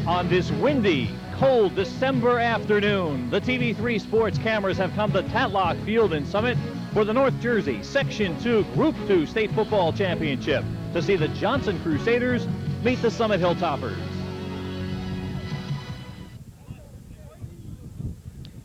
On this windy, cold December afternoon, the TV3 Sports cameras have come to Tatlock Field in Summit for the North Jersey Section 2 Group 2 State Football Championship to see the Johnson Crusaders meet the Summit Hilltoppers.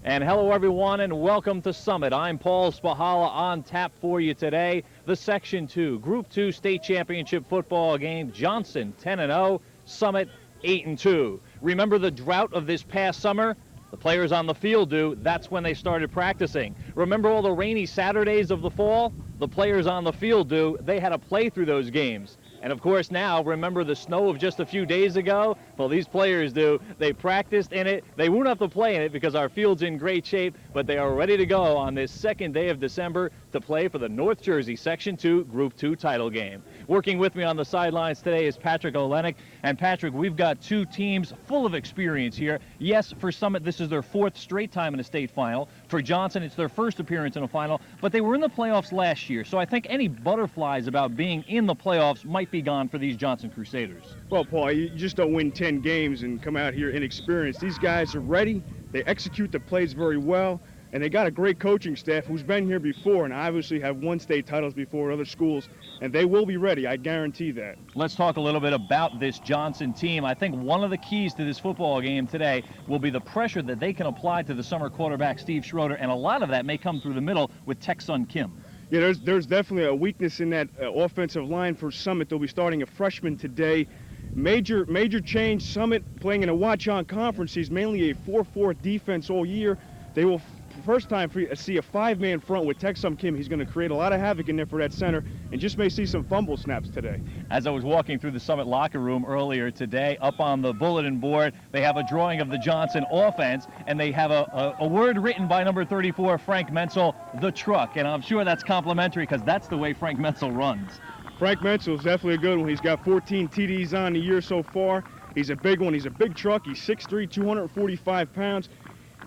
And hello everyone and welcome to Summit. I'm Paul Spahala on tap for you today. The Section 2 Group 2 State Championship football game. Johnson 10-0, Summit 8-2. Remember the drought of this past summer? The players on the field do. That's when they started practicing. Remember all the rainy Saturdays of the fall? The players on the field do. They had to play through those games. And of course now, remember the snow of just a few days ago? Well, these players do. They practiced in it. They won't have to play in it because our field's in great shape, but they are ready to go on this second day of December to play for the North Jersey Section 2 Group 2 title game. Working with me on the sidelines today is Patrick Olenek. And Patrick, we've got two teams full of experience here. Yes, for Summit, this is their fourth straight time in a state final. For Johnson, it's their first appearance in a final, but they were in the playoffs last year. So I think any butterflies about being in the playoffs might be gone for these Johnson Crusaders. Well, Paul, you just don't win 10 games and come out here inexperienced. These guys are ready. They execute the plays very well, and they got a great coaching staff who's been here before and obviously have won state titles before at other schools, and they will be ready. I guarantee that. Let's talk a little bit about this Johnson team. I think one of the keys to this football game today will be the pressure that they can apply to the summer quarterback, Steve Schroeder, and a lot of that may come through the middle with Tech-Sun Kim. Yeah, there's definitely a weakness in that offensive line for Summit. They'll be starting a freshman today. Major change. Summit playing in a watch-on conference. He's mainly a 4-4 defense all year. They will first time see a five-man front with Tech-Sun Kim. He's going to create a lot of havoc in there for that center and just may see some fumble snaps today. As I was walking through the Summit locker room earlier today, up on the bulletin board, they have a drawing of the Johnson offense, and they have a word written by number 34, Frank Menzel, the truck. And I'm sure that's complimentary because that's the way Frank Menzel runs. Frank Menzel is definitely a good one. He's got 14 TDs on the year so far. He's a big one. He's a big truck. He's 6'3", 245 pounds.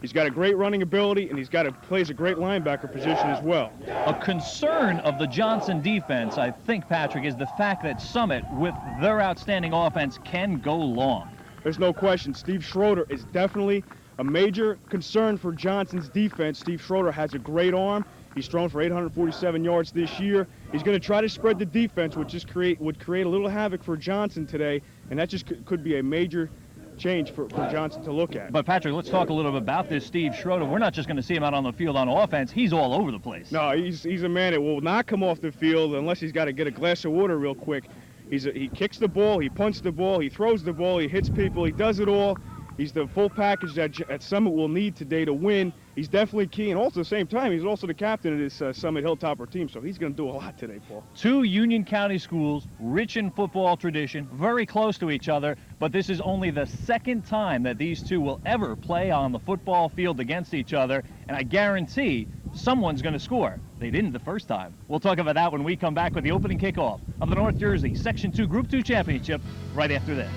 He's got a great running ability, and plays a great linebacker position as well. A concern of the Johnson defense, I think, Patrick, is the fact that Summit, with their outstanding offense, can go long. There's no question. Steve Schroeder is definitely a major concern for Johnson's defense. Steve Schroeder has a great arm. He's thrown for 847 yards this year. He's going to try to spread the defense, which would create a little havoc for Johnson today, and that just could be a major change for Johnson to look at. But Patrick, let's talk a little bit about this Steve Schroeder. We're not just going to see him out on the field on offense. He's all over the place. No, he's a man that will not come off the field unless he's got to get a glass of water real quick. He kicks the ball, he punts the ball, he throws the ball, he hits people, he does it all. He's the full package that Summit will need today to win. He's definitely key, and also at the same time, he's also the captain of this Summit Hilltopper team, so he's going to do a lot today, Paul. Two Union County schools, rich in football tradition, very close to each other, but this is only the second time that these two will ever play on the football field against each other, and I guarantee someone's going to score. They didn't the first time. We'll talk about that when we come back with the opening kickoff of the North Jersey Section 2 Group 2 Championship right after this.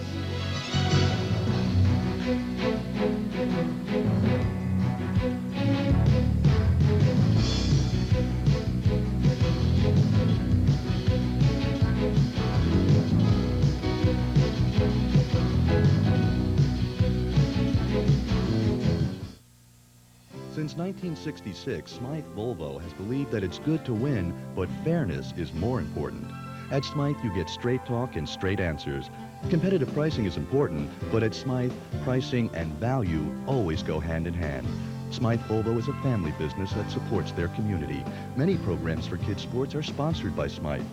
Since 1966, Smythe Volvo has believed that it's good to win, but fairness is more important. At Smythe, you get straight talk and straight answers. Competitive pricing is important, but at Smythe, pricing and value always go hand in hand. Smythe Volvo is a family business that supports their community. Many programs for kids' sports are sponsored by Smythe.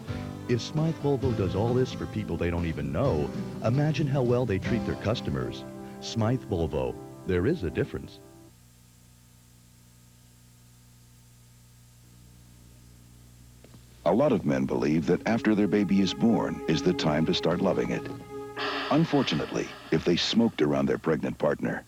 If Smythe Volvo does all this for people they don't even know, imagine how well they treat their customers. Smythe Volvo. There is a difference. A lot of men believe that after their baby is born is the time to start loving it. Unfortunately, if they smoked around their pregnant partner,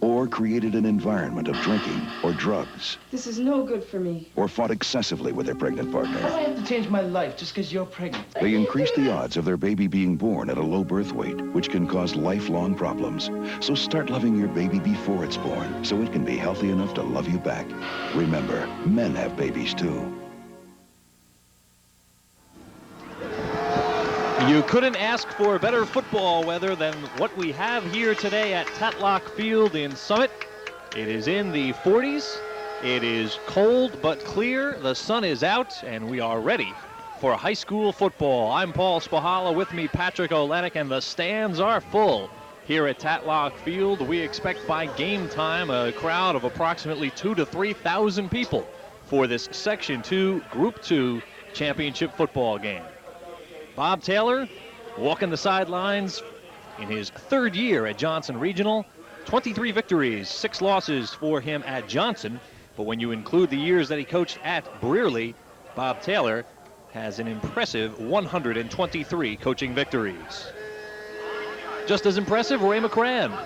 or created an environment of drinking or drugs, this is no good for me, or fought excessively with their pregnant partner, Why do I have to change my life just because you're pregnant? they increase the odds of their baby being born at a low birth weight, which can cause lifelong problems. So start loving your baby before it's born, so it can be healthy enough to love you back. Remember, men have babies too. You couldn't ask for better football weather than what we have here today at Tatlock Field in Summit. It is in the 40s. It is cold but clear. The sun is out, and we are ready for high school football. I'm Paul Spahala, with me Patrick Olenek, and the stands are full here at Tatlock Field. We expect by game time a crowd of approximately 2,000 to 3,000 people for this Section 2 Group 2 championship football game. Bob Taylor walking the sidelines in his third year at Johnson Regional. 23 victories, 6 losses for him at Johnson. But when you include the years that he coached at Brearley, Bob Taylor has an impressive 123 coaching victories. Just as impressive, Ray McCran.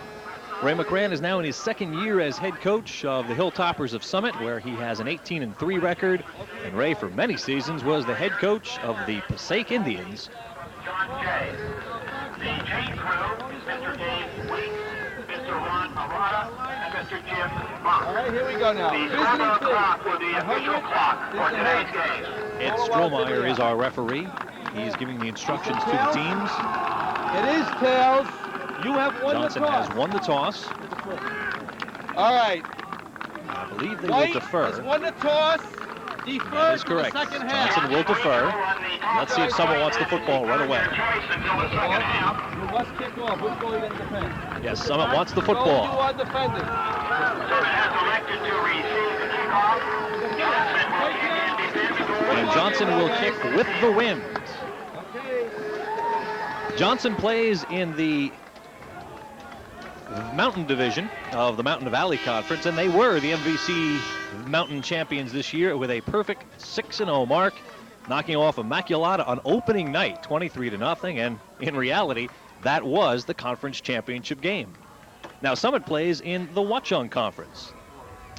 Ray McCran is now in his second year as head coach of the Hilltoppers of Summit, where he has an 18-3 record. And Ray, for many seasons, was the head coach of the Passaic Indians. John Jay. The J crew is Mr. Dave Weeks, Mr. Ron Arata, and Mr. Jim Mock. All right, here we go now. The starter clock for the official clock for today's game. Ed Strohmeyer is our referee. He is giving the instructions to the teams. It is tails. You have won Johnson the toss. has won the toss. All right. I believe they White will defer. has won the toss. That Defer is to the correct. second half. Johnson will defer. Let's see if someone wants the football right away. You must kick off. Which goal are you going to defend? Yes, Summit wants the Goal football. you are defending. And Johnson will kick with the wind. Johnson plays in the Mountain Division of the Mountain Valley Conference, and they were the MVC Mountain Champions this year with a perfect 6-0 mark, knocking off Immaculata on opening night, 23-0, and in reality, that was the conference championship game. Now, Summit plays in the Watchung Conference,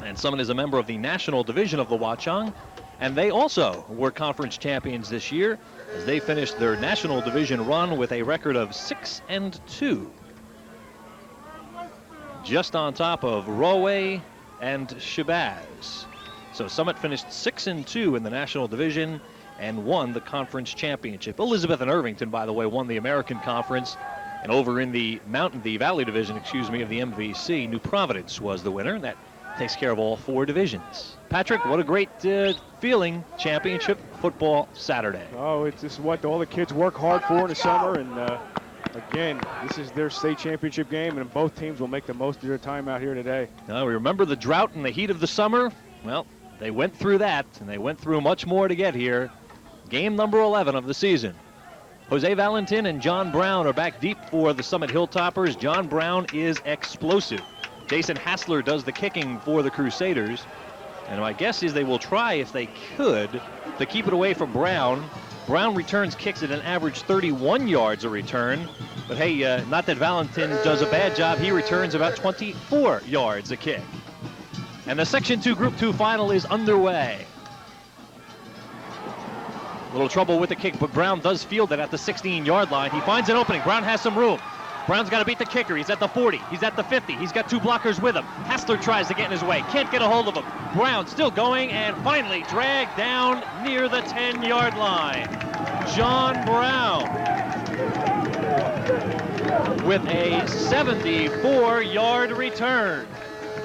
and Summit is a member of the National Division of the Watchung, and they also were conference champions this year as they finished their National Division run with a record of 6-2. Just on top of Rahway and Shabazz. So Summit finished 6-2 in the National Division and won the conference championship. Elizabeth and Irvington, by the way, won the American Conference. And over in the Valley Division, of the MVC, New Providence was the winner. That takes care of all 4 divisions. Patrick, what a great feeling, championship football Saturday. Oh, it's just what all the kids work hard for in the summer, and again, this is their state championship game, and both teams will make the most of their time out here today. Now, we remember the drought and the heat of the summer. Well, they went through that, and they went through much more to get here. Game number 11 of the season. Jose Valentin and John Brown are back deep for the Summit Hilltoppers. John Brown is explosive. Jason Hassler does the kicking for the Crusaders. And my guess is they will try, if they could, to keep it away from Brown. Brown returns kicks at an average 31 yards a return. But hey, not that Valentin does a bad job. He returns about 24 yards a kick. And the Section 2 Group 2 final is underway. A little trouble with the kick, but Brown does field it at the 16-yard line. He finds an opening. Brown has some room. Brown's got to beat the kicker. He's at the 40. He's at the 50. He's got 2 blockers with him. Hassler tries to get in his way. Can't get a hold of him. Brown still going and finally dragged down near the 10-yard line. John Brown with a 74-yard return.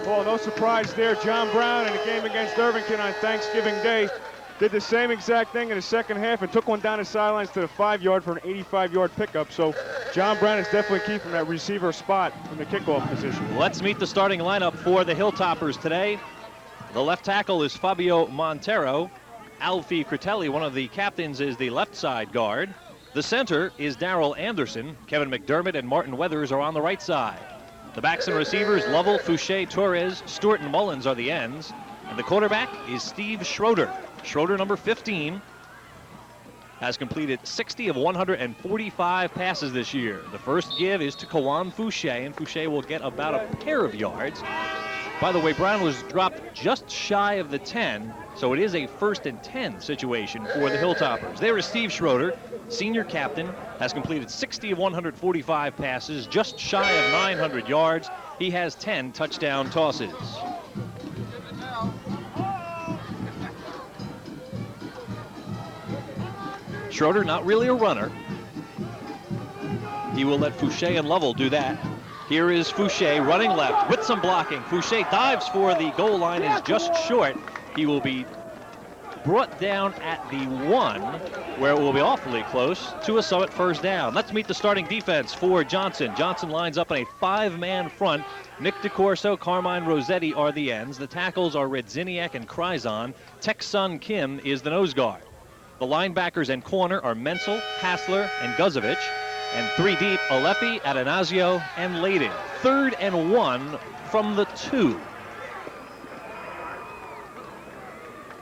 Well, no surprise there. John Brown in the game against Irvington on Thanksgiving Day did the same exact thing in the second half and took one down the sidelines to the 5-yard for an 85-yard pickup. So John Brown is definitely keeping that receiver spot from the kickoff position. Let's meet the starting lineup for the Hilltoppers today. The left tackle is Fabio Montero. Alfie Critelli, one of the captains, is the left side guard. The center is Darrell Anderson. Kevin McDermott and Martin Weathers are on the right side. The backs and receivers, Lovell, Fouché, Torres, Stewart, and Mullins are the ends. And the quarterback is Steve Schroeder. Schroeder, number 15, has completed 60 of 145 passes this year. The first give is to Kawan Fouché, and Fouché will get about a pair of yards. By the way, Brown was dropped just shy of the 10, so it is a 1st and 10 situation for the Hilltoppers. There is Steve Schroeder, senior captain, has completed 60 of 145 passes, just shy of 900 yards. He has 10 touchdown tosses. Schroeder, not really a runner. He will let Fouché and Lovell do that. Here is Fouché running left with some blocking. Fouché dives for the goal line, is just short. He will be brought down at the 1, where it will be awfully close to a Summit first down. Let's meet the starting defense for Johnson. Johnson lines up in a 5-man front. Nick DeCorso, Carmine Rossetti are the ends. The tackles are Redziniak and Kryzon. Tek-Sun Kim is the nose guard. The linebackers and corner are Menzel, Hassler, and Guzovic. And 3 deep, Alefi, Adanazio, and Layden. 3rd and 1 from the 2.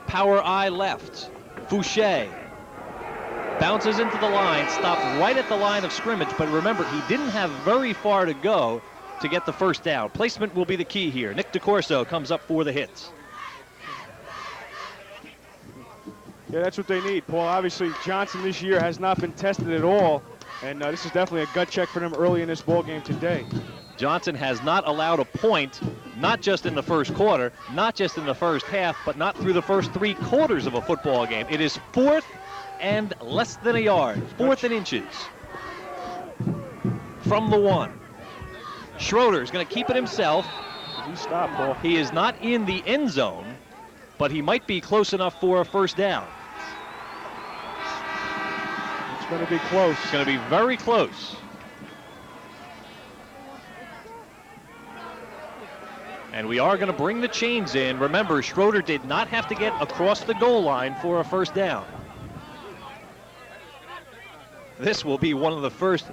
Power eye left. Fouché bounces into the line, stopped right at the line of scrimmage, but remember, he didn't have very far to go to get the first down. Placement will be the key here. Nick DeCorso comes up for the hits. Yeah, that's what they need, Paul. Obviously, Johnson this year has not been tested at all, and this is definitely a gut check for them early in this ball game today. Johnson has not allowed a point, not just in the first quarter, not just in the first half, but not through the first 3 quarters of a football game. It is 4th and less than a yard, 4th and inches from the 1. Schroeder's going to keep it himself. You stop, Paul. He is not in the end zone, but he might be close enough for a first down. It's going to be close. It's going to be very close. And we are going to bring the chains in. Remember, Schroeder did not have to get across the goal line for a first down. This will be one of the first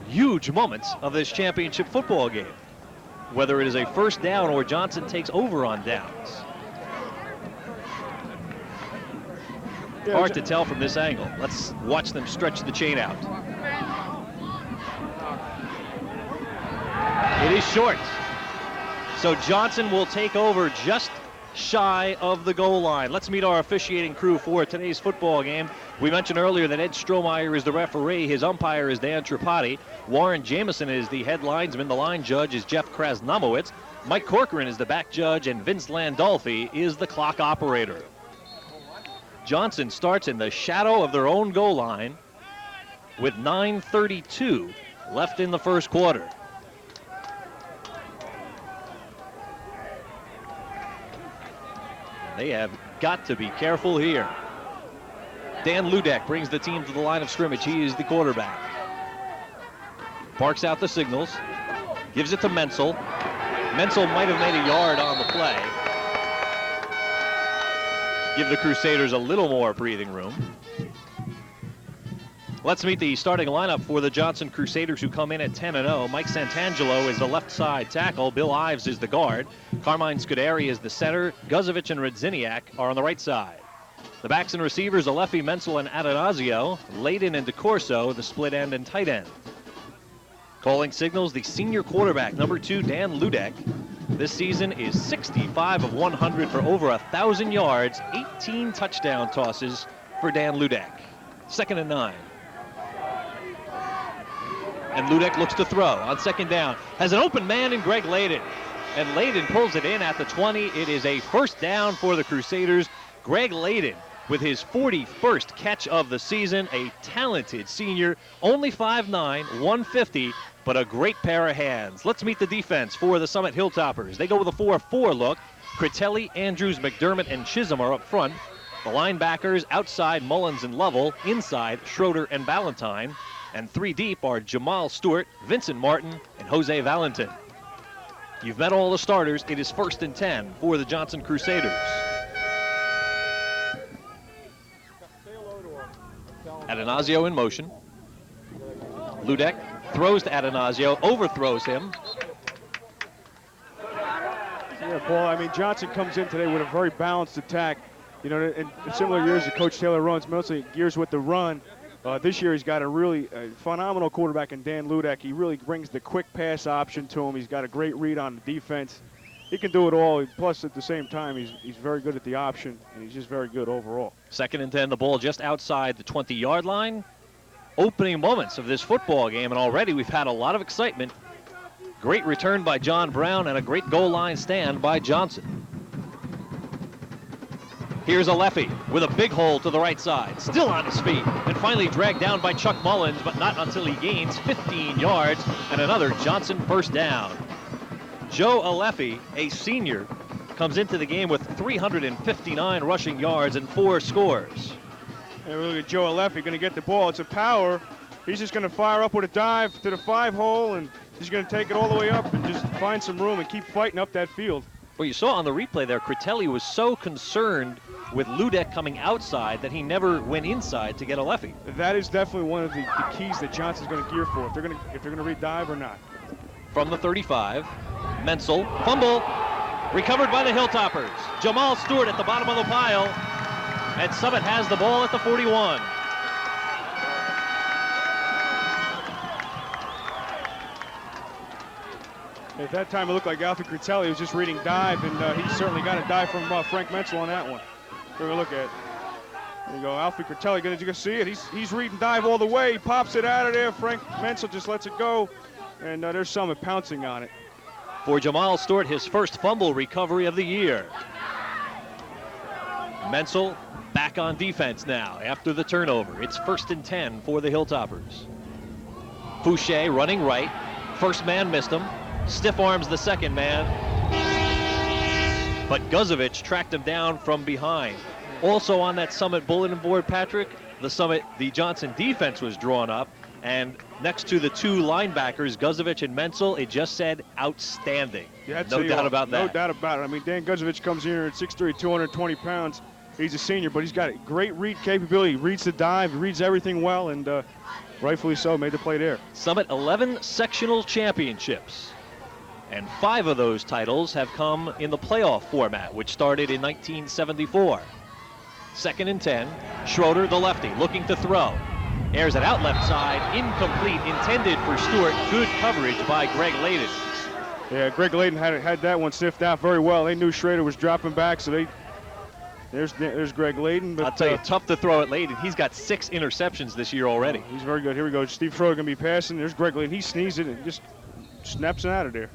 huge moments of this championship football game, whether it is a first down or Johnson takes over on downs. Yeah, Hard to tell from this angle. Let's watch them stretch the chain out. It is short. So Johnson will take over just shy of the goal line. Let's meet our officiating crew for today's football game. We mentioned earlier that Ed Strohmeyer is the referee. His umpire is Dan Tripati. Warren Jameson is the head linesman. The line judge is Jeff Krasnomowitz. Mike Corcoran is the back judge, and Vince Landolfi is the clock operator. Johnson starts in the shadow of their own goal line with 9:32 left in the first quarter. They have got to be careful here. Dan Ludek brings the team to the line of scrimmage. He is the quarterback. Barks out the signals. Gives it to Menzel. Menzel might have made a yard on the play. Give the Crusaders a little more breathing room. Let's meet the starting lineup for the Johnson Crusaders, who come in at 10-0. Mike Santangelo is the left side tackle. Bill Ives is the guard. Carmine Scuderi is the center. Guzovic and Redziniak are on the right side. The backs and receivers, Alefi, Menzel, and Adanazio. Layden and DeCorso, the split end and tight end. Calling signals, the senior quarterback, number 2, Dan Ludek. This season is 65 of 100 for over 1,000 yards, 18 touchdown tosses for Dan Ludek. 2nd and 9. And Ludek looks to throw on 2nd down. Has an open man in Greg Layden. And Layden pulls it in at the 20. It is a first down for the Crusaders. Greg Layden with his 41st catch of the season. A talented senior, only 5'9", 150, but a great pair of hands. Let's meet the defense for the Summit Hilltoppers. They go with a 4-4 look. Critelli, Andrews, McDermott, and Chisholm are up front. The linebackers outside Mullins and Lovell, inside Schroeder and Ballantyne. And 3 deep are Jamal Stewart, Vincent Martin, and Jose Valentin. You've met all the starters. It is 1st and 10 for the Johnson Crusaders. Adanazio in motion. Ludek throws to Adanazio, overthrows him. Yeah, Paul, I mean, Johnson comes in today with a very balanced attack. You know, in similar years that Coach Taylor runs, mostly gears with the run. This year he's got a really phenomenal quarterback in Dan Ludek. He really brings the quick pass option to him. He's got a great read on the defense. He can do it all. Plus, at the same time, he's very good at the option, and he's just very good overall. 2nd and 10, the ball just outside the 20-yard line. Opening moments of this football game, and already we've had a lot of excitement. Great return by John Brown and a great goal line stand by Johnson. Here's Alefi with a big hole to the right side, still on his feet, and finally dragged down by Chuck Mullins, but not until he gains 15 yards and another Johnson first down. Joe Alefi, a senior, comes into the game with 359 rushing yards and 4 scores. And look at Joe Alefi going to get the ball. It's a power. He's just going to fire up with a dive to the 5-hole, and he's going to take it all the way up and just find some room and keep fighting up that field. Well, you saw on the replay there, Critelli was so concerned with Ludek coming outside that he never went inside to get Alefi. That is definitely one of the keys that Johnson's going to gear for, if they're going to read dive or not. From the 35, Menzel, fumble, recovered by the Hilltoppers. Jamal Stewart at the bottom of the pile, and Summit has the ball at the 41. At that time, it looked like Alfie Critelli was just reading dive, and he certainly got a dive from Frank Menzel on that one. We're going to look at it. There you go, Alfie Critelli, you can see it. He's reading dive all the way. He pops it out of there. Frank Menzel just lets it go, and there's Summit pouncing on it. For Jamal Stewart, his first fumble recovery of the year. Menzel back on defense now after the turnover. It's 1st and 10 for the Hilltoppers. Fouché running right. First man missed him. Stiff arms the second man. But Guzovich tracked him down from behind. Also on that Summit bulletin board, Patrick, the Johnson defense was drawn up. And next to the 2 linebackers, Guzovich and Menzel, it just said outstanding. Yeah, no doubt about that. No doubt about it. I mean, Dan Guzovich comes in here at 6'3", 220 pounds. He's a senior, but he's got a great read capability. He reads the dive, he reads everything well, and rightfully so, made the play there. Summit 11 sectional championships. And 5 of those titles have come in the playoff format, which started in 1974. 2nd and 10, Schroeder, the lefty, looking to throw. Airs it out left side, incomplete, intended for Stewart. Good coverage by Greg Layden. Yeah, Greg Layden had that one sniffed out very well. They knew Schroeder was dropping back, so there's Greg Layden. But I'll tell you, tough to throw at Layden. He's got 6 interceptions this year already. He's very good. Here we go. Steve Schroeder going to be passing. There's Greg Layden. He sneezes it and just snaps it out of there.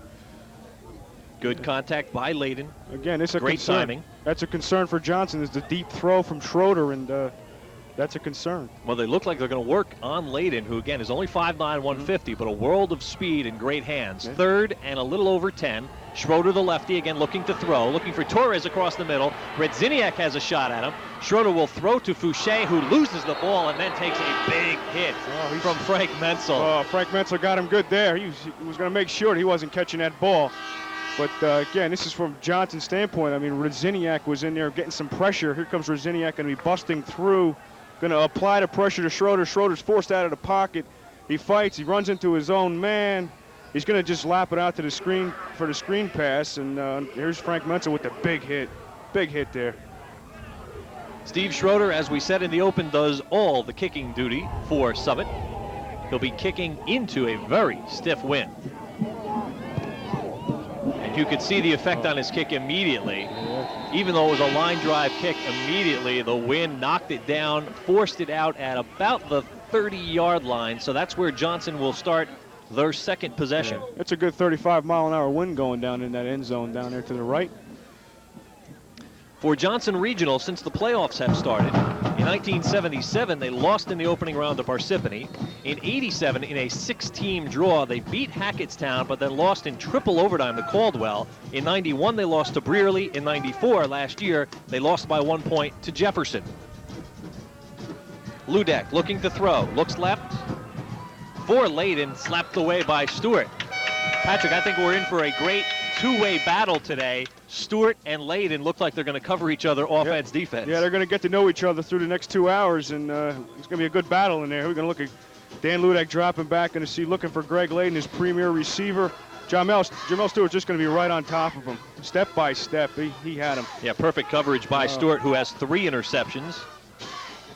Good contact by Layden. Again, it's a great concern. timing. That's a concern for Johnson, is the deep throw from Schroeder, and that's a concern. Well, they look like they're going to work on Layden, who again is only 5'9", 150, but a world of speed and great hands. Yeah. 3rd and a little over 10. Schroeder, the lefty, again looking to throw, looking for Torres across the middle. Redziniak has a shot at him. Schroeder will throw to Fouché, who loses the ball and then takes a big hit from Frank Menzel. Oh, Frank Menzel got him good there. He was going to make sure he wasn't catching that ball. But again, this is from Johnson's standpoint. I mean, Redziniak was in there getting some pressure. Here comes Redziniak going to be busting through, going to apply the pressure to Schroeder. Schroeder's forced out of the pocket. He fights. He runs into his own man. He's going to just lap it out to the screen for the screen pass. And here's Frank Menzel with the big hit. Big hit there. Steve Schroeder, as we said in the open, does all the kicking duty for Summit. He'll be kicking into a very stiff wind. And you could see the effect on his kick immediately. Even though it was a line drive kick, immediately the wind knocked it down, forced it out at about the 30-yard line. So that's where Johnson will start their second possession. Yeah. It's a good 35-mile-an-hour wind going down in that end zone down there to the right. For Johnson Regional, since the playoffs have started, in 1977 they lost in the opening round to Parsippany. In 87, in a 6-team draw, they beat Hackettstown, but then lost in triple overtime to Caldwell. In 91, they lost to Brearley. In 94, last year, they lost by 1 point to Jefferson. Ludek looking to throw, looks left. For Layden, slapped away by Stewart. Patrick, I think we're in for a great two-way battle today. Stewart and Layden look like they're going to cover each other offense, defense. Yeah, they're going to get to know each other through the next 2 hours, and it's going to be a good battle in there. We're going to look at Dan Ludek dropping back, going to see looking for Greg Layden, his premier receiver. Jamel Stewart's just going to be right on top of him, step by step. He had him. Yeah, perfect coverage by Stewart, who has 3 interceptions.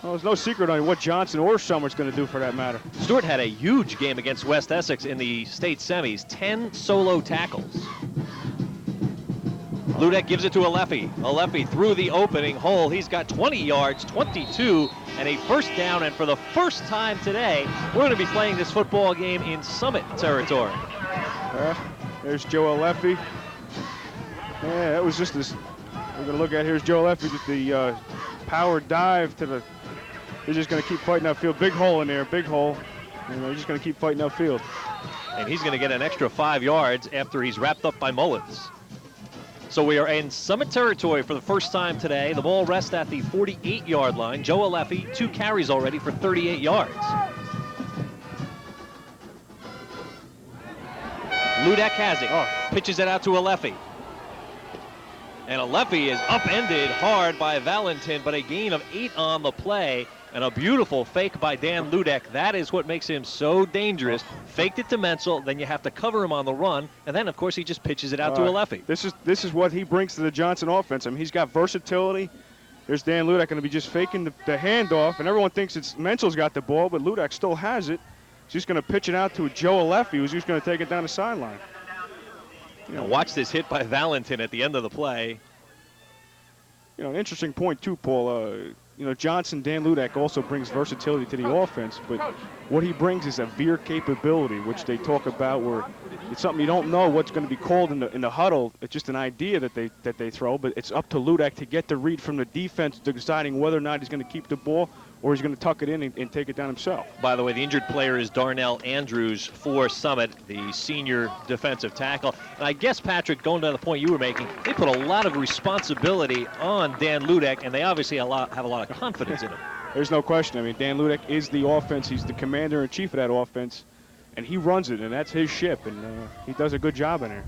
Well, there's no secret on what Johnson or Summer's going to do for that matter. Stewart had a huge game against West Essex in the state semis, 10 solo tackles. Ludek gives it to Alefi. Alefi through the opening hole. He's got 20 yards, 22, and a first down. And for the first time today, we're going to be playing this football game in Summit territory. There's Joe Alefi. Yeah, that was just this we're going to look at here's Joe Leffy with the power dive to the. They're just going to keep fighting upfield. Big hole in there, big hole. And they're just going to keep fighting upfield. And he's going to get an extra 5 yards after he's wrapped up by Mullins. So we are in Summit territory for the first time today. The ball rests at the 48-yard line. Joe Aleffi, 2 carries already for 38 yards. Ludek has it. Pitches it out to Aleffi. And Aleffi is upended hard by Valentin, but a gain of 8 on the play. And a beautiful fake by Dan Ludek. That is what makes him so dangerous. Faked it to Menzel, then you have to cover him on the run, and then, of course, he just pitches it out to Aleffi. This is what he brings to the Johnson offense. I mean, he's got versatility. There's Dan Ludek going to be just faking the handoff, and everyone thinks it's Menzel's got the ball, but Ludek still has it. He's just going to pitch it out to Joe Aleffi, who's just going to take it down the sideline. Now watch this hit by Valentin at the end of the play. You know, an interesting point, too, Paul. You know, Johnson, Dan Ludek also brings versatility to the offense, but what he brings is a veer capability, which they talk about where it's something you don't know what's going to be called in the huddle. It's just an idea that they throw, but it's up to Ludek to get the read from the defense, deciding whether or not he's going to keep the ball or he's going to tuck it in and take it down himself. By the way, the injured player is Darnell Andrews for Summit, the senior defensive tackle. And I guess, Patrick, going to the point you were making, they put a lot of responsibility on Dan Ludek, and they obviously have a lot of confidence in him. There's no question. I mean, Dan Ludek is the offense. He's the commander-in-chief of that offense, and he runs it, and that's his ship, and he does a good job in there.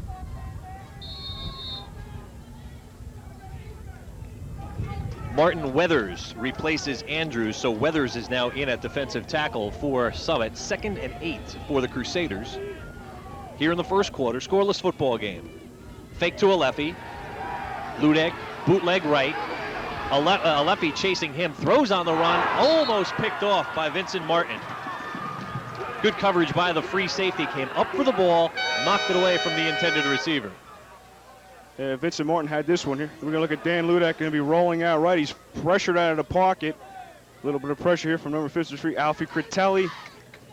Martin Weathers replaces Andrews, so Weathers is now in at defensive tackle for Summit. 2nd and 8 for the Crusaders. Here in the first quarter, scoreless football game. Fake to Aleffi. Ludek, bootleg right. Aleffi chasing him, throws on the run, almost picked off by Vincent Martin. Good coverage by the free safety, came up for the ball, knocked it away from the intended receiver. Vincent Martin had this one here. We're going to look at Dan Ludek, going to be rolling out right. He's pressured out of the pocket. A little bit of pressure here from number 53, Alfie Critelli.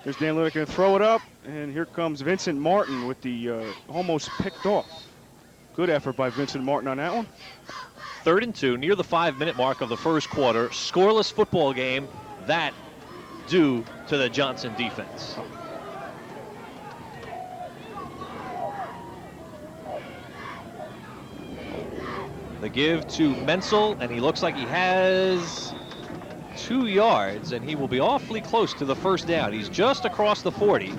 There's Dan Ludek going to throw it up, and here comes Vincent Martin with the almost picked off. Good effort by Vincent Martin on that one. 3rd and 2, near the 5-minute mark of the first quarter. Scoreless football game, that due to the Johnson defense. The give to Menzel, and he looks like he has 2 yards, and he will be awfully close to the first down. He's just across the 40.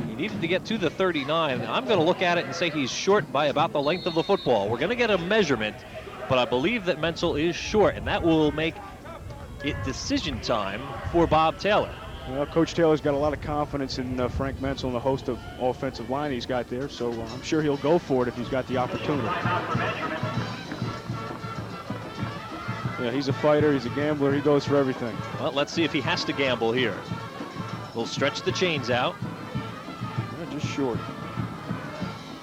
He needed to get to the 39. I'm going to look at it and say he's short by about the length of the football. We're going to get a measurement, but I believe that Menzel is short, and that will make it decision time for Bob Taylor. Well, Coach Taylor's got a lot of confidence in Frank Menzel and the host of offensive line he's got there, so I'm sure he'll go for it if he's got the opportunity. Yeah, he's a fighter, he's a gambler, he goes for everything. Well, let's see if he has to gamble here. We'll stretch the chains out. Yeah, just short.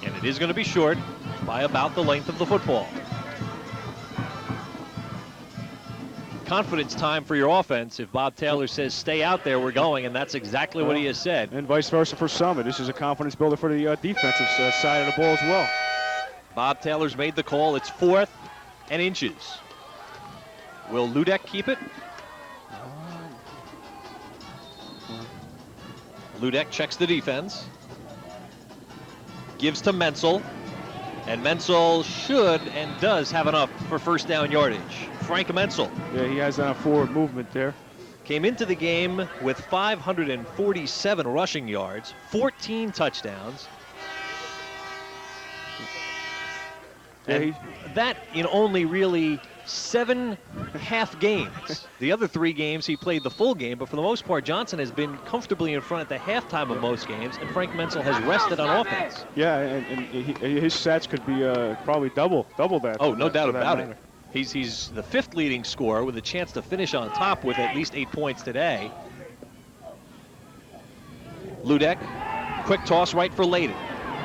And it is going to be short by about the length of the football. Confidence time for your offense. If Bob Taylor says stay out there, we're going, and that's exactly what he has said. And vice versa for Summit. This is a confidence builder for the defensive side of the ball as well. Bob Taylor's made the call. It's 4th and inches. Will Ludek keep it? Ludek checks the defense. Gives to Menzel. And Menzel should and does have enough for first down yardage. Frank Menzel. Yeah, he has that forward movement there. Came into the game with 547 rushing yards, 14 touchdowns. And that in only really 7 half games. The other 3 games he played the full game, but for the most part, Johnson has been comfortably in front at the halftime of most games, and Frank Menzel has rested on offense. Yeah, and his stats could be probably double that. Oh, no doubt about it. He's the 5th leading scorer with a chance to finish on top with at least 8 points today. Ludek, quick toss right for Layden.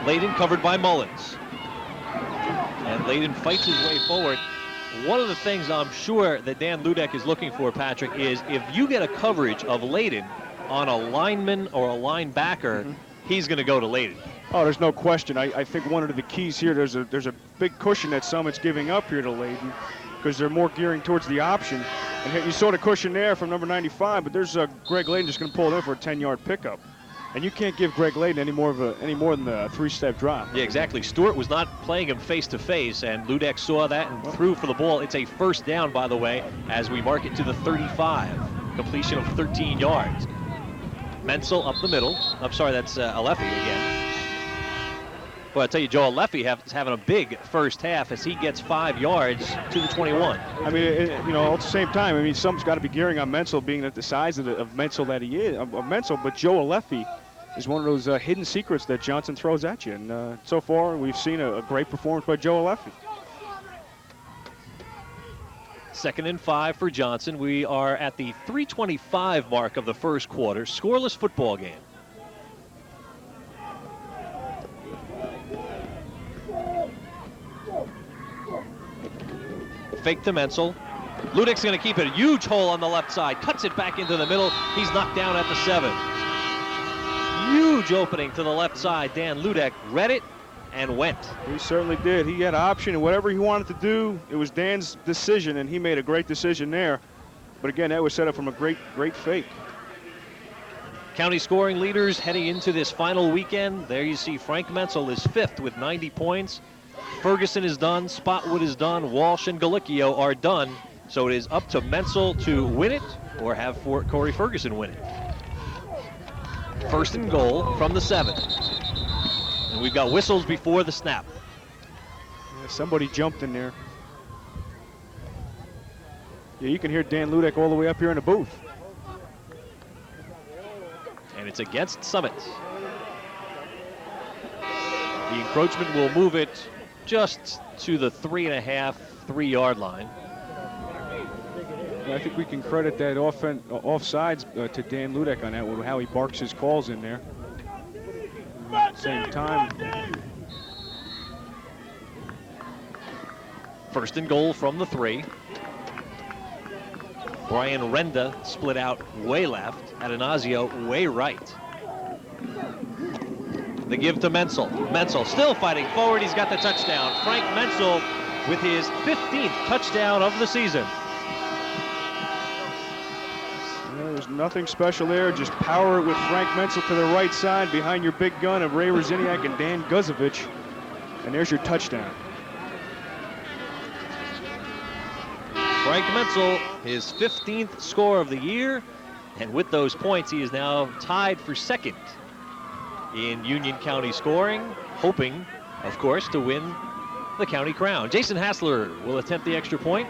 Layden covered by Mullins. And Layden fights his way forward. One of the things I'm sure that Dan Ludek is looking for, Patrick, is if you get a coverage of Layden on a lineman or a linebacker, he's going to go to Layden. Oh, there's no question. I think one of the keys here, there's a big cushion that Summit's giving up here to Layden because they're more gearing towards the option. And you saw the cushion there from number 95, but there's Greg Layden just going to pull it in for a 10-yard pickup. And you can't give Greg Layden any more than a 3-step drop. Yeah, exactly. Stewart was not playing him face-to-face, and Ludek saw that and threw for the ball. It's a first down, by the way, as we mark it to the 35. Completion of 13 yards. Menzel up the middle. I'm sorry, that's Alefi again. Well, I tell you, Joe Alefi is having a big first half as he gets 5 yards to the 21. I mean, at the same time, I mean, something's got to be gearing on Menzel, being at the size of Menzel that he is, of Menzel. But Joe Alefi is one of those hidden secrets that Johnson throws at you. And so far, we've seen a great performance by Joe Alefi. 2nd and 5 for Johnson. We are at the 3:25 mark of the first quarter. Scoreless football game. Fake to Menzel. Ludek's going to keep it. A huge hole on the left side. Cuts it back into the middle. He's knocked down at the 7. Huge opening to the left side. Dan Ludek read it and went. He certainly did. He had an option, and whatever he wanted to do, it was Dan's decision, and he made a great decision there. But again, that was set up from a great fake. County scoring leaders heading into this final weekend. There you see Frank Menzel is 5th with 90 points. Ferguson is done, Spotwood is done, Walsh and Galicchio are done. So it is up to Menzel to win it or have Corey Ferguson win it. 1st and goal from the 7. And we've got whistles before the snap. Yeah, somebody jumped in there. Yeah, you can hear Dan Ludek all the way up here in the booth. And it's against Summit. The encroachment will move it just to the 3.5, 3-yard line. I think we can credit that offsides to Dan Ludek on that one, how he barks his calls in there. At the same time. 1st and goal from the 3. Brian Renda split out way left. Atanasio way right. The give to Menzel. Menzel still fighting forward. He's got the touchdown. Frank Menzel with his 15th touchdown of the season. There's nothing special there. Just power it with Frank Menzel to the right side behind your big gun of Ray Rosiniak and Dan Guzovich. And there's your touchdown. Frank Menzel, his 15th score of the year. And with those points, he is now tied for 2nd in Union County scoring, hoping, of course, to win the county crown. Jason Hassler will attempt the extra point.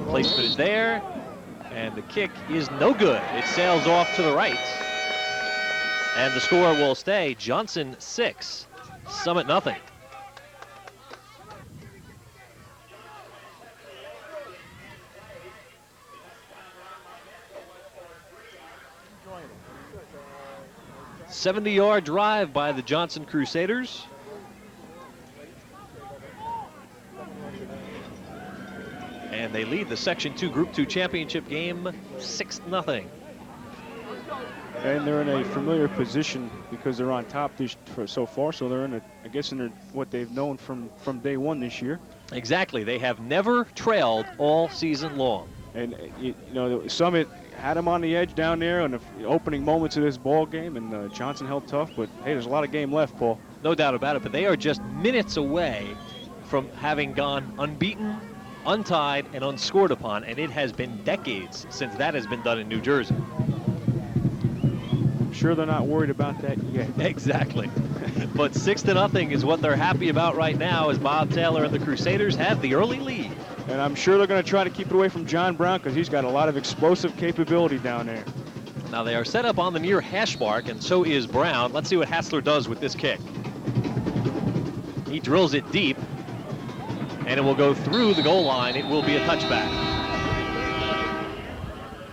Placement is there, and the kick is no good. It sails off to the right. And the score will stay Johnson 6, Summit nothing. A 70-yard drive by the Johnson Crusaders. And they lead the Section 2 Group 2 championship game 6-0. And they're in a familiar position because they're on top so far. So they're in what they've known from day one this year. Exactly. They have never trailed all season long. And Summit had them on the edge down there in the opening moments of this ball game, and Johnson held tough. But hey, there's a lot of game left, Paul. No doubt about it. But they are just minutes away from having gone unbeaten, untied, and unscored upon, and it has been decades since that has been done in New Jersey. I'm sure they're not worried about that yet. Exactly. But 6-0 is what they're happy about right now, as Bob Taylor and the Crusaders have the early lead. And I'm sure they're going to try to keep it away from John Brown because he's got a lot of explosive capability down there. Now they are set up on the near hash mark, and so is Brown. Let's see what Hassler does with this kick. He drills it deep, and it will go through the goal line. It will be a touchback.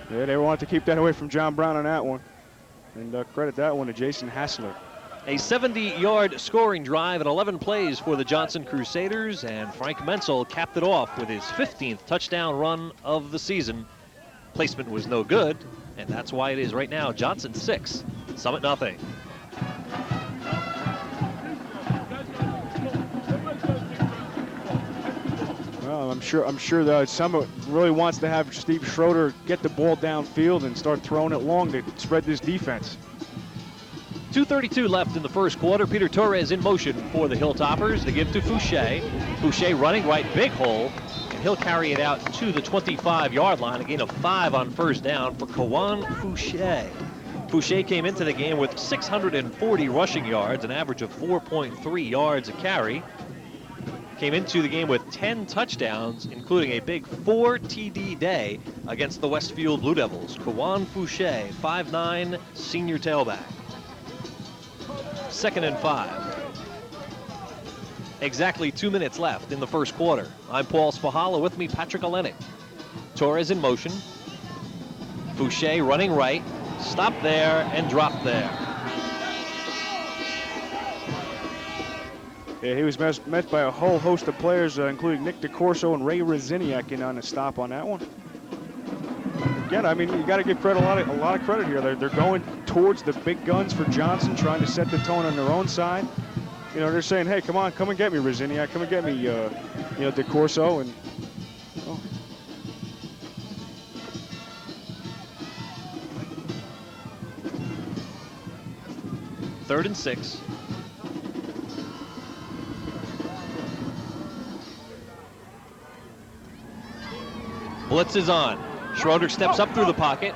Yeah, they want to keep that away from John Brown on that one. And credit that one to Jason Hassler. A 70-yard scoring drive and 11 plays for the Johnson Crusaders, and Frank Menzel capped it off with his 15th touchdown run of the season. Placement was no good, and that's why it is right now Johnson 6, Summit nothing. Well, I'm sure that Summit really wants to have Steve Schroeder get the ball downfield and start throwing it long to spread this defense. 2:32 left in the first quarter. Peter Torres in motion for the Hilltoppers. They give to Fouché. Fouché running right, big hole, and he'll carry it out to the 25-yard line. A gain of 5 on first down for Kawan Fouché. Fouché came into the game with 640 rushing yards, an average of 4.3 yards a carry. Came into the game with 10 touchdowns, including a big 4 TD day against the Westfield Blue Devils. Kawan Fouché, 5'9", senior tailback. 2nd and 5. Exactly 2 minutes left in the first quarter. I'm Paul Spahala, with me Patrick Olenek. Torres in motion. Fouché running right. Stop there and drop there. Yeah, he was met by a whole host of players, including Nick DeCorso and Ray Reziniak in on a stop on that one. Again, I mean, you got to give credit a lot of credit here. They're going towards the big guns for Johnson, trying to set the tone on their own side. You know, they're saying, "Hey, come on, come and get me, Reziniak. Come and get me, DeCorso." And oh. Third and 6. Blitz is on. Schroeder steps up through the pocket,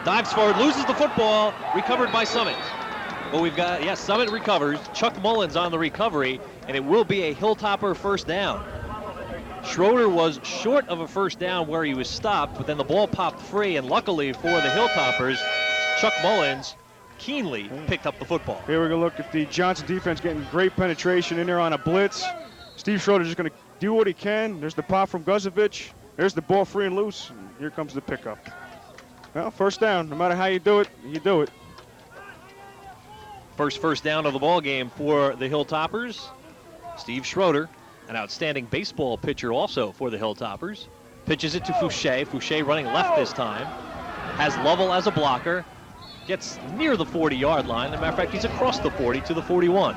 dives forward, loses the football, recovered by Summit. But we've got, yes, Summit recovers. Chuck Mullins on the recovery, and it will be a Hilltopper first down. Schroeder was short of a first down where he was stopped, but then the ball popped free, and luckily for the Hilltoppers, Chuck Mullins keenly picked up the football. Here we're going to look at the Johnson defense getting great penetration in there on a blitz. Steve Schroeder just going to do what he can. There's the pop from Guzovic. There's the ball free and loose. And here comes the pickup. Well, first down. No matter how you do it, you do it. First down of the ball game for the Hilltoppers. Steve Schroeder, an outstanding baseball pitcher also for the Hilltoppers. Pitches it to Fouché. Fouché running left this time. Has Lovell as a blocker. Gets near the 40-yard line. As a matter of fact, he's across the 40 to the 41.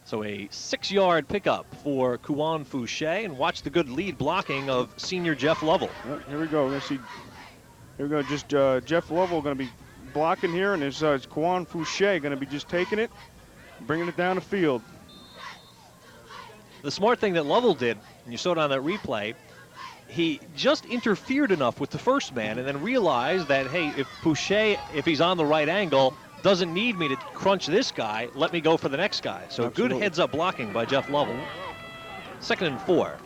So a 6-yard pickup for Kawan Fouché, and watch the good lead blocking of senior Jeff Lovell. Here we go. We're going to see. Here we go. Just Jeff Lovell going to be blocking here, and it's Kawan Fouché going to be just taking it, bringing it down the field. The smart thing that Lovell did, and you saw it on that replay, he just interfered enough with the first man and then realized that, hey, if Fouché, if he's on the right angle, doesn't need me to crunch this guy, let me go for the next guy. So Absolutely. Good heads-up blocking by Jeff Lovell. 2nd and 4.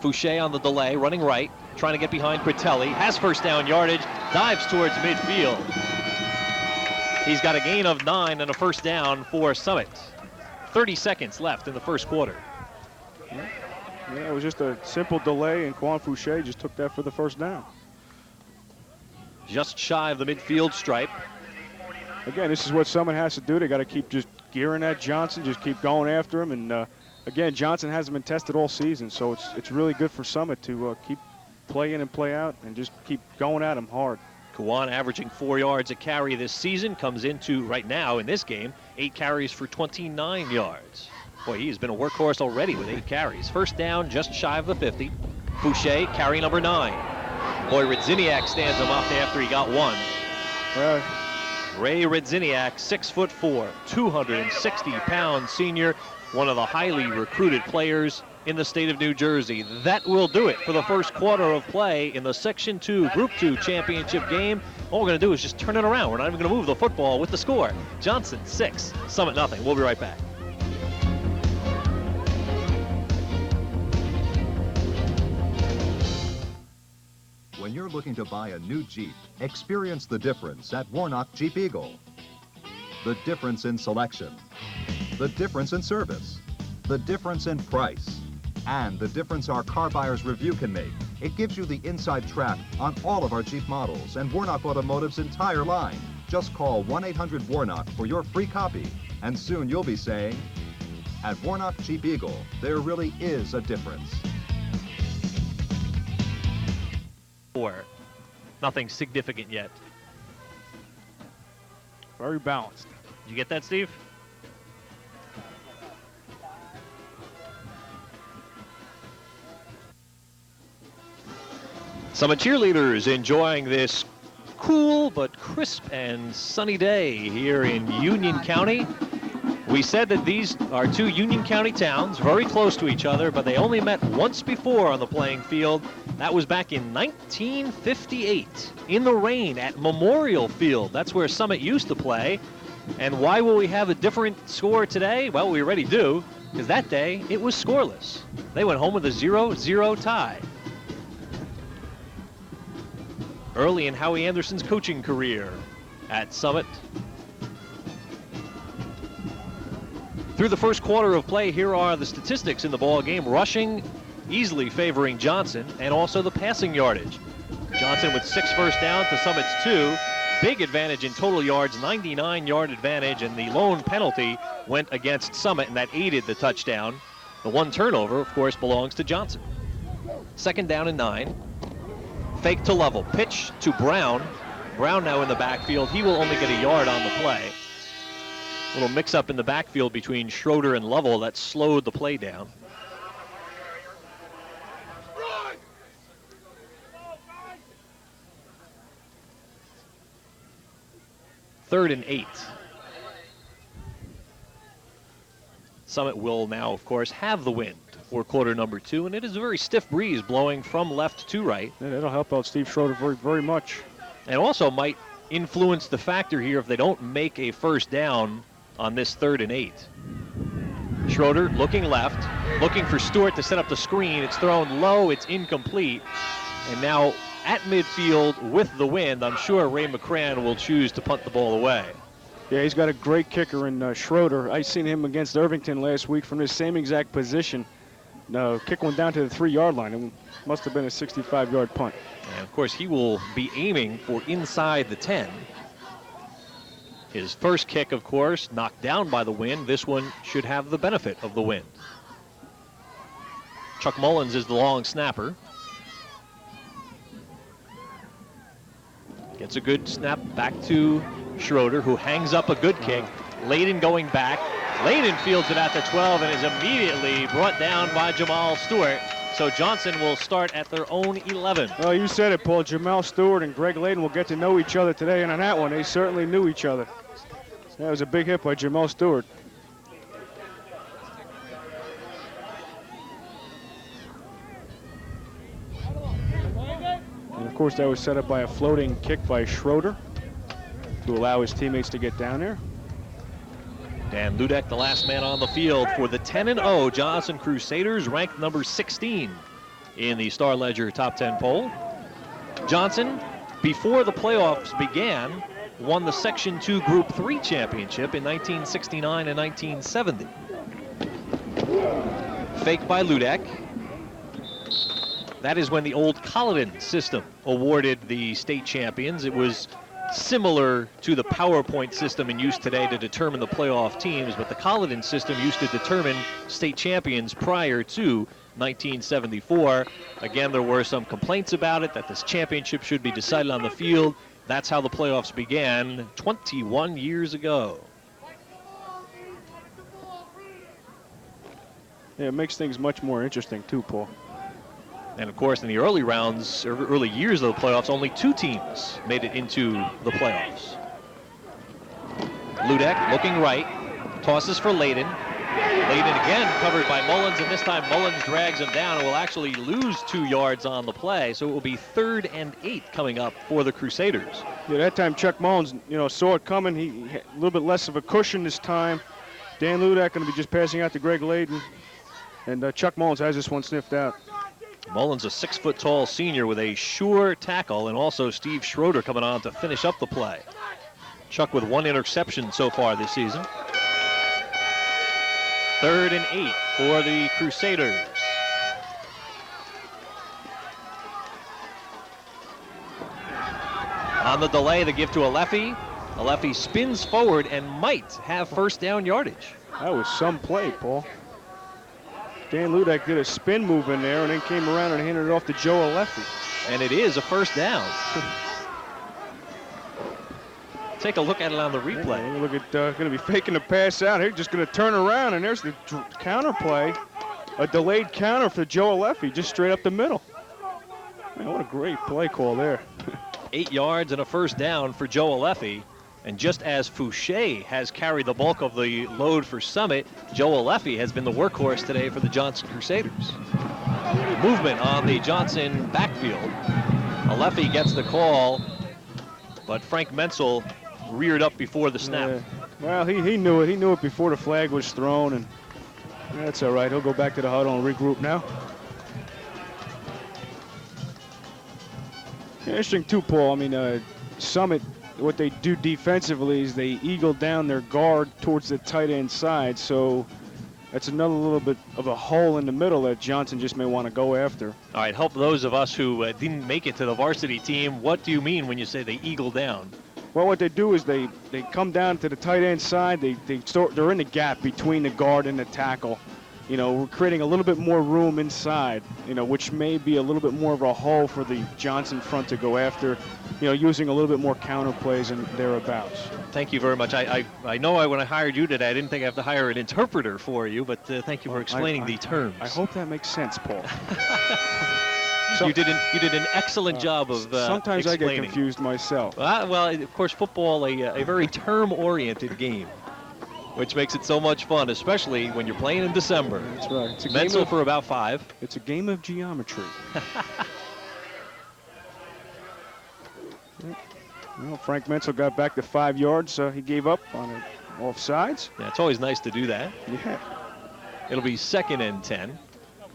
Fouché on the delay, running right, trying to get behind Critelli, has first down yardage, dives towards midfield. He's got a gain of 9 and a first down for Summit. 30 seconds left in the first quarter. Yeah, it was just a simple delay, and Kawan Fouché just took that for the first down. Just shy of the midfield stripe. Again, this is what Summit has to do. They got to keep just gearing at Johnson, just keep going after him. And again, Johnson hasn't been tested all season, so it's really good for Summit to keep play in and play out and just keep going at him hard. Kawan averaging 4 yards a carry this season, comes into right now in this game 8 carries for 29 yards. Boy, he's been a workhorse already with 8 carries. First down, just shy of the 50. Fouché, carry number 9. Boy, Reziniak stands him up after he got 1. Ray Reziniak, 6'4", 260-pound senior, one of the highly recruited players in the state of New Jersey. That will do it for the first quarter of play in the Section 2 Group 2 championship game. All we're going to do is just turn it around. We're not even going to move the football with the score. Johnson 6, Summit nothing. We'll be right back. When you're looking to buy a new Jeep, experience the difference at Warnock Jeep Eagle. The difference in selection, the difference in service, the difference in price, and the difference our car buyer's review can make. It gives you the inside track on all of our Jeep models and Warnock Automotive's entire line. Just call 1-800-WARNOCK for your free copy, and soon you'll be saying, at Warnock Jeep Eagle, there really is a difference. for. Nothing significant yet. Very balanced. Did you get that, Steve? Summit cheerleaders enjoying this cool but crisp and sunny day here in Union County. We said that these are two Union County towns, very close to each other, but they only met once before on the playing field. That was back in 1958 in the rain at Memorial Field. That's where Summit used to play. And why will we have a different score today? Well, we already do, because that day it was scoreless. They went home with a 0-0 tie. Early in Howie Anderson's coaching career at Summit. Through the first quarter of play, here are the statistics in the ball game. Rushing easily favoring Johnson, and also the passing yardage. Johnson with 6 first down to Summit's 2. Big advantage in total yards, 99-yard advantage, and the lone penalty went against Summit, and that aided the touchdown. The one turnover, of course, belongs to Johnson. 2nd down and 9. Fake to Level, pitch to Brown. Brown now in the backfield. He will only get a yard on the play. A little mix-up in the backfield between Schroeder and Level that slowed the play down. Third and 8. Summit will now, of course, have the wind for quarter number 2, and it is a very stiff breeze blowing from left to right. Yeah, that'll help out Steve Schroeder very, very much. And also might influence the factor here if they don't make a first down on this 3rd and 8. Schroeder looking left, looking for Stewart to set up the screen. It's thrown low, it's incomplete. And now at midfield with the wind, I'm sure Ray McCran will choose to punt the ball away. Yeah, he's got a great kicker in Schroeder. I seen him against Irvington last week from this same exact position. Kick one down to the 3-yard line. It must have been a 65-yard punt. And of course, he will be aiming for inside the 10. His first kick, of course, knocked down by the wind. This one should have the benefit of the wind. Chuck Mullins is the long snapper. Gets a good snap back to Schroeder, who hangs up a good kick. Layden going back. Layden fields it at the 12 and is immediately brought down by Jamal Stewart. So Johnson will start at their own 11. Well, you said it, Paul. Jamal Stewart and Greg Layden will get to know each other today, and on that one, they certainly knew each other. That was a big hit by Jamal Stewart. And of course, that was set up by a floating kick by Schroeder to allow his teammates to get down there. Dan Ludek, the last man on the field for the 10-0 Johnson Crusaders, ranked number 16 in the Star Ledger Top 10 poll. Johnson, before the playoffs began, won the Section 2 Group 3 championship in 1969 and 1970. Fake by Ludek. That is when the old Colleton system awarded the state champions. It was similar to the PowerPoint system in use today to determine the playoff teams, but the Colleton system used to determine state champions prior to 1974. Again, there were some complaints about it, that this championship should be decided on the field. That's how the playoffs began 21 years ago. Yeah, it makes things much more interesting too, Paul. And of course, in the early rounds, or early years of the playoffs, only 2 teams made it into the playoffs. Ludek looking right, tosses for Layden. Layden again covered by Mullins, and this time Mullins drags him down and will actually lose 2 yards on the play. So it will be 3rd and 8 coming up for the Crusaders. Yeah, that time Chuck Mullins, saw it coming. He had a little bit less of a cushion this time. Dan Ludek going to be just passing out to Greg Layden, and Chuck Mullins has this one sniffed out. Mullins, a 6-foot-tall senior with a sure tackle, and also Steve Schroeder coming on to finish up the play. Chuck with 1 interception so far this season. 3rd and 8 for the Crusaders. On the delay, the give to Alefi. Alefi spins forward and might have first down yardage. That was some play, Paul. Dan Ludek did a spin move in there and then came around and handed it off to Joe Alefi. And it is a first down. Take a look at it on the replay. Look at, going to be faking the pass out here, just going to turn around, and there's the counter play. A delayed counter for Joe Aleffi, just straight up the middle. Man, what a great play call there. 8 yards and a first down for Joe Aleffi. And just as Fouché has carried the bulk of the load for Summit, Joe Aleffi has been the workhorse today for the Johnson Crusaders. Movement on the Johnson backfield. Aleffi gets the call, but Frank Menzel reared up before the snap. Yeah. Well, he knew it. He knew it before the flag was thrown, and that's all right. He'll go back to the huddle and regroup now. Interesting too, Paul. I mean, Summit, what they do defensively is they eagle down their guard towards the tight end side, so that's another little bit of a hole in the middle that Johnson just may want to go after. All right, help those of us who didn't make it to the varsity team. What do you mean when you say they eagle down? Well, what they do is they come down to the tight end side. They're in the gap between the guard and the tackle. You know, we're creating a little bit more room inside, you know, which may be a little bit more of a hole for the Johnson front to go after, you know, using a little bit more counter plays and thereabouts. Thank you very much. I know when I hired you today, I didn't think I have to hire an interpreter for you, but thank you for explaining the terms. I hope that makes sense, Paul. You did an excellent job of sometimes explaining. I get confused myself. Well, of course, football, a very term-oriented game, which makes it so much fun, especially when you're playing in December. That's right. It's a Menzel for about 5. It's a game of geometry. Well, Frank Menzel got back to 5 yards. He gave up on it off sides. Yeah, it's always nice to do that. Yeah. It'll be 2nd and 10.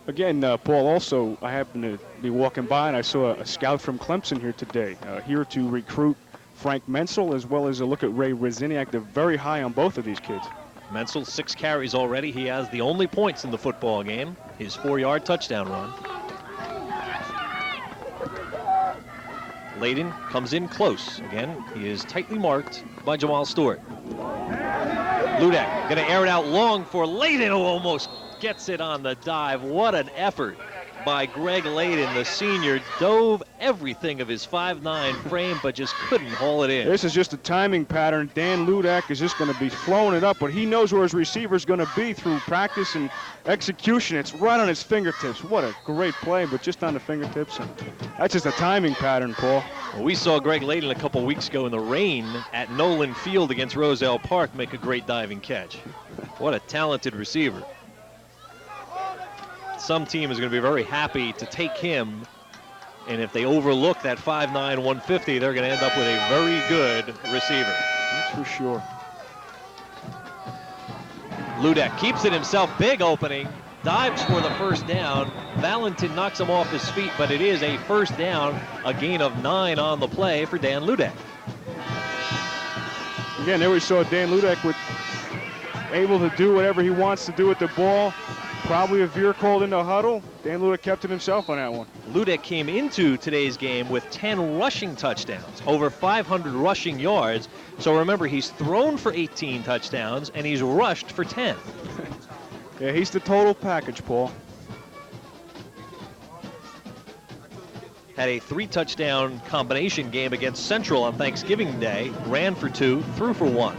Again, Paul, also, I happened to be walking by and I saw a scout from Clemson here today, here to recruit Frank Menzel, as well as a look at Ray Reziniak. They're very high on both of these kids. Menzel, 6 carries already. He has the only points in the football game, his 4-yard touchdown run. Layden comes in close. Again, he is tightly marked by Jamal Stewart. Ludak gonna air it out long for Layden, who almost gets it on the dive. What an effort by Greg Layden. The senior dove everything of his 5'9" frame, but just couldn't haul it in. This is just a timing pattern. Dan Ludak is just going to be flowing it up, but he knows where his receiver is going to be through practice and execution. It's right on his fingertips. What a great play, but just on the fingertips. And that's just a timing pattern, Paul. Well, we saw Greg Layden a couple weeks ago in the rain at Nolan Field against Roselle Park make a great diving catch. What a talented receiver. Some team is going to be very happy to take him, and if they overlook that 5'9", 150, they're going to end up with a very good receiver. That's for sure. Ludak keeps it himself, big opening, dives for the first down. Valentin knocks him off his feet, but it is a first down, a gain of 9 on the play for Dan Ludak. Again, there we saw Dan Ludak able to do whatever he wants to do with the ball. Probably a veer called in the huddle. Dan Ludak kept it himself on that one. Ludak came into today's game with 10 rushing touchdowns, over 500 rushing yards. So remember, he's thrown for 18 touchdowns, and he's rushed for 10. Yeah, he's the total package, Paul. Had a 3-touchdown combination game against Central on Thanksgiving Day. Ran for 2, threw for 1.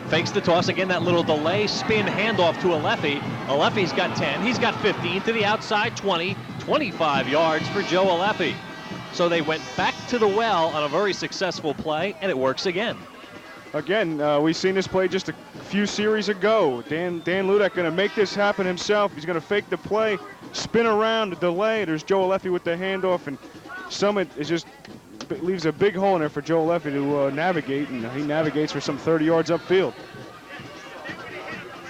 Fakes the toss, again that little delay, spin, handoff to Aleffi. Aleffi's got 10, he's got 15, to the outside, 20, 25 yards for Joe Aleffi. So they went back to the well on a very successful play, and it works again. Again, we've seen this play just a few series ago. Dan Ludak going to make this happen himself. He's going to fake the play, spin around, the delay. There's Joe Aleffi with the handoff, and Summit is just leaves a big hole in there for Joe Aleffi to navigate, and he navigates for some 30 yards upfield.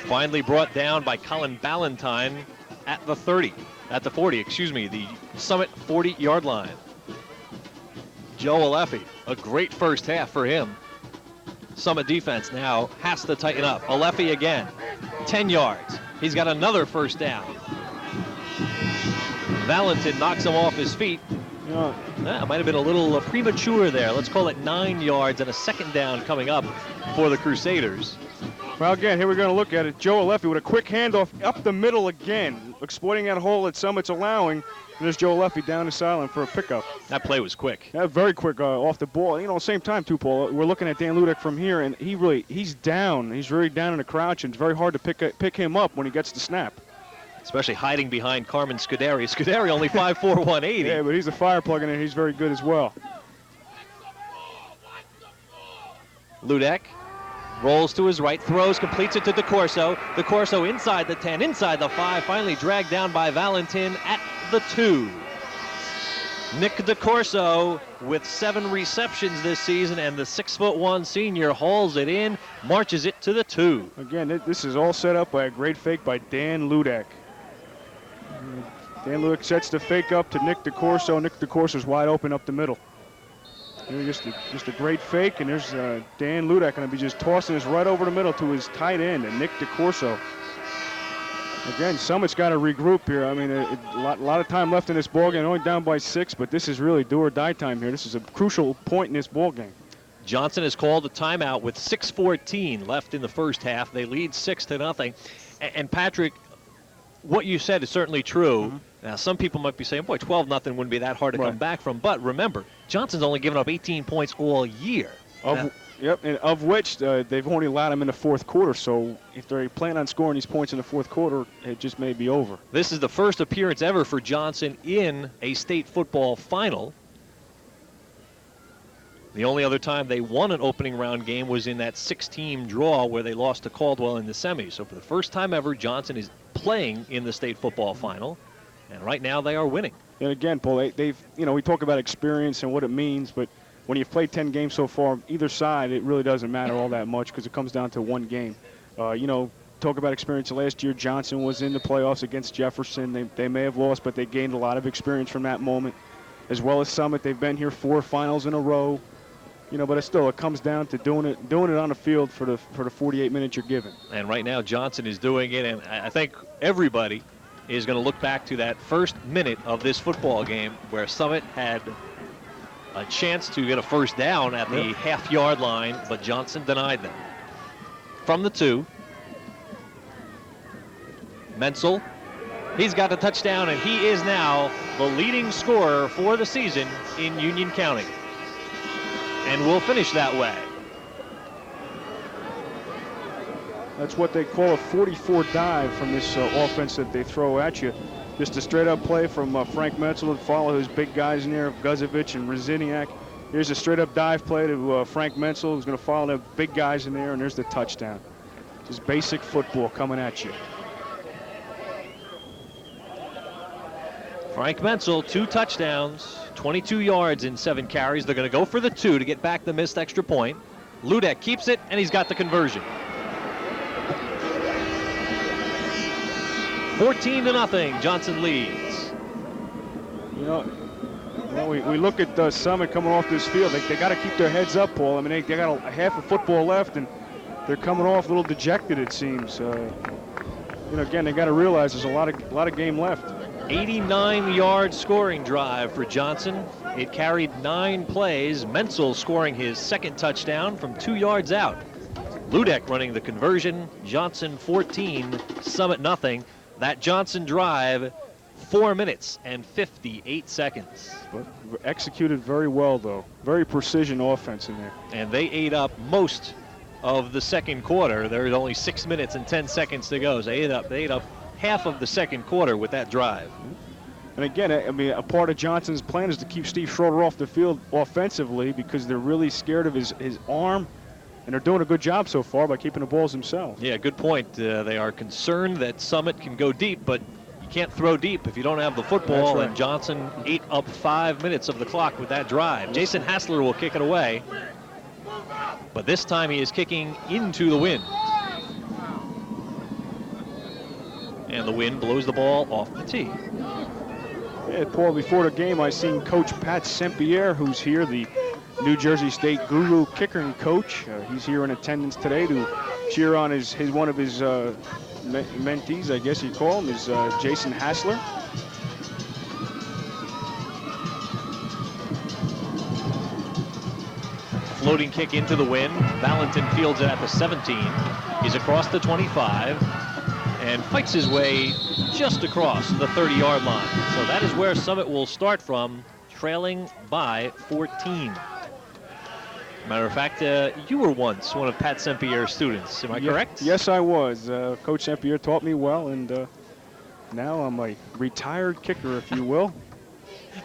Finally brought down by Colin Ballantyne at the 40, the Summit 40-yard line. Joe Aleffi, a great first half for him. Summit defense now has to tighten up. Aleffi again, 10 yards. He's got another first down. Valentin knocks him off his feet. That might have been a little premature there. Let's call it 9 yards and a second down coming up for the Crusaders. Well, again, here we're going to look at it. Joe Aleffi with a quick handoff up the middle again. exploiting that hole that Summit's allowing. And there's Joe Leffy down the sideline for a pickup. That play was quick. Yeah, very quick off the ball. You know, same time too, Paul. We're looking at Dan Ludek from here, and he's down. He's really down in the crouch, and it's very hard to pick him up when he gets the snap. Especially hiding behind Carmen Scuderi. Scuderi only 5'4", 180. Yeah, but he's a fire plug in it. He's very good as well. Ludek rolls to his right, throws, completes it to DeCorso. DeCorso inside the 10, inside the 5, finally dragged down by Valentin at the 2. Nick DeCorso with 7 receptions this season, and the 6'1" senior hauls it in, marches it to the 2. Again, this is all set up by a great fake by Dan Ludek. Dan Ludek sets the fake up to Nick DeCorso. Nick DeCorso's wide open up the middle. Just a great fake, and there's Dan Ludek going to be just tossing this right over the middle to his tight end, and Nick DeCorso. Again, Summit's got to regroup here. I mean, a lot of time left in this ball game, only down by 6, but this is really do or die time here. This is a crucial point in this ball game. Johnson has called a timeout with 6:14 left in the first half. They lead 6-0. And Patrick, what you said is certainly true. Mm-hmm. Now, some people might be saying, boy, 12-0 wouldn't be that hard to come back from. But remember, Johnson's only given up 18 points all year. Yep, and of which they've only allowed him in the fourth quarter. So if they plan on scoring these points in the fourth quarter, it just may be over. This is the first appearance ever for Johnson in a state football final. The only other time they won an opening round game was in that 6-team draw where they lost to Caldwell in the semis. So for the first time ever, Johnson is playing in the state football final. And right now they are winning. And again, Paul, they've, we talk about experience and what it means, but when you've played 10 games so far, either side, it really doesn't matter all that much because it comes down to one game. Talk about experience. Last year, Johnson was in the playoffs against Jefferson. They may have lost, but they gained a lot of experience from that moment. As well as Summit, they've been here 4 finals in a row. But it comes down to doing it on the field for the 48 minutes you're given. And right now, Johnson is doing it, and I think everybody is going to look back to that first minute of this football game where Summit had a chance to get a first down at the half-yard line, but Johnson denied them. From the 2, Menzel, he's got a touchdown, and he is now the leading scorer for the season in Union County. And will finish that way. That's what they call a 44 dive from this offense that they throw at you. Just a straight-up play from Frank Menzel to follow his big guys in there, Guzovic and Reziniak. Here's a straight-up dive play to Frank Menzel, who's going to follow the big guys in there, and there's the touchdown. Just basic football coming at you. Frank Menzel, 2 touchdowns, 22 yards in 7 carries. They're going to go for the 2 to get back the missed extra point. Ludek keeps it, and he's got the conversion. 14-0, Johnson leads. We look at Summit coming off this field. They got to keep their heads up, Paul. I mean, they got a half of football left, and they're coming off a little dejected, it seems. Again, they got to realize there's a lot of game left. 89-yard scoring drive for Johnson. It carried 9 plays. Menzel scoring his 2nd touchdown from 2 yards out. Ludek running the conversion. Johnson 14, Summit nothing. That Johnson drive, 4 minutes and 58 seconds. But executed very well, though. Very precision offense in there. And they ate up most of the second quarter. There's only 6 minutes and 10 seconds to go. So they ate up half of the second quarter with that drive. And again, a part of Johnson's plan is to keep Steve Schroeder off the field offensively because they're really scared of his arm. And they're doing a good job so far by keeping the balls themselves. Yeah, good point. They are concerned that Summit can go deep, but you can't throw deep if you don't have the football. That's right. And Johnson ate up 5 minutes of the clock with that drive. Jason Hassler will kick it away. But this time he is kicking into the wind. And the wind blows the ball off the tee. Yeah, Paul, before the game, I seen Coach Pat Saint-Pierre, who's here, the New Jersey State Guru kickering coach. He's here in attendance today to cheer on one of his mentees, I guess you'd call him, is Jason Hassler. Floating kick into the wind. Valentin fields it at the 17. He's across the 25. and fights his way just across the 30-yard line. So that is where Summit will start from, trailing by 14. Matter of fact, you were once one of Pat St-Pierre's students, am I correct? Yes, I was. Coach St-Pierre taught me well, and now I'm a retired kicker, if you will.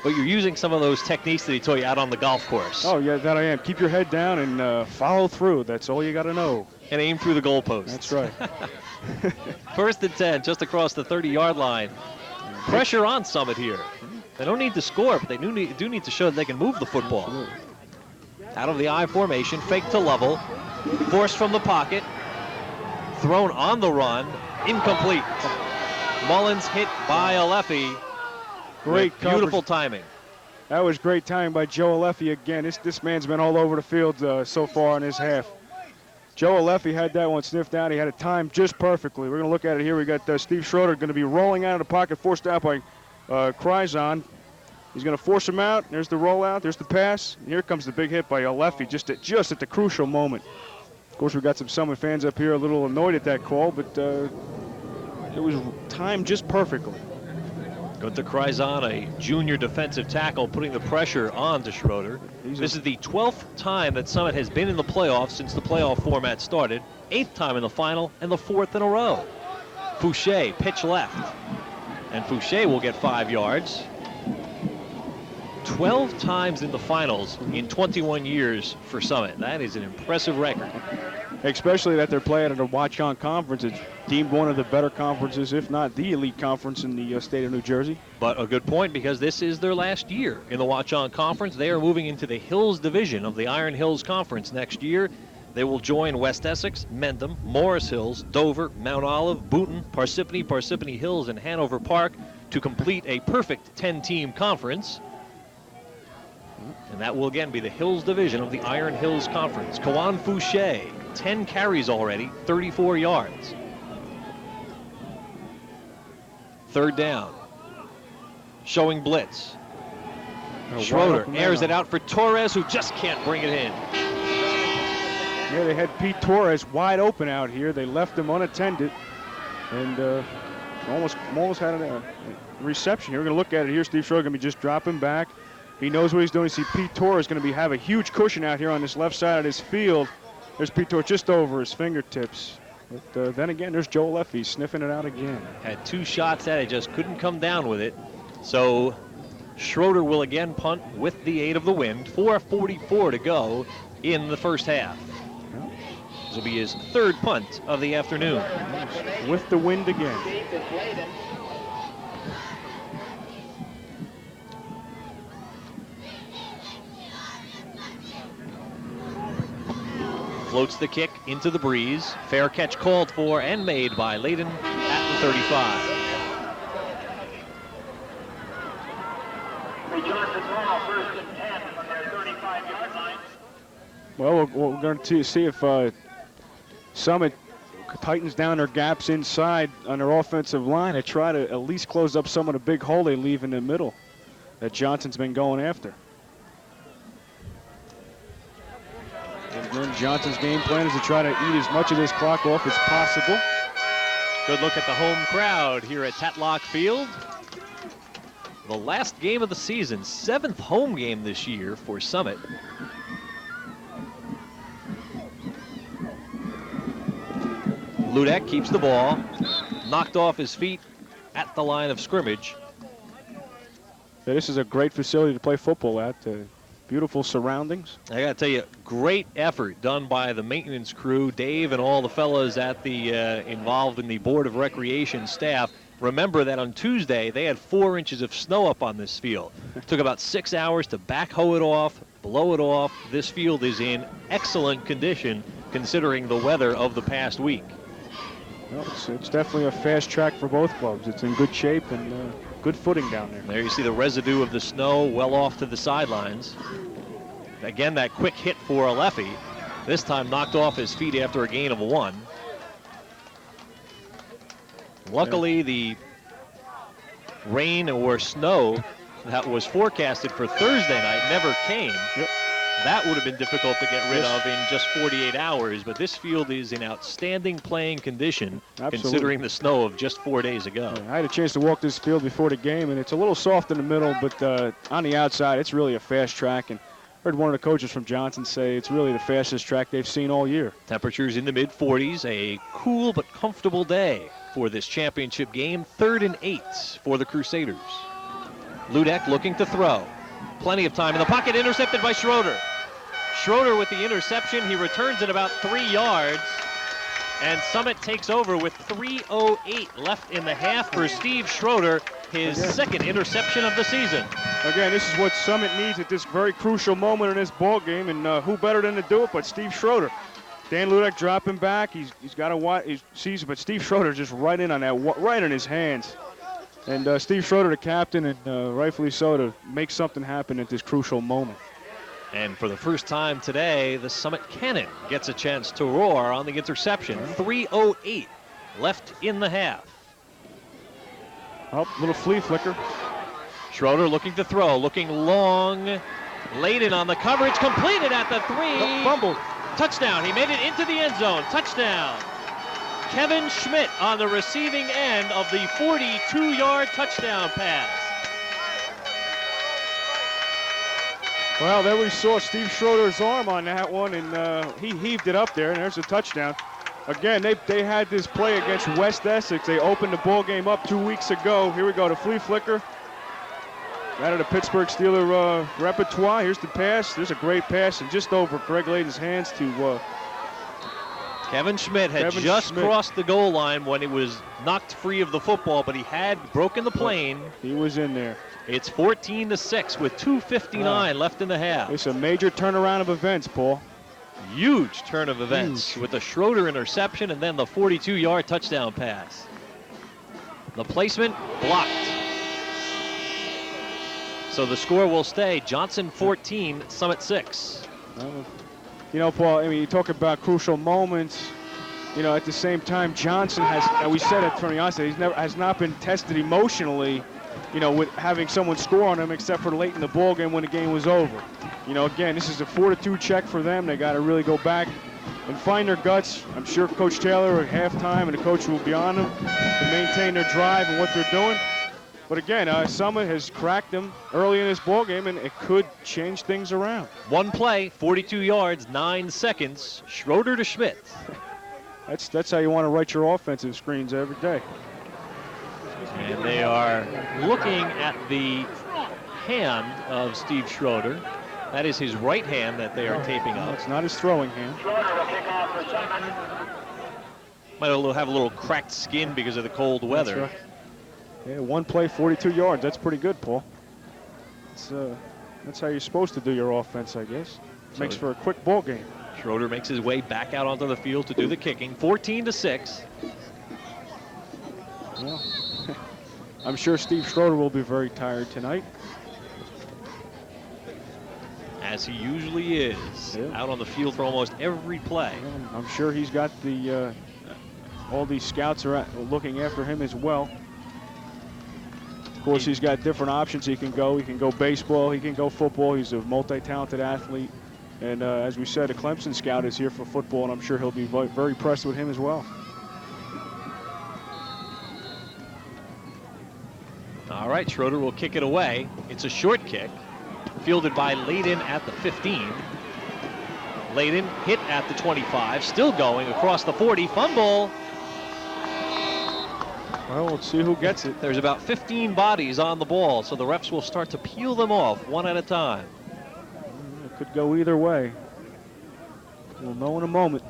But you're using some of those techniques that he taught you out on the golf course. Oh, yeah, that I am. Keep your head down and follow through. That's all you got to know. And aim through the goalposts. That's right. 1st and 10, just across the 30-yard line. Pressure on Summit here. They don't need to score, but they do need to show that they can move the football. Absolutely. Out of the I formation, fake to level, forced from the pocket, thrown on the run, incomplete. Mullins hit by Alefi. Great coverage. Beautiful timing. That was great timing by Joe Alefi again. This man's been all over the field so far in his half. Joe Alefi had that one sniffed out. He had it timed just perfectly. We're going to look at it here. We got Steve Schroeder going to be rolling out of the pocket, forced out by Kryzon. He's going to force him out. There's the rollout. There's the pass. And here comes the big hit by Alefi just at the crucial moment. Of course, we've got some Summit fans up here a little annoyed at that call, but it was timed just perfectly. Gunther Kryzon, a junior defensive tackle, putting the pressure on to Schroeder. This is the 12th time that Summit has been in the playoffs since the playoff format started. 8th time in the final, and the 4th in a row. Fouché, pitch left. And Fouché will get 5 yards. 12 times in the finals in 21 years for Summit. That is an impressive record. Especially that they're playing at a Watchung conference. It's deemed one of the better conferences, if not the elite conference in the state of New Jersey. But a good point, because this is their last year in the Watchung Conference. They are moving into the Hills Division of the Iron Hills Conference next year. They will join West Essex, Mendham, Morris Hills, Dover, Mount Olive, Boonton, Parsippany Hills, and Hanover Park to complete a perfect 10-team conference. And that will again be the Hills Division of the Iron Hills Conference. Kawan Fouché, 10 carries already, 34 yards. 3rd down. Showing blitz. Schroeder airs it out for Torres, who just can't bring it in. Yeah, they had Pete Torres wide open out here. They left him unattended, and almost had a reception here. We're going to look at it here. Steve Schroeder going to be just dropping back. He knows what he's doing. You see Pete Torres going to have a huge cushion out here on this left side of this field. There's Pete Torres just over his fingertips. But then again, there's Joe Alefi sniffing it out again. Had 2 shots at it, just couldn't come down with it. So Schroeder will again punt with the aid of the wind. 4:44 to go in the first half. This will be his 3rd punt of the afternoon. With the wind again. Floats the kick into the breeze. Fair catch called for and made by Layden at the 35. Johnson ball, 1st and 10 from their 35-yard line. Well, we're going to see if Summit tightens down their gaps inside on their offensive line and try to at least close up some of the big hole they leave in the middle that Johnson's been going after. And then Johnson's game plan is to try to eat as much of this clock off as possible. Good look at the home crowd here at Tatlock Field. The last game of the season, 7th home game this year for Summit. Ludek keeps the ball, knocked off his feet at the line of scrimmage. Yeah, this is a great facility to play football at. Beautiful surroundings. I got to tell you, great effort done by the maintenance crew, Dave and all the fellows at the involved in the Board of Recreation staff. Remember that on Tuesday, they had 4 inches of snow up on this field. It took about 6 hours to backhoe it off, blow it off. This field is in excellent condition considering the weather of the past week. Well, it's definitely a fast track for both clubs. It's in good shape and good footing down there. There you see the residue of the snow well off to the sidelines. Again, that quick hit for Alefi. This time knocked off his feet after a gain of 1. Luckily, the rain or snow that was forecasted for Thursday night never came. Yep. That would have been difficult to get rid of in just 48 hours, but this field is in outstanding playing condition, considering the snow of just 4 days ago. Yeah, I had a chance to walk this field before the game, and it's a little soft in the middle, but on the outside, it's really a fast track. And heard one of the coaches from Johnson say it's really the fastest track they've seen all year. Temperatures in the mid-40s, a cool but comfortable day for this championship game. 3rd and 8 for the Crusaders. Ludek looking to throw. Plenty of time in the pocket, intercepted by Schroeder. Schroeder with the interception. He returns it about 3 yards. And Summit takes over with 3:08 left in the half for Steve Schroeder, his second interception of the season. Again, this is what Summit needs at this very crucial moment in this ball game, and who better than to do it but Steve Schroeder. Dan Ludek dropping back. He's got a he sees it, but Steve Schroeder just right in on that, right in his hands. And Steve Schroeder, the captain, and rightfully so, to make something happen at this crucial moment. And for the first time today, the Summit Cannon gets a chance to roar on the interception. 3:08 left in the half. Oh, little flea flicker. Schroeder looking to throw, looking long. Layden on the coverage, completed at the 3. Fumbled. Touchdown. He made it into the end zone. Touchdown. Kevin Schmidt on the receiving end of the 42-yard touchdown pass. Well, there we saw Steve Schroeder's arm on that one, and he heaved it up there, and there's a touchdown. Again, they had this play against West Essex. They opened the ball game up 2 weeks ago. Here we go, the flea flicker. Out of the Pittsburgh Steeler repertoire. Here's the pass. There's a great pass, and just over Greg Layden's hands to Kevin Schmidt had crossed the goal line when he was knocked free of the football, but he had broken the plane. He was in there. It's 14-6 with 2:59 left in the half. It's a major turnaround of events, Paul. Huge turn of events with the Schroeder interception and then the 42-yard touchdown pass. The placement blocked. So the score will stay Johnson 14, Summit 6. You know, Paul, I mean, you talk about crucial moments. You know, at the same time, Johnson has, and we said it from the onset, has not been tested emotionally, you know, with having someone score on him except for late in the ball game when the game was over. You know, again, this is a 4-2 check for them. They got to really go back and find their guts. I'm sure Coach Taylor at halftime and the coach will be on them to maintain their drive and what they're doing. But again, Summit has cracked them early in this ball game, and it could change things around. One play, 42 yards, 9 seconds. Schroeder to Schmidt. That's how you want to write your offensive screens every day. And they are looking at the hand of Steve Schroeder. That is his right hand that they are taping up. It's not his throwing hand. Schroeder will kick off for Summit. Might have a little cracked skin because of the cold weather. That's right. Yeah, one play, 42 yards. That's pretty good, Paul. That's how you're supposed to do your offense, I guess. Makes for a quick ball game. Schroeder makes his way back out onto the field to do the kicking. 14-6. Well, I'm sure Steve Schroeder will be very tired tonight. As he usually is, out on the field for almost every play. I'm sure he's got the all these scouts are looking after him as well. Of course, he's got different options. He can go baseball, he can go football. He's a multi-talented athlete. And as we said, a Clemson scout is here for football, and I'm sure he'll be very impressed with him as well. All right, Schroeder will kick it away. It's a short kick, fielded by Layden at the 15. Layden hit at the 25, still going across the 40, fumble. Well, let's see who gets it. There's about 15 bodies on the ball, so the refs will start to peel them off one at a time. It could go either way. We'll know in a moment.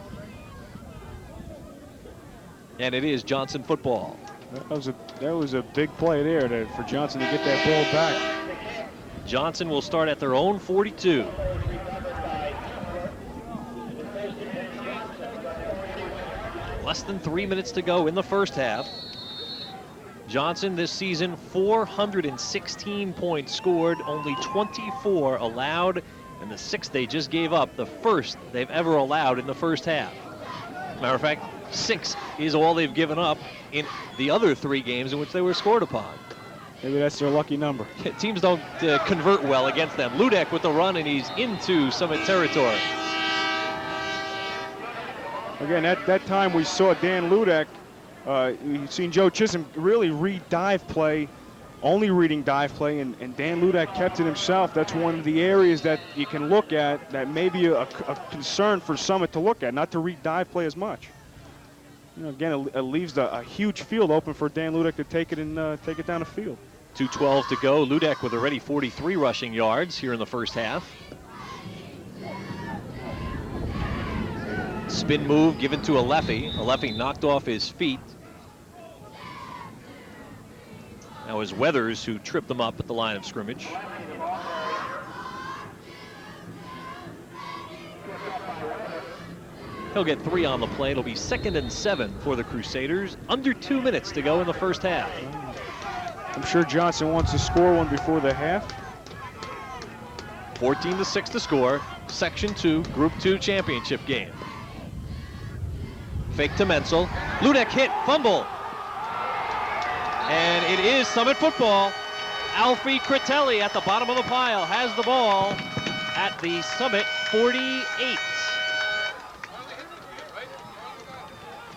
And it is Johnson football. That was a big play there for Johnson to get that ball back. Johnson will start at their own 42. Less than 3 minutes to go in the first half. Johnson this season, 416 points scored, only 24 allowed, and the 6 they just gave up, the first they've ever allowed in the first half. Matter of fact, 6 is all they've given up in the other 3 games in which they were scored upon. Maybe that's their lucky number. Teams don't convert well against them. Ludek with the run, and he's into Summit territory. Again, that time we saw Dan Ludek. You've seen Joe Chisholm really read dive play, only reading dive play, and Dan Ludek kept it himself. That's one of the areas that you can look at that may be a concern for Summit to look at, not to read dive play as much. You know, again, it leaves a huge field open for Dan Ludek to take it and take it down the field. 2:12 to go. Ludek with already 43 rushing yards here in the first half. Spin move given to Alefi. Alefi knocked off his feet. That was Weathers who tripped them up at the line of scrimmage. He'll get 3 on the play. It'll be 2nd and 7 for the Crusaders. Under 2 minutes to go in the first half. I'm sure Johnson wants to score one before the half. 14-6 to score. Section 2, Group 2 championship game. Fake to Menzel. Ludek hit, fumble. And it is Summit football. Alfie Critelli at the bottom of the pile has the ball at the Summit 48.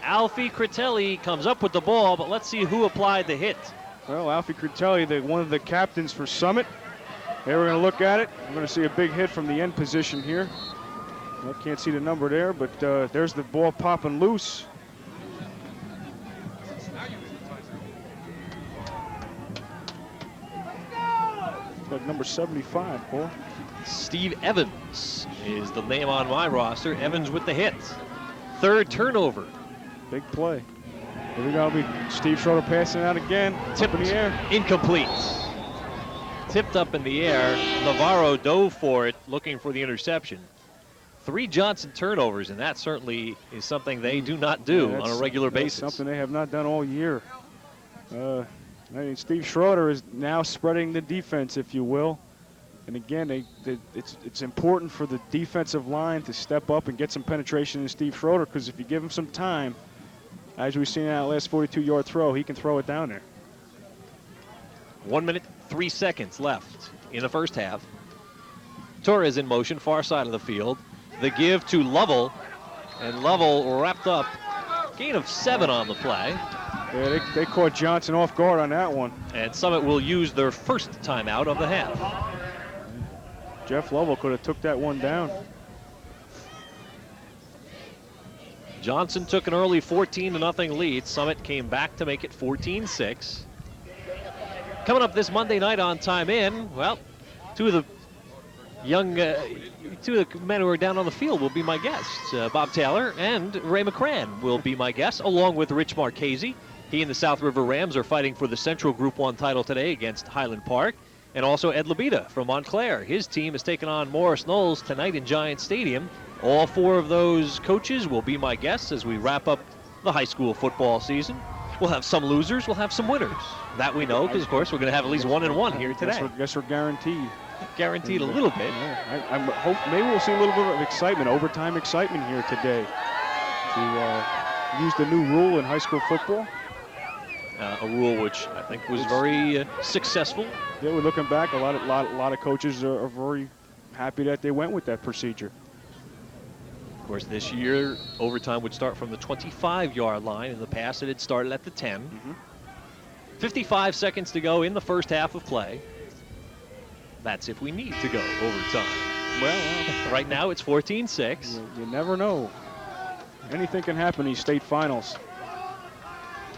Alfie Critelli comes up with the ball, but let's see who applied the hit. Well, Alfie Critelli, one of the captains for Summit. They were going to look at it. We're going to see a big hit from the end position here. I can't see the number there, but there's the ball popping loose. Like number 75, Paul. Steve Evans is the name on my roster. Evans with the hit. 3rd turnover. Big play. Here we go. Steve Schroeder passing out again. Tipped in the air. Incomplete. Tipped up in the air. Navarro dove for it, looking for the interception. 3 Johnson turnovers, and that certainly is something they do not do on a regular basis. Something they have not done all year. I mean, Steve Schroeder is now spreading the defense, if you will. And again, it's important for the defensive line to step up and get some penetration in Steve Schroeder, because if you give him some time, as we've seen in that last 42-yard throw, he can throw it down there. 1 minute, 3 seconds left in the first half. Torres in motion, far side of the field. The give to Lovell, and Lovell wrapped up. Gain of 7 on the play. Yeah, they caught Johnson off guard on that one. And Summit will use their first timeout of the half. Jeff Lovell could have took that one down. Johnson took an early 14-0 lead. Summit came back to make it 14-6. Coming up this Monday night on Time In, well, two of the men who are down on the field will be my guests. Bob Taylor and Ray McCran will be my guests, along with Rich Marchese. He and the South River Rams are fighting for the Central Group 1 title today against Highland Park. And also Ed Labita from Montclair. His team is taking on Morris Knowles tonight in Giant Stadium. All 4 of those coaches will be my guests as we wrap up the high school football season. We'll have some losers, we'll have some winners. That we know, because of course we're going to have at least 1-1 here today. I guess we're guaranteed. Guaranteed a little bit. Yeah, I hope maybe we'll see a little bit of excitement, overtime excitement here today. To use the new rule in high school football. A rule which I think was very successful. Yeah, we're looking back. A lot of coaches are very happy that they went with that procedure. Of course, this year overtime would start from the 25-yard line. In the past, it had started at the 10. 55 seconds to go in the first half of play. That's if we need to go overtime. Well, right now it's 14-6. You never know. Anything can happen in these state finals.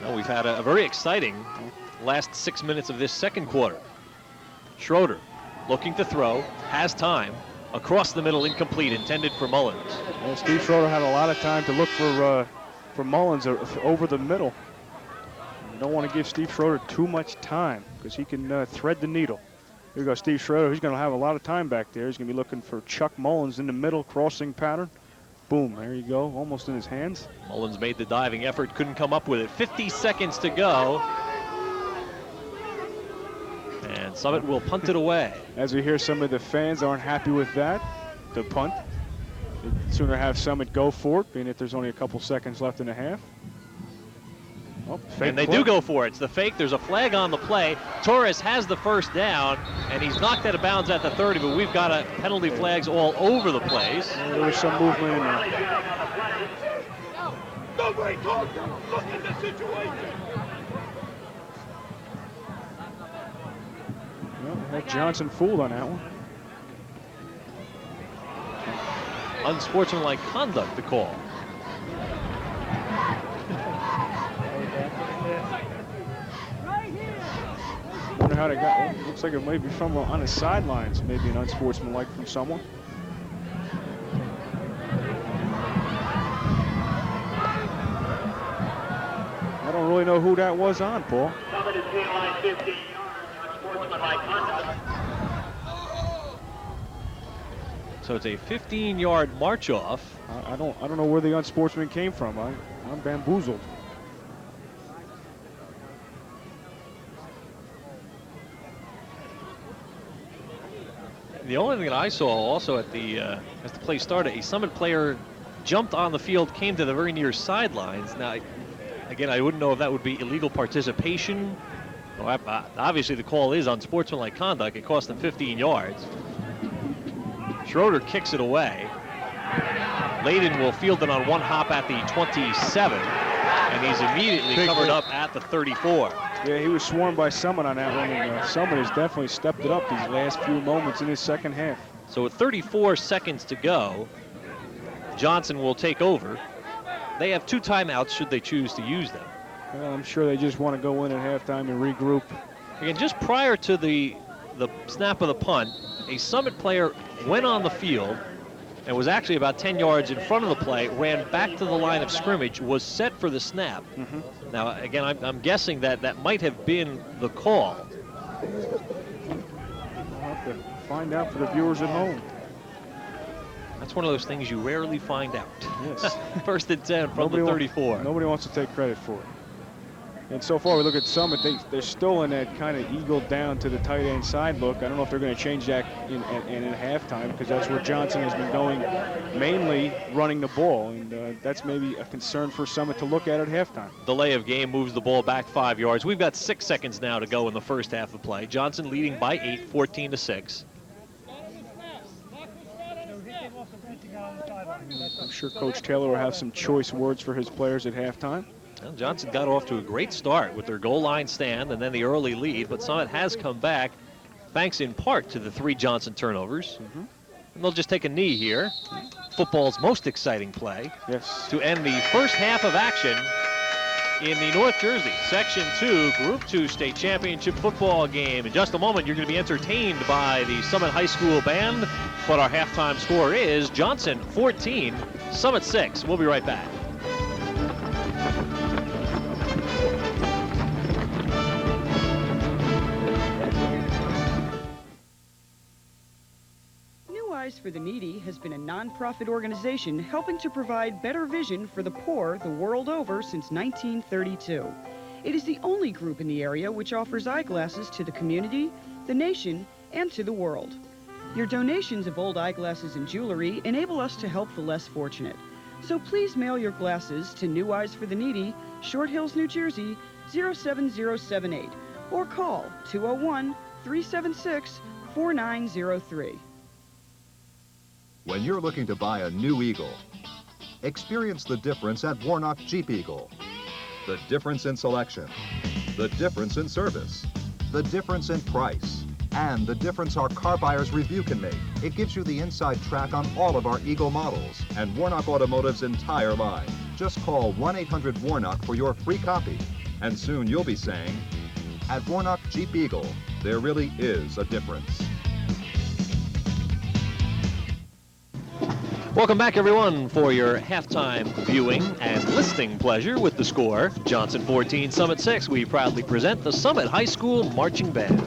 Well, we've had a very exciting last 6 minutes of this second quarter. Schroeder looking to throw, has time. Across the middle, incomplete, intended for Mullins. Well, Steve Schroeder had a lot of time to look for Mullins over the middle. You don't want to give Steve Schroeder too much time because he can thread the needle. Here goes Steve Schroeder. He's going to have a lot of time back there. He's going to be looking for Chuck Mullins in the middle, crossing pattern. Boom, there you go, almost in his hands. Mullins made the diving effort, couldn't come up with it. 50 seconds to go. And Summit will punt it away. As we hear, some of the fans aren't happy with that, the punt. They'd sooner have Summit go for it, being that there's only a couple seconds left in the half. Oh, fake And they play. do go for it. It's the fake. There's a flag on the play. Torres has the first down, and he's knocked out of bounds at the 30, but we've got penalty flags all over the place. There was some movement in there. Nobody talk. Look at the situation. Well, had Johnson fooled on that one. Unsportsmanlike conduct, the call. Wonder how they got. Well, looks like it may be from on the sidelines. Maybe an unsportsmanlike from someone. I don't really know who that was on, Paul. Summit is penalized 15 yards. Unsportsmanlike conduct. So it's a 15-yard march off. I don't know where the unsportsman came from. I'm bamboozled. The only thing that I saw also at as the play started, a Summit player jumped on the field, came to the very near sidelines. Now, again, I wouldn't know if that would be illegal participation. Well, obviously, the call is unsportsmanlike conduct. It cost them 15 yards. Schroeder kicks it away. Layden will field it on one hop at the 27, and he's immediately covered up at the 34. Yeah, he was swarmed by Summit on that one, and Summit has definitely stepped it up these last few moments in his second half. So with 34 seconds to go, Johnson will take over. They have 2 timeouts should they choose to use them. Well, I'm sure they just want to go in at halftime and regroup. Again, just prior to the snap of the punt, a Summit player went on the field and was actually about 10 yards in front of the play, ran back to the line of scrimmage, was set for the snap. Now, again, I'm guessing that might have been the call. We'll have to find out for the viewers at home. That's one of those things you rarely find out. Yes. First and 10 from the 34. Nobody wants to take credit for it. And so far, we look at Summit, they're still in that kind of eagle down to the tight end side look. I don't know if they're going to change that in halftime, because that's where Johnson has been going, mainly running the ball. And that's maybe a concern for Summit to look at halftime. Delay of game moves the ball back 5 yards. We've got 6 seconds now to go in the first half of play. Johnson leading by 8, 14-6. I'm sure Coach Taylor will have some choice words for his players at halftime. Well, Johnson got off to a great start with their goal line stand and then the early lead, but Summit has come back thanks in part to the 3 Johnson turnovers. And they'll just take a knee here. Football's most exciting play. Yes. To end the first half of action in the North Jersey Section 2 Group 2 State Championship football game. In just a moment, you're going to be entertained by the Summit High School band, but our halftime score is Johnson 14, Summit 6. We'll be right back. Eyes for the Needy has been a non-profit organization helping to provide better vision for the poor the world over since 1932. It is the only group in the area which offers eyeglasses to the community, the nation, and to the world. Your donations of old eyeglasses and jewelry enable us to help the less fortunate. So please mail your glasses to New Eyes for the Needy, Short Hills, New Jersey, 07078, or call 201-376-4903. When you're looking to buy a new Eagle, experience the difference at Warnock Jeep Eagle. The difference in selection, the difference in service, the difference in price, and the difference our car buyers review can make. It gives you the inside track on all of our Eagle models and Warnock Automotive's entire line. Just call 1-800-WARNOCK for your free copy, and soon you'll be saying, at Warnock Jeep Eagle, there really is a difference. Welcome back, everyone, for your halftime viewing and listening pleasure with the score. Johnson 14, Summit 6. We proudly present the Summit High School Marching Band.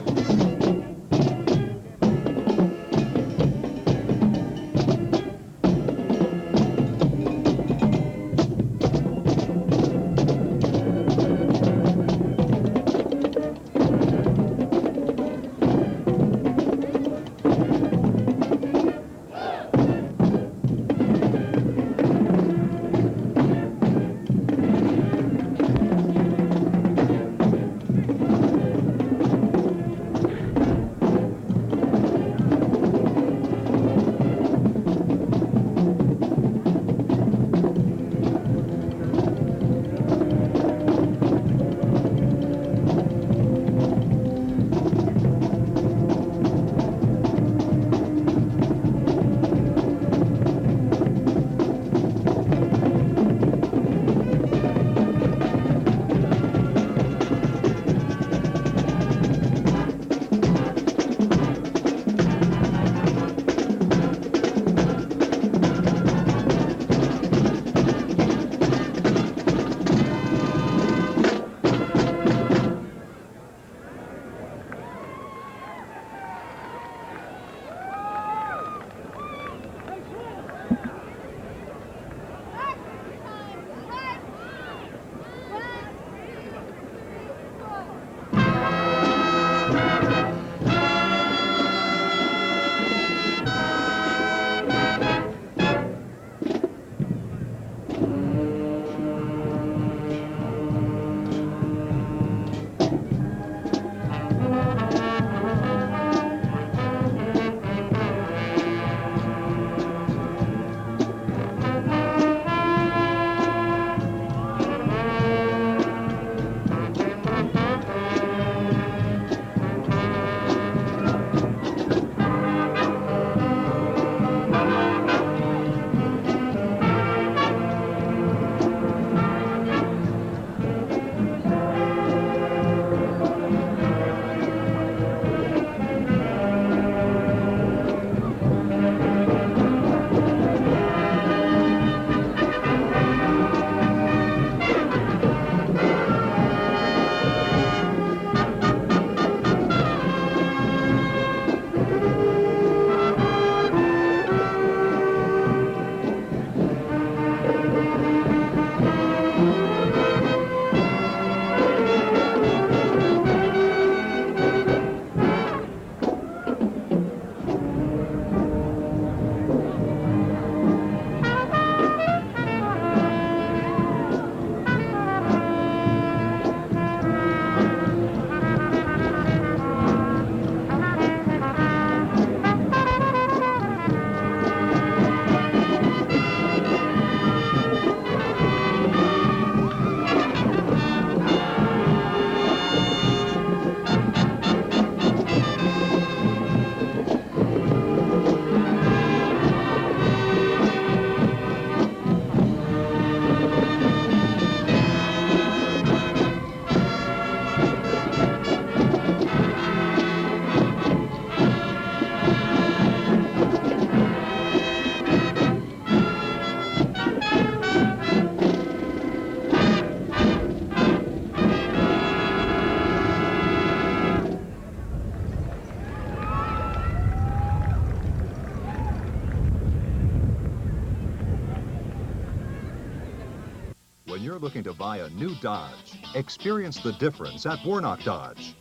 When you're looking to buy a new Dodge, experience the difference at Warnock Dodge.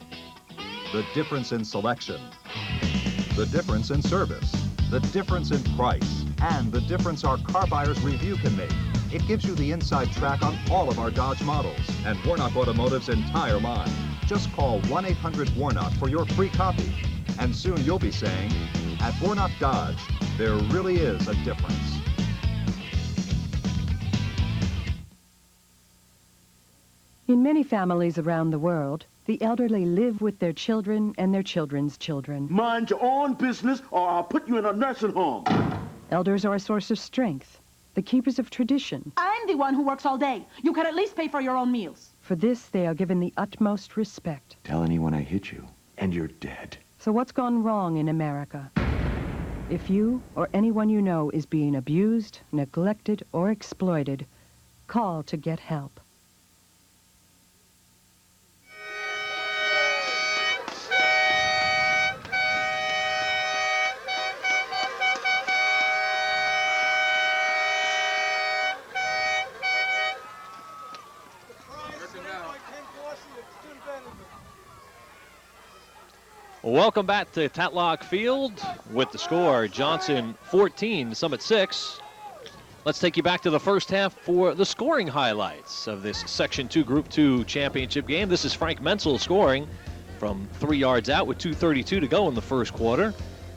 The difference in selection, the difference in service, the difference in price, and the difference our car buyer's review can make. It gives you the inside track on all of our Dodge models and Warnock Automotive's entire line. Just call 1-800-WARNOCK for your free copy. And soon you'll be saying, at Warnock Dodge, there really is a difference. In many families around the world, the elderly live with their children and their children's children. Mind your own business or I'll put you in a nursing home. Elders are a source of strength, the keepers of tradition. I'm the one who works all day. You can at least pay for your own meals. For this, they are given the utmost respect. Tell anyone I hit you, and you're dead. So what's gone wrong in America? If you or anyone you know is being abused, neglected, or exploited, call to get help. Welcome back to Tatlock Field with the score Johnson 14, Summit 6. Let's take you back to the first half for the scoring highlights of this Section 2 Group 2 championship game. This is Frank Menzel scoring from 3 yards out with 2:32 to go in the first quarter.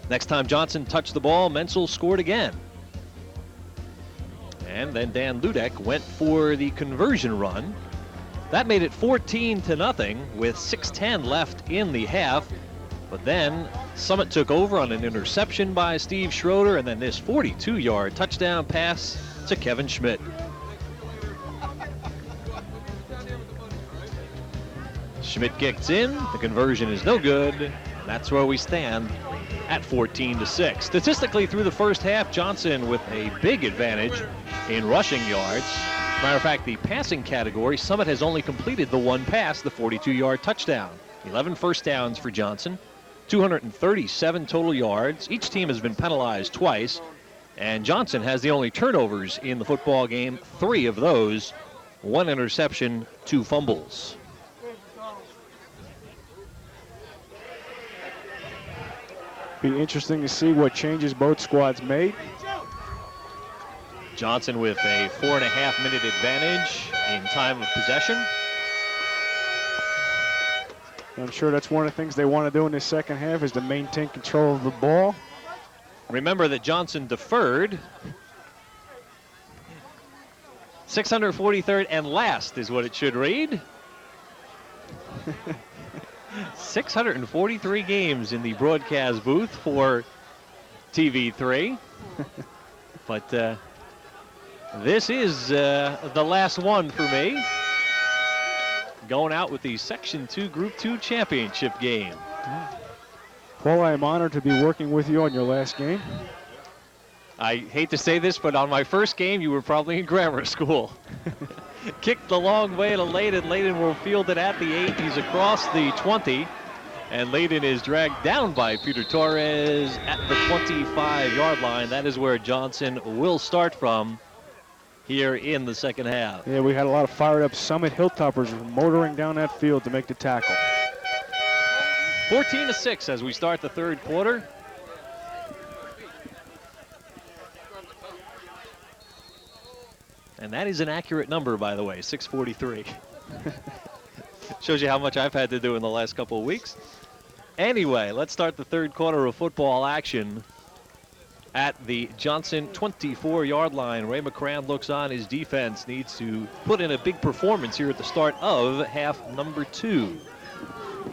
Next time Johnson touched the ball, Menzel scored again. And then Dan Ludek went for the conversion run. That made it 14-0 with 6:10 left in the half. But then Summit took over on an interception by Steve Schroeder, and then this 42-yard touchdown pass to Kevin Schmidt. Schmidt kicks in. The conversion is no good. That's where we stand at 14-6. Statistically, through the first half, Johnson with a big advantage in rushing yards. Matter of fact, the passing category, Summit has only completed the one pass, the 42-yard touchdown. 11 first downs for Johnson. 237 total yards. Each team has been penalized twice, and Johnson has the only turnovers in the football game, 3 of those, 1 interception, 2 fumbles. Be interesting to see what changes both squads made. Johnson with a 4.5-minute advantage in time of possession. I'm sure that's one of the things they want to do in this second half is to maintain control of the ball. Remember that Johnson deferred. 643rd and last is what it should read. 643 games in the broadcast booth for TV3. But this is the last one for me. Going out with the Section 2 Group 2 championship game. Paul, I am honored to be working with you on your last game. I hate to say this, but on my first game, you were probably in grammar school. Kicked the long way to Layden. Layden will field it at the 8. He's across the 20. And Layden is dragged down by Peter Torres at the 25-yard line. That is where Johnson will start from here in the second half. Yeah, we had a lot of fired up Summit Hilltoppers motoring down that field to make the tackle. 14-6 as we start the third quarter. And that is an accurate number, by the way, 643. Shows you how much I've had to do in the last couple of weeks. Anyway, let's start the third quarter of football action at the Johnson 24-yard line. Ray McCran looks on. His defense needs to put in a big performance here at the start of half number 2.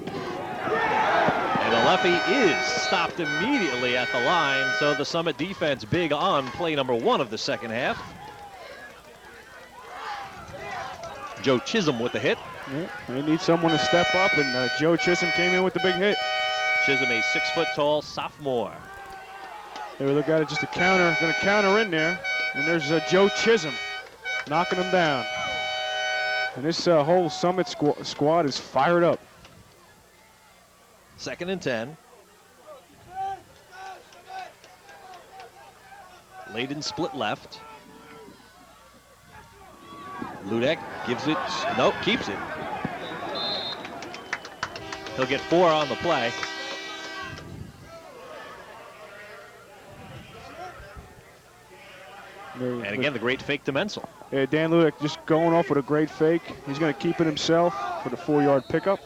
And Alefi is stopped immediately at the line, so the Summit defense big on play number 1 of the second half. Joe Chisholm with the hit. Yeah, they need someone to step up, and Joe Chisholm came in with the big hit. Chisholm, a 6-foot-tall sophomore. They look at it, just a counter, going to counter in there. And there's Joe Chisholm knocking him down. And this whole Summit squad is fired up. 2nd and 10. Layden split left. Ludek gives it, nope, keeps it. He'll get 4 on the play. And again, the great fake to Menzel. Yeah, Dan Ludek just going off with a great fake. He's going to keep it himself for the 4-yard pickup.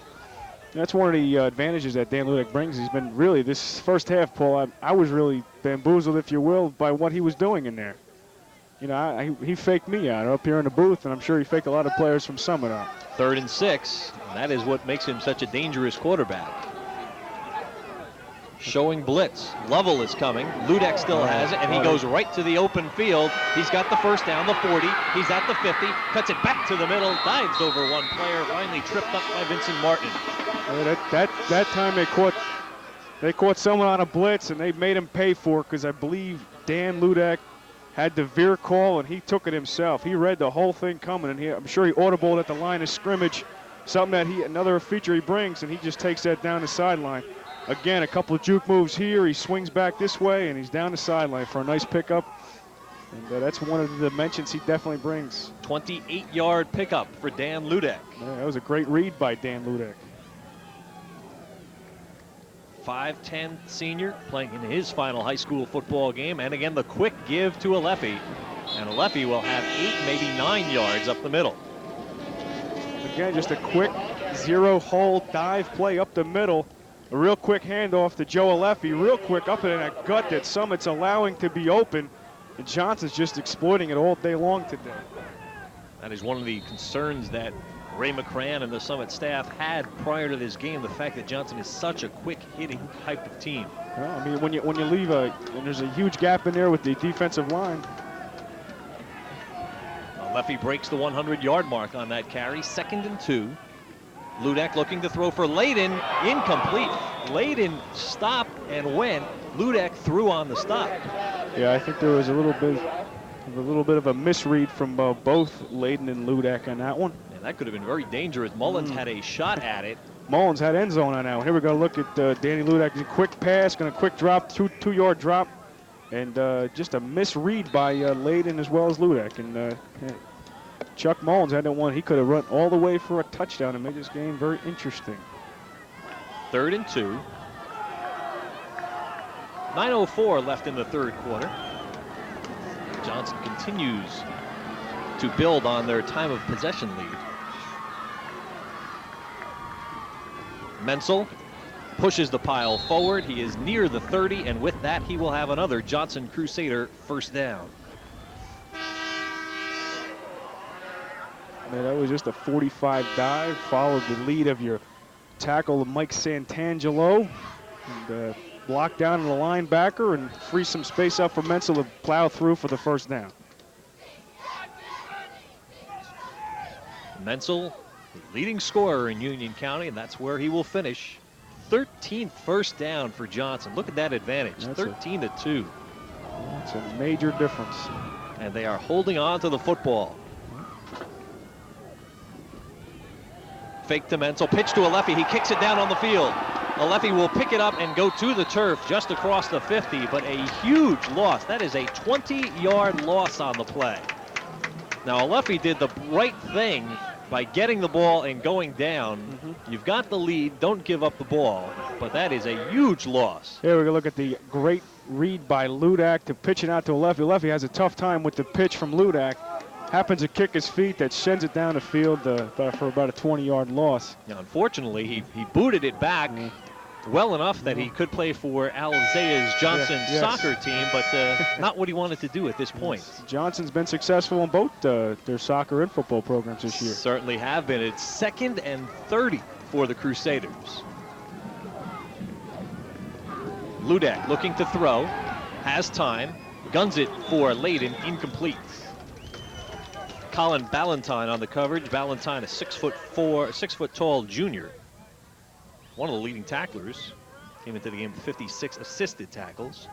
That's one of the advantages that Dan Ludek brings. He's been really, this first half, Paul, I was really bamboozled, if you will, by what he was doing in there. You know, he faked me out up here in the booth, and I'm sure he faked a lot of players from Summit out. 3rd and 6. And that is what makes him such a dangerous quarterback. Showing blitz. Lovell is coming. Ludek still has it, and he goes right to the open field. He's got the first down, the 40. He's at the 50. Cuts it back to the middle. Dives over one player. Finally tripped up by Vincent Martin. Yeah, that time they caught someone on a blitz, and they made him pay for it because I believe Dan Ludek had the veer call, and he took it himself. He read the whole thing coming, and I'm sure he audibled at the line of scrimmage, something that another feature he brings, and he just takes that down the sideline. Again, a couple of juke moves here. He swings back this way, and he's down the sideline for a nice pickup. And that's one of the dimensions he definitely brings. 28-yard pickup for Dan Ludek. Yeah, that was a great read by Dan Ludek. 5'10" senior playing in his final high school football game. And again, the quick give to Alefi. And Alefi will have 8, maybe 9 yards up the middle. Again, just a quick zero-hole dive play up the middle. A real quick handoff to Joe Alefi, real quick up in that gut that Summit's allowing to be open. And Johnson's just exploiting it all day long today. That is one of the concerns that Ray McCran and the Summit staff had prior to this game, the fact that Johnson is such a quick-hitting type of team. Well, I mean, when you leave and there's a huge gap in there with the defensive line. Alefi breaks the 100-yard mark on that carry, 2nd and 2. Ludek looking to throw for Layden, incomplete. Layden stopped and went. Ludek threw on the stop. Yeah, I think there was a little bit of a misread from both Layden and Ludek on that one. And that could have been very dangerous. Mullins had a shot at it. Mullins had end zone on that one. Here we go. Look at Danny Ludek. A quick pass, going to quick drop, two-yard drop, and just a misread by Layden as well as Ludek. And Chuck Mullins had that one. He could have run all the way for a touchdown and made this game very interesting. 3rd and 2. 9:04 left in the 3rd quarter. Johnson continues to build on their time of possession lead. Menzel pushes the pile forward. He is near the 30, and with that, he will have another Johnson Crusader first down. Man, that was just a 45 dive, followed the lead of your tackle, Mike Santangelo, and blocked down the linebacker and free some space up for Menzel to plow through for the first down. Menzel, the leading scorer in Union County, and that's where he will finish. 13th first down for Johnson. Look at that advantage, 13-2. That's a major difference. And they are holding on to the football. Fake to Menzel, pitch to Alefi. He kicks it down on the field. Alefi will pick it up and go to the turf just across the 50, but a huge loss. That is a 20-yard loss on the play. Now, Alefi did the right thing by getting the ball and going down. You've got the lead. Don't give up the ball, but that is a huge loss. Here we go. Look at the great read by Ludek to pitch it out to Alefi. Alefi has a tough time with the pitch from Ludek. Happens to kick his feet, that sends it down the field for about a 20-yard loss. Now, unfortunately, he booted it back well enough that he could play for Alzea's Johnson soccer team, but not what he wanted to do at this point. Johnson's been successful in both their soccer and football programs this year. Certainly have been. It's 2nd and 30 for the Crusaders. Ludek looking to throw, has time, guns it for Layden, incomplete. Colin Ballantyne on the coverage. Ballantyne, a 6'4", tall junior. One of the leading tacklers. Came into the game with 56 assisted tackles.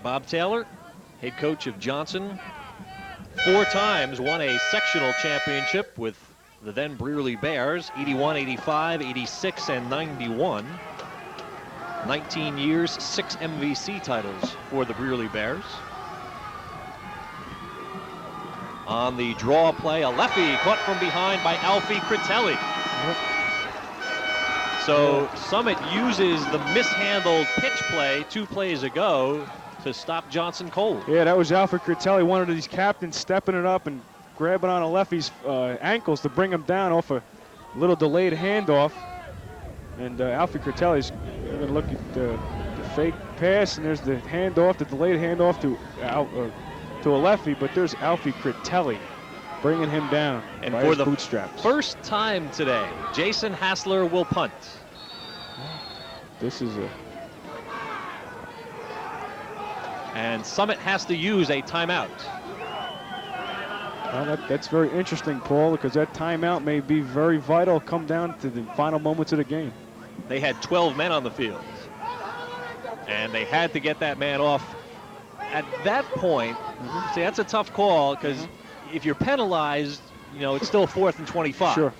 Bob Taylor, head coach of Johnson, 4 times won a sectional championship with the then Brearley Bears, 81, 85, 86, and 91. 19 years, 6 MVC titles for the Brearley Bears. On the draw play, a lefty caught from behind by Alfie Critelli. So Summit uses the mishandled pitch play 2 plays ago to stop Johnson cold. Yeah, that was Alfie Critelli, one of these captains stepping it up and grabbing on a lefty's ankles to bring him down off a little delayed handoff. And Alfie Critelli's going to look at the fake pass, and there's the handoff, the delayed handoff to a lefty, but there's Alfie Critelli bringing him down and by for his the bootstraps. First time today, Jason Hassler will punt. This is a... And Summit has to use a timeout. Well, that's very interesting, Paul, because that timeout may be very vital come down to the final moments of the game. They had 12 men on the field, and they had to get that man off. At that point, see, that's a tough call, because if you're penalized, you know, it's still 4th and 25. Sure.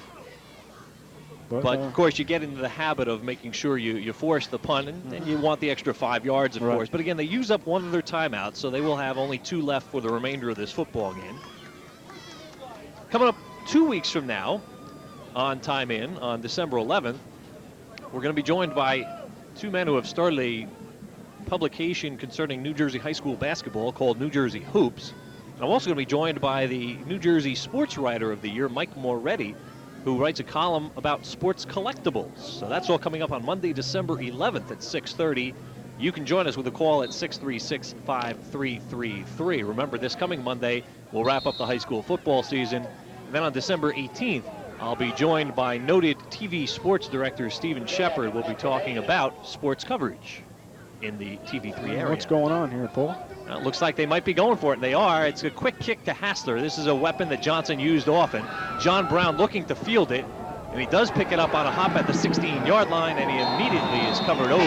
But of course, you get into the habit of making sure you force the punt, and you want the extra 5 yards, of course. But again, they use up one of their timeouts, so they will have only 2 left for the remainder of this football game. Coming up 2 weeks from now, on Time In, on December 11th, we're going to be joined by 2 men who have started a publication concerning New Jersey high school basketball called New Jersey Hoops. And I'm also going to be joined by the New Jersey Sports Writer of the Year, Mike Moretti, who writes a column about sports collectibles. So that's all coming up on Monday, December 11th at 6:30. You can join us with a call at 636-5333. Remember, this coming Monday, we'll wrap up the high school football season. And then on December 18th, I'll be joined by noted TV sports director Stephen Shepard. We'll be talking about sports coverage in the TV3 area. What's going on here, Paul? Well, it looks like they might be going for it, and they are. It's a quick kick to Hassler. This is a weapon that Johnson used often. John Brown looking to field it, and he does pick it up on a hop at the 16-yard line, and he immediately is covered over.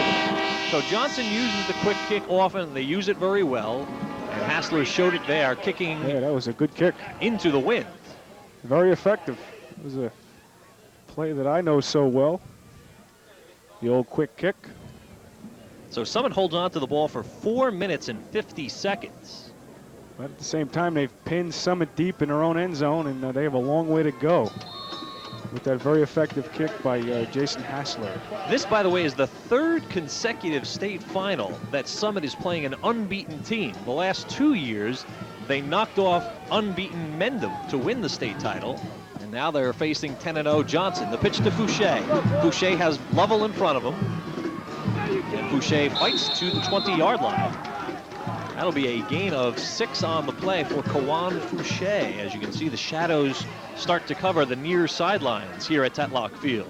So Johnson uses the quick kick often. They use it very well, and Hassler showed it there, kicking. Yeah, that was a good kick. Into the wind. Very effective. It was a play that I know so well. The old quick kick. So Summit holds on to the ball for 4 minutes and 50 seconds. But at the same time, they've pinned Summit deep in their own end zone, and they have a long way to go with that very effective kick by Jason Hassler. This, by the way, is the 3rd consecutive state final that Summit is playing an unbeaten team. The last 2 years, they knocked off unbeaten Mendham to win the state title. And now they're facing 10-0 Johnson. The pitch to Fouché. Fouché has Lovell in front of him. And Fouché fights to the 20-yard line. That'll be a gain of 6 on the play for Kawan Fouché. As you can see, the shadows start to cover the near sidelines here at Tetlock Field.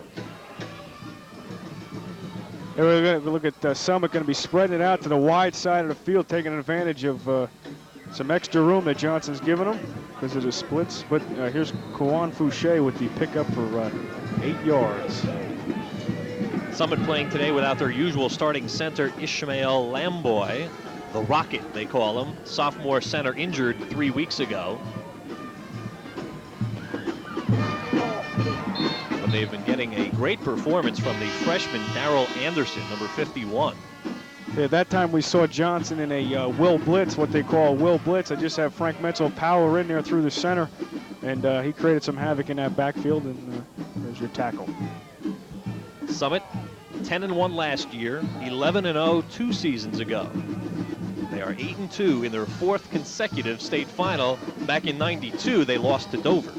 And we're going to look at Summit going to be spreading it out to the wide side of the field, taking advantage of some extra room that Johnson's given them because of the splits. But here's Kawan Fouché with the pickup for 8 yards. Summit playing today without their usual starting center, Ishmael Lamboy. The Rocket, they call him. Sophomore center injured 3 weeks ago. But they've been getting a great performance from the freshman Darrell Anderson, number 51. Yeah, that time we saw Johnson in a Will Blitz, what they call Will Blitz. I just have Frank Metzel power in there through the center, and he created some havoc in that backfield, and there's your tackle. Summit 10-1 last year, 11-0 2 seasons ago. They are 8-2 in their 4th consecutive state final. Back in '92, they lost to Dover.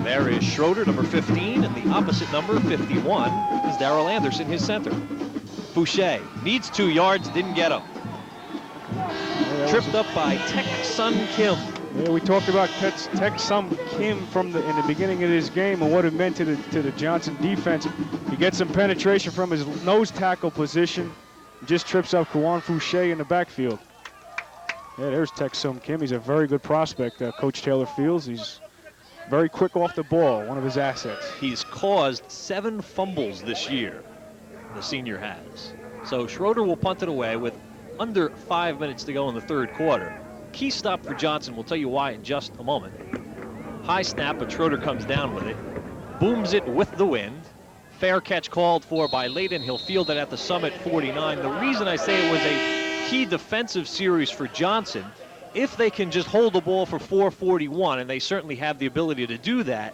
There is Schroeder, number 15, and the opposite number, 51, is Darrell Anderson, his center. Fouché needs 2 yards, didn't get him. Tripped up by Tek Sun Kim. Yeah, we talked about Tek Sun Kim in the beginning of this game and what it meant to the Johnson defense. He gets some penetration from his nose tackle position, just trips up Kawan Fouché in the backfield. Yeah, there's Tek Sun Kim. He's a very good prospect. Coach Taylor feels he's very quick off the ball, one of his assets. He's caused 7 fumbles this year, the senior has. So Schroeder will punt it away with under 5 minutes to go in the 3rd quarter. Key stop for Johnson. We'll tell you why in just a moment. High snap, but Schroeder comes down with it. Booms it with the wind. Fair catch called for by Layden. He'll field it at the Summit 49. The reason I say it was a key defensive series for Johnson, if they can just hold the ball for 4:41, and they certainly have the ability to do that,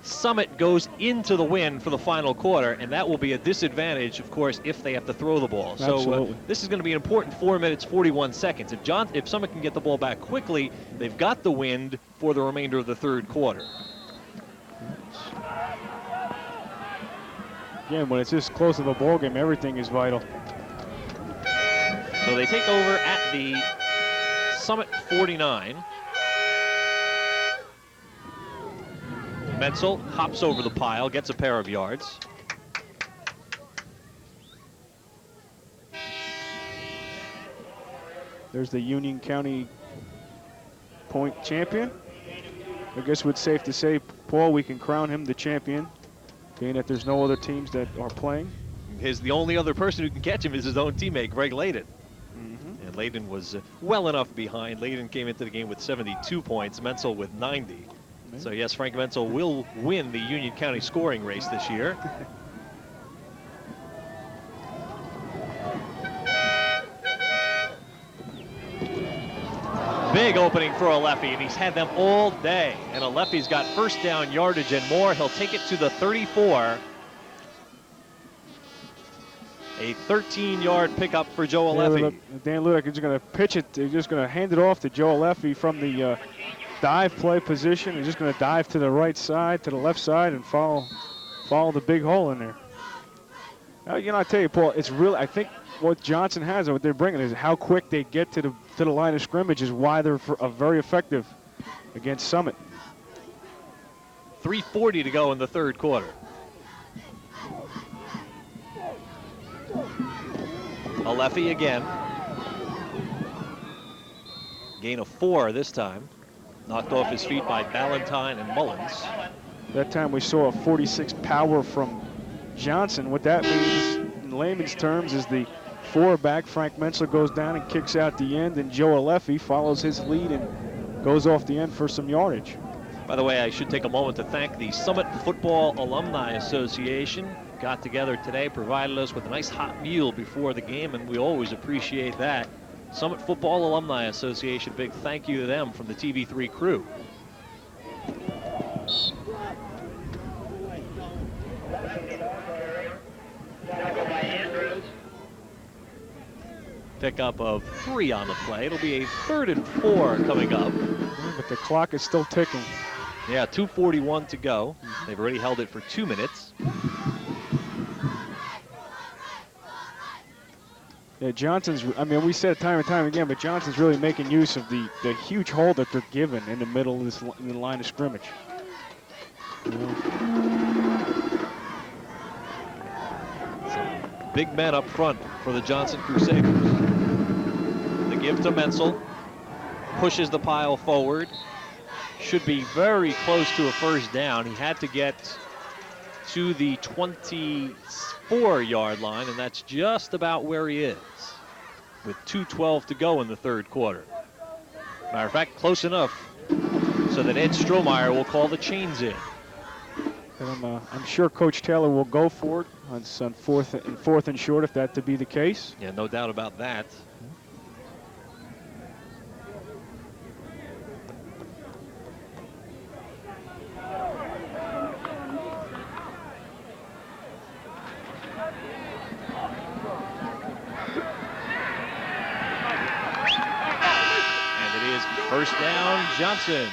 Summit goes into the win for the final quarter, and that will be a disadvantage, of course, if they have to throw the ball. Absolutely. So this is going to be an important 4 minutes, 41 seconds. If Summit can get the ball back quickly, they've got the wind for the remainder of the third quarter. Again, when it's this close of a ball game, everything is vital. So they take over at the Summit 49. Menzel hops over the pile, gets a pair of yards. There's the Union County point champion. I guess it's safe to say, Paul, we can crown him the champion, being that there's no other teams that are playing. The only other person who can catch him is his own teammate, Greg Layden. And Layden was well enough behind. Layden came into the game with 72 points, Menzel with 90. So yes, Frank Menzel will win the Union County scoring race this year. Big opening for Alefi, and he's had them all day. And Alefi's got first down yardage and more. He'll take it to the 34. A 13-yard pickup for Joe Alefi. Dan Ludick is just going to pitch it. He's just going to hand it off to Joe Alefi from the dive play position. He's just going to dive to the right side, to the left side, and follow the big hole in there. You know, I tell you, Paul, it's really, I think what Johnson has and what they're bringing is how quick they get to the line of scrimmage is why they're very effective against Summit. 3:40 to go in the third quarter. Alefi again. Gain of 4 this time. Knocked off his feet by Ballantyne and Mullins. That time we saw a 46 power from Johnson. What that means in layman's terms is the 4-back Frank Menzel goes down and kicks out the end, and Joe Alefi follows his lead and goes off the end for some yardage. By the way, I should take a moment to thank the Summit Football Alumni Association. Got together today, provided us with a nice hot meal before the game, and we always appreciate that. Summit Football Alumni Association, big thank you to them from the TV3 crew. Pickup of 3 on the play. It'll be a 3rd and 4 coming up. But the clock is still ticking. Yeah, 2:41 to go. They've already held it for 2 minutes. Yeah, Johnson's, I mean, we said it time and time again, but Johnson's really making use of the huge hole that they're given in the middle of this in the line of scrimmage. Big men up front for the Johnson Crusaders. The give to Menzel. Pushes the pile forward. Should be very close to a first down. He had to get to the 24-yard line, and that's just about where he is with 2:12 to go in the third quarter. Matter of fact, close enough so that Ed Strohmeyer will call the chains in. And I'm sure Coach Taylor will go for it on fourth and short if that to be the case. Yeah, no doubt about that. First down, Johnson.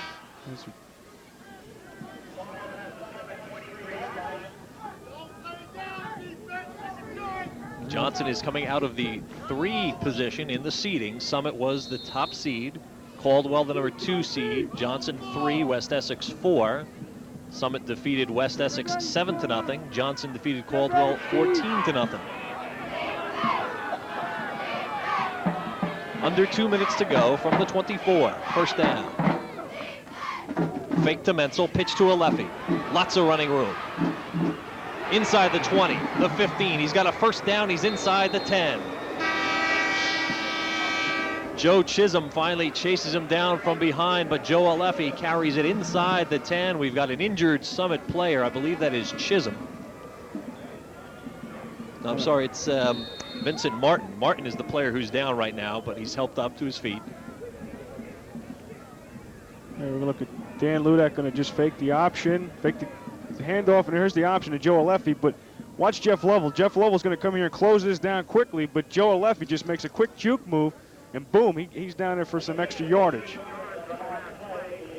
Johnson is coming out of the 3 position in the seeding. Summit was the top seed. Caldwell, the number 2 seed. Johnson 3, West Essex 4. Summit defeated West Essex 7-0. Johnson defeated Caldwell 14-0. Under 2 minutes to go from the 24. First down. Fake to Menzel, pitch to Alefi. Lots of running room. Inside the 20, the 15. He's got a first down. He's inside the 10. Joe Chisholm finally chases him down from behind, but Joe Alefi carries it inside the 10. We've got an injured Summit player. I believe that is Chisholm. No, I'm sorry, it's Vincent Martin. Martin is the player who's down right now, but he's helped up to his feet. We're going to look at Dan Ludak, going to just fake the option, fake the handoff, and here's the option to Joe Alefi, but watch Jeff Lovell. Jeff Lovell's going to come here and close this down quickly, but Joe Alefi just makes a quick juke move, and boom, he's down there for some extra yardage.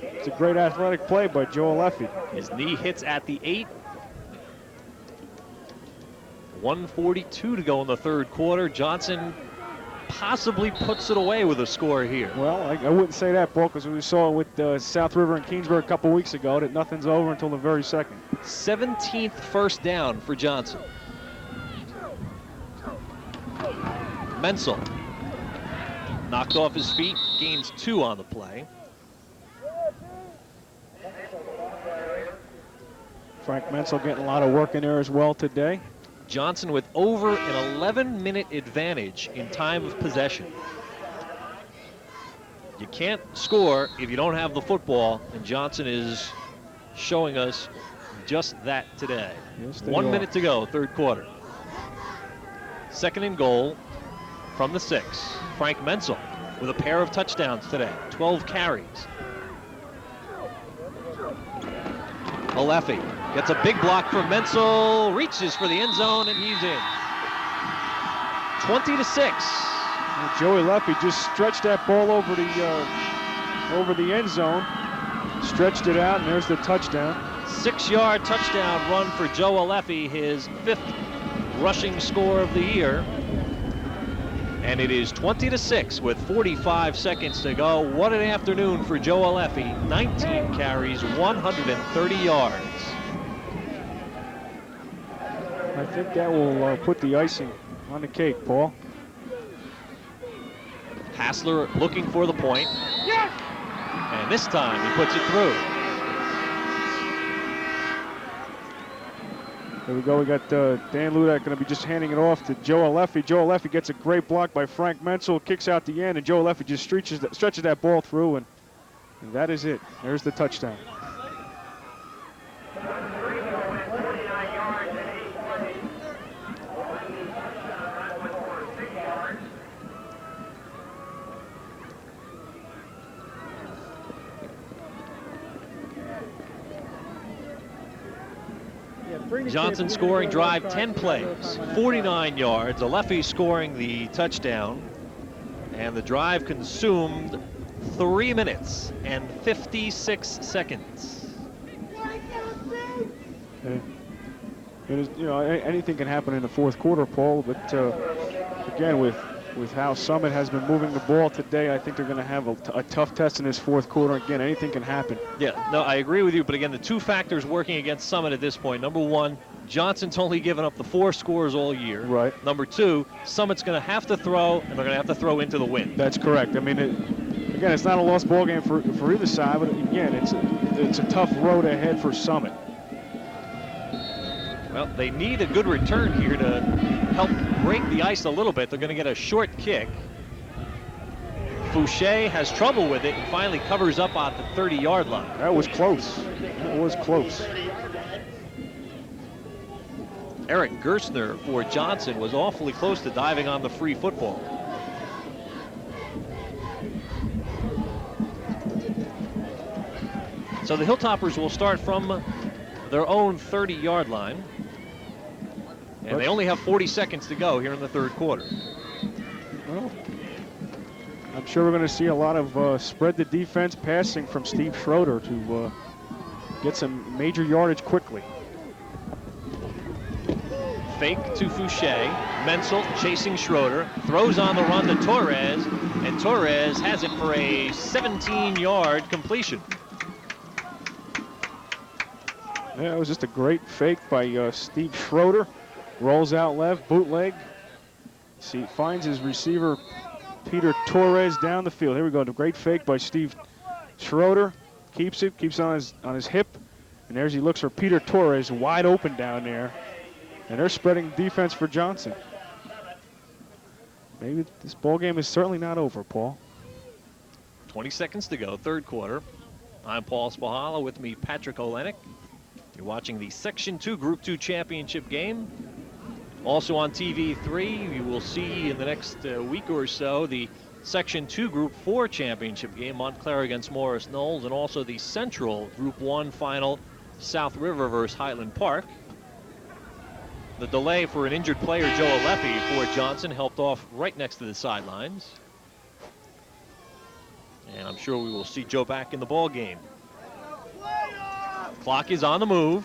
It's a great athletic play by Joe Alefi. His knee hits at the 8. 1:42 to go in the third quarter. Johnson possibly puts it away with a score here. Well, I wouldn't say that, Paul, because we saw with South River and Keensburg a couple weeks ago that nothing's over until the very second. 17th first down for Johnson. Menzel knocked off his feet, gains 2 on the play. Frank Menzel getting a lot of work in there as well today. Johnson with over an 11-minute advantage in time of possession. You can't score if you don't have the football, and Johnson is showing us just that today. Yes, 1 minute to go, third quarter. Second and goal from the 6. Frank Menzel with a pair of touchdowns today, 12 carries. Alefi gets a big block from Menzel, reaches for the end zone, and he's in. 20-6. And Joey Alefi just stretched that ball over the end zone, stretched it out, and there's the touchdown. 6-yard touchdown run for Joe Alefi, his 5th rushing score of the year. And it is 20-6 with 45 seconds to go. What an afternoon for Joe Alefi. 19 carries, 130 yards. I think that will put the icing on the cake, Paul. Hassler looking for the point. And this time he puts it through. There we go. We got Dan Ludak going to be just handing it off to Joe Alefi. Joe Alefi gets a great block by Frank Menzel, kicks out the end, and Joe Alefi just stretches that ball through, and that is it. There's the touchdown. Johnson scoring drive, 10 plays, 49 yards. Alefi scoring the touchdown. And the drive consumed 3 minutes and 56 seconds. It is, you know, anything can happen in the fourth quarter, Paul, but again, with how Summit has been moving the ball today, I think they're going to have a tough test in this fourth quarter. Again, anything can happen. Yeah, no, I agree with you, but again, the 2 factors working against Summit at this point. Number 1, Johnson's only given up the 4 scores all year. Right. Number 2, Summit's going to have to throw, and they're going to have to throw into the wind. That's correct. I mean, again, it's not a lost ball game for either side, but again, it's a tough road ahead for Summit. Well, they need a good return here to help break the ice a little bit. They're going to get a short kick. Fouché has trouble with it and finally covers up on the 30-yard line. That was close. That was close. Eric Gerstner for Johnson was awfully close to diving on the free football. So the Hilltoppers will start from their own 30-yard line. And they only have 40 seconds to go here in the third quarter. Well, I'm sure we're going to see a lot of spread the defense passing from Steve Schroeder to get some major yardage quickly. Fake to Fouché. Menzel chasing Schroeder. Throws on the run to Torres. And Torres has it for a 17-yard completion. Yeah, it was just a great fake by Steve Schroeder. Rolls out left, bootleg. See, finds his receiver, Peter Torres, down the field. Here we go, the great fake by Steve Schroeder. Keeps it on his hip. And there's he looks for Peter Torres, wide open down there. And they're spreading defense for Johnson. Maybe this ball game is certainly not over, Paul. 20 seconds to go, third quarter. I'm Paul Spahala, with me Patrick Olenek. You're watching the Section 2 Group 2 championship game. Also on TV3, you will see in the next week or so the Section 2 Group 4 championship game, Montclair against Morris Knowles, and also the Central Group 1 final, South River versus Highland Park. The delay for an injured player, Joe Aleppi, for Johnson helped off right next to the sidelines. And I'm sure we will see Joe back in the ball game. Clock is on the move.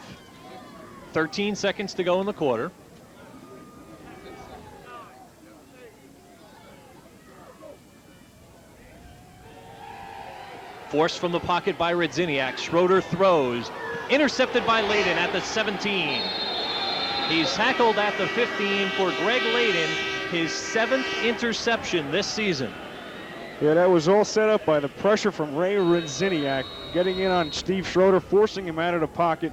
13 seconds to go in the quarter. Forced from the pocket by Radziniak. Schroeder throws. Intercepted by Layden at the 17. He's tackled at the 15 for Greg Layden, his 7th interception this season. Yeah, that was all set up by the pressure from Ray Radziniak, getting in on Steve Schroeder, forcing him out of the pocket,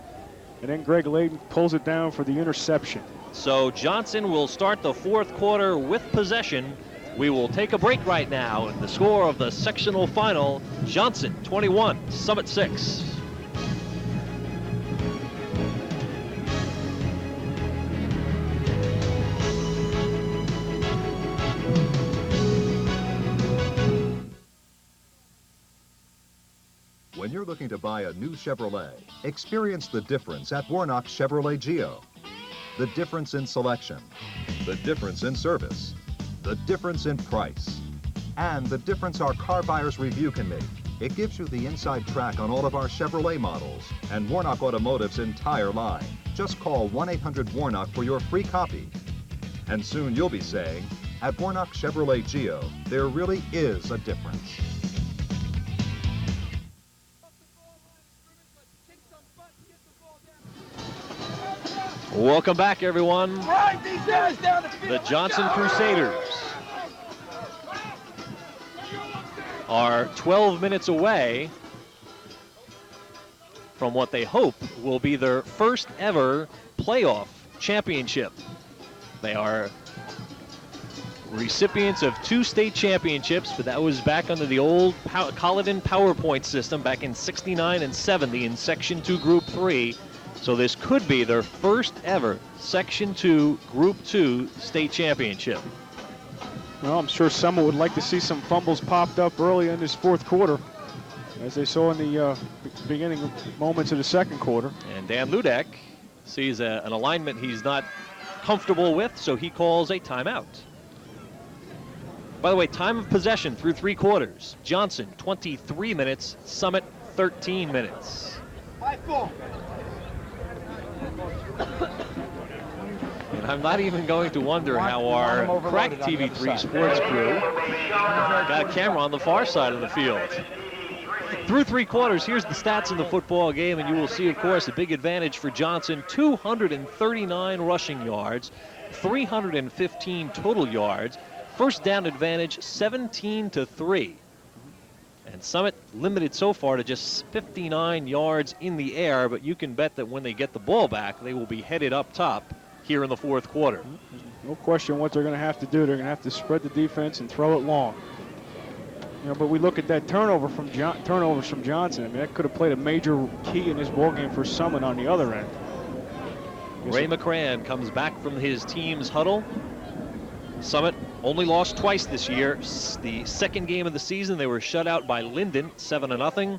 and then Greg Layden pulls it down for the interception. So Johnson will start the fourth quarter with possession. We will take a break right now, and the score of the sectional final, Johnson 21, Summit 6. When you're looking to buy a new Chevrolet, experience the difference at Warnock Chevrolet Geo. The difference in selection, the difference in service, the difference in price, and the difference our car buyers review can make. It gives you the inside track on all of our Chevrolet models and Warnock Automotive's entire line. Just call 1-800-WARNOCK for your free copy. And soon you'll be saying, at Warnock Chevrolet Geo, there really is a difference. Welcome back, everyone. The Johnson Crusaders are 12 minutes away from what they hope will be their first ever playoff championship. They are recipients of 2 state championships, but that was back under the old Colliton PowerPoint system back in '69 and '70 in Section 2 Group 3. So this could be their first ever Section 2 Group 2 state championship. Well, I'm sure Summit would like to see some fumbles popped up early in this fourth quarter, as they saw in the beginning moments of the second quarter. And Dan Ludek sees an alignment he's not comfortable with, so he calls a timeout. By the way, time of possession through 3 quarters. Johnson, 23 minutes. Summit, 13 minutes. And I'm not even going to wonder how our crack TV3 sports crew got a camera on the far side of the field. Through 3 quarters, here's the stats in the football game, and you will see, of course, a big advantage for Johnson. 239 rushing yards, 315 total yards. First down advantage, 17-3. And Summit limited so far to just 59 yards in the air, but you can bet that when they get the ball back, they will be headed up top here in the fourth quarter. No question what they're going to have to do. They're going to have to spread the defense and throw it long. You know, but we look at that turnovers from Johnson. I mean, that could have played a major key in this ball game for Summit on the other end. Ray McCran comes back from his team's huddle. Summit only lost twice this year. The second game of the season, they were shut out by Linden, 7-0.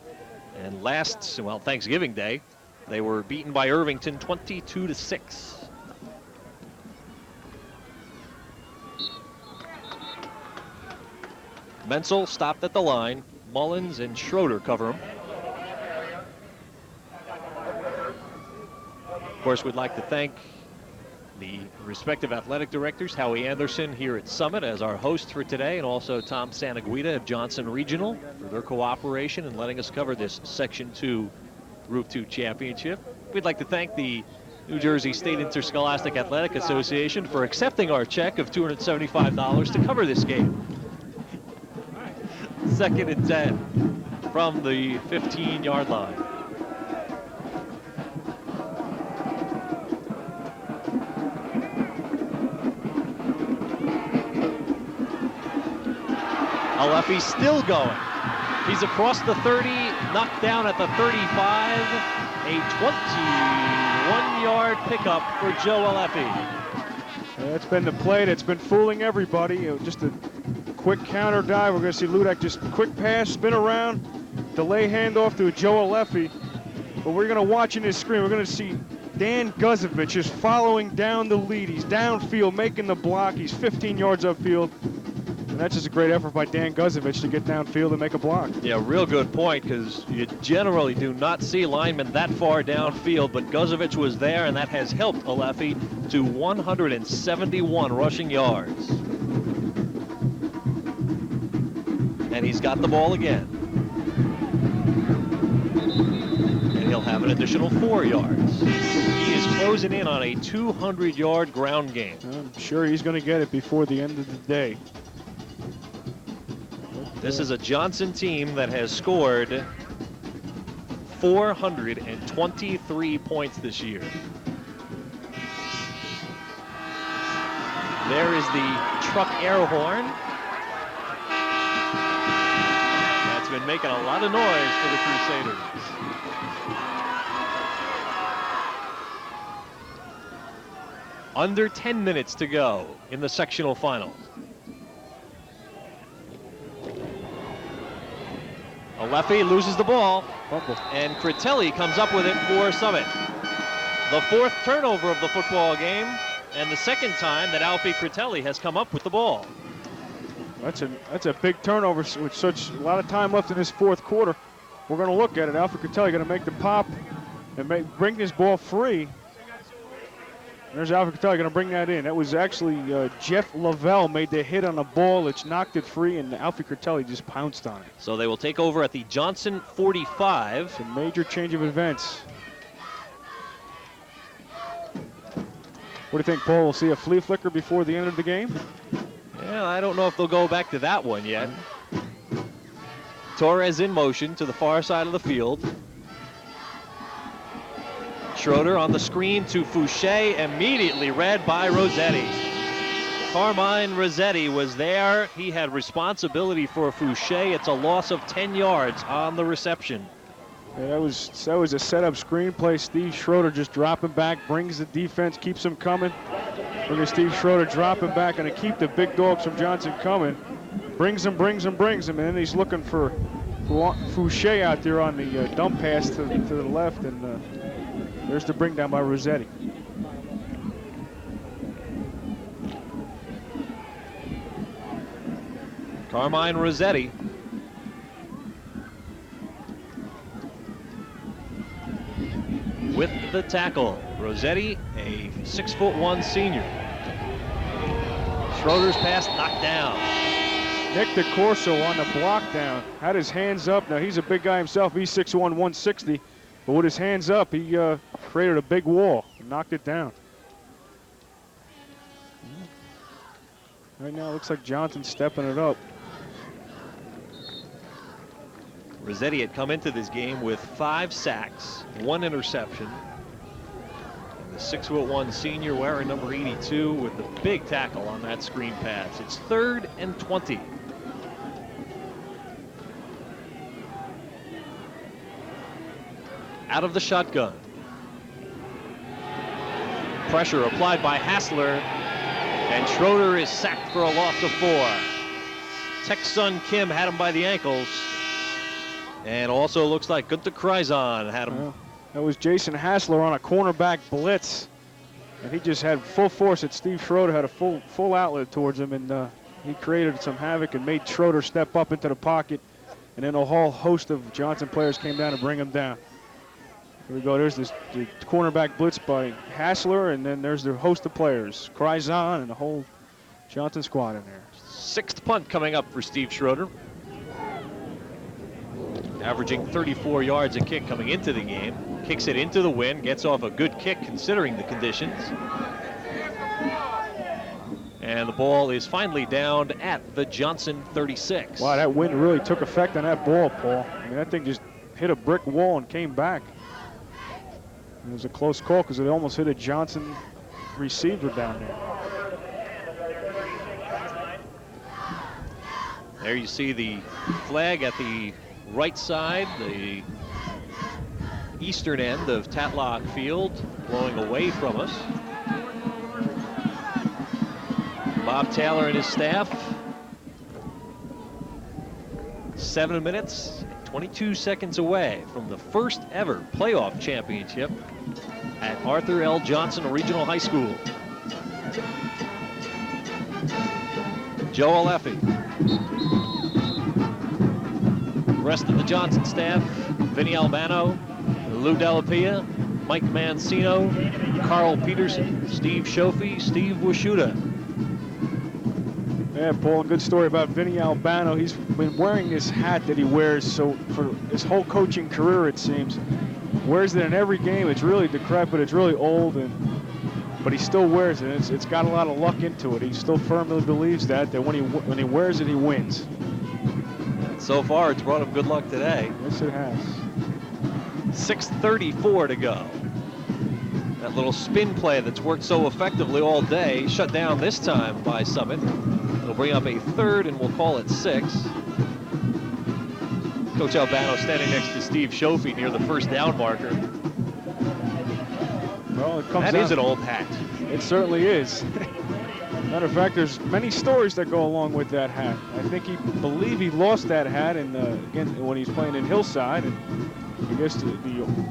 And last, well, Thanksgiving Day, they were beaten by Irvington, 22-6. Menzel stopped at the line. Mullins and Schroeder cover him. Of course, we'd like to thank the respective athletic directors, Howie Anderson here at Summit as our host for today, and also Tom Santaguida of Johnson Regional for their cooperation in letting us cover this Section 2 Group 2 championship. We'd like to thank the New Jersey State Interscholastic Athletic Association for accepting our check of $275 to cover this game. 2nd and 10 from the 15-yard line. Aleppi still going. He's across the 30, knocked down at the 35. A 21-yard pickup for Joe Aleffi. That's been the play that's been fooling everybody. Just a quick counter dive. We're going to see Ludak just quick pass, spin around, delay handoff to Joe Aleffi. But we're going to watch in this screen, we're going to see Dan Guzevich is following down the lead. He's downfield, making the block. He's 15 yards upfield. And that's just a great effort by Dan Guzevich to get downfield and make a block. Yeah, real good point, because you generally do not see linemen that far downfield, but Guzevich was there, and that has helped Aleffi to 171 rushing yards. And he's got the ball again. And he'll have an additional 4 yards. He is closing in on a 200-yard ground game. I'm sure he's going to get it before the end of the day. This is a Johnson team that has scored 423 points this year. There is the truck air horn. That's been making a lot of noise for the Crusaders. Under 10 minutes to go in the sectional finals. Aleffi loses the ball, and Critelli comes up with it for Summit. The 4th turnover of the football game, and the 2nd time that Alfie Critelli has come up with the ball. That's a big turnover with such a lot of time left in this 4th quarter. We're going to look at it. Alfie Critelli going to make the pop and bring this ball free. There's Alfie Critelli going to bring that in. That was actually Jeff Lavelle made the hit on the ball, which knocked it free, and Alfie Critelli just pounced on it. So they will take over at the Johnson 45. It's a major change of events. What do you think, Paul? We'll see a flea flicker before the end of the game? Yeah, I don't know if they'll go back to that one yet. Torres in motion to the far side of the field. Schroeder on the screen to Fouché, immediately read by Rossetti. Carmine Rossetti was there. He had responsibility for Fouché. It's a loss of 10 yards on the reception. Yeah, that was a setup screen play. Steve Schroeder just dropping back, brings the defense, keeps them coming. Look at Steve Schroeder dropping back, and to keep the big dogs from Johnson coming. Brings them, and then he's looking for Fouché out there on the dump pass to the left, and there's the bring down by Rossetti. Carmine Rossetti. With the tackle. Rossetti, a 6'1" senior. Schroeder's pass knocked down. Nick DeCorso on the block down. Had his hands up. Now he's a big guy himself. He's 6'1", 160. But with his hands up, he created a big wall and knocked it down. Right now, it looks like Johnson's stepping it up. Rossetti had come into this game with 5 sacks, 1 interception. And the 6'1" senior wearing number 82 with the big tackle on that screen pass. It's 3rd and 20. Out of the shotgun. Pressure applied by Hassler, and Schroeder is sacked for a loss of 4. Tek-Sun Kim had him by the ankles, and also looks like Gunter Kreizon had him. That was Jason Hassler on a cornerback blitz, and he just had full force at Steve Schroeder, had a full outlet towards him, and he created some havoc and made Schroeder step up into the pocket, and then a whole host of Johnson players came down to bring him down. Here we go, there's the cornerback blitz by Hassler, and then there's the host of players, Kreizon and the whole Johnson squad in there. 6th punt coming up for Steve Schroeder. Averaging 34 yards a kick coming into the game. Kicks it into the wind, gets off a good kick considering the conditions. And the ball is finally down at the Johnson 36. Wow, that wind really took effect on that ball, Paul. I mean, that thing just hit a brick wall and came back. It was a close call because it almost hit a Johnson receiver down there. There you see the flag at the right side, the eastern end of Tatlock Field, blowing away from us. Bob Taylor and his staff. 7 minutes, 22 seconds away from the first ever playoff championship at Arthur L. Johnson Regional High School. Joe Aleffi. Rest of the Johnson staff: Vinny Albano, Lou Dellapia, Mike Mancino, Carl Peterson, Steve Shofi, Steve Washuta. Yeah, Paul, good story about Vinny Albano. He's been wearing this hat that he wears so for his whole coaching career, it seems. Wears it in every game. It's really decrepit, it's really old, but he still wears it. It's got a lot of luck into it. He still firmly believes that when he wears it, he wins. So far, it's brought him good luck today. Yes, it has. 6:34 to go. That little spin play that's worked so effectively all day, shut down this time by Summit. It'll bring up a third, and we'll call it 6. Coach Albano standing next to Steve Shofi near the first down marker. Well, it comes That is an old hat. It certainly is. Matter of fact, there's many stories that go along with that hat. I think believe he lost that hat again when he's playing in Hillside, and I guess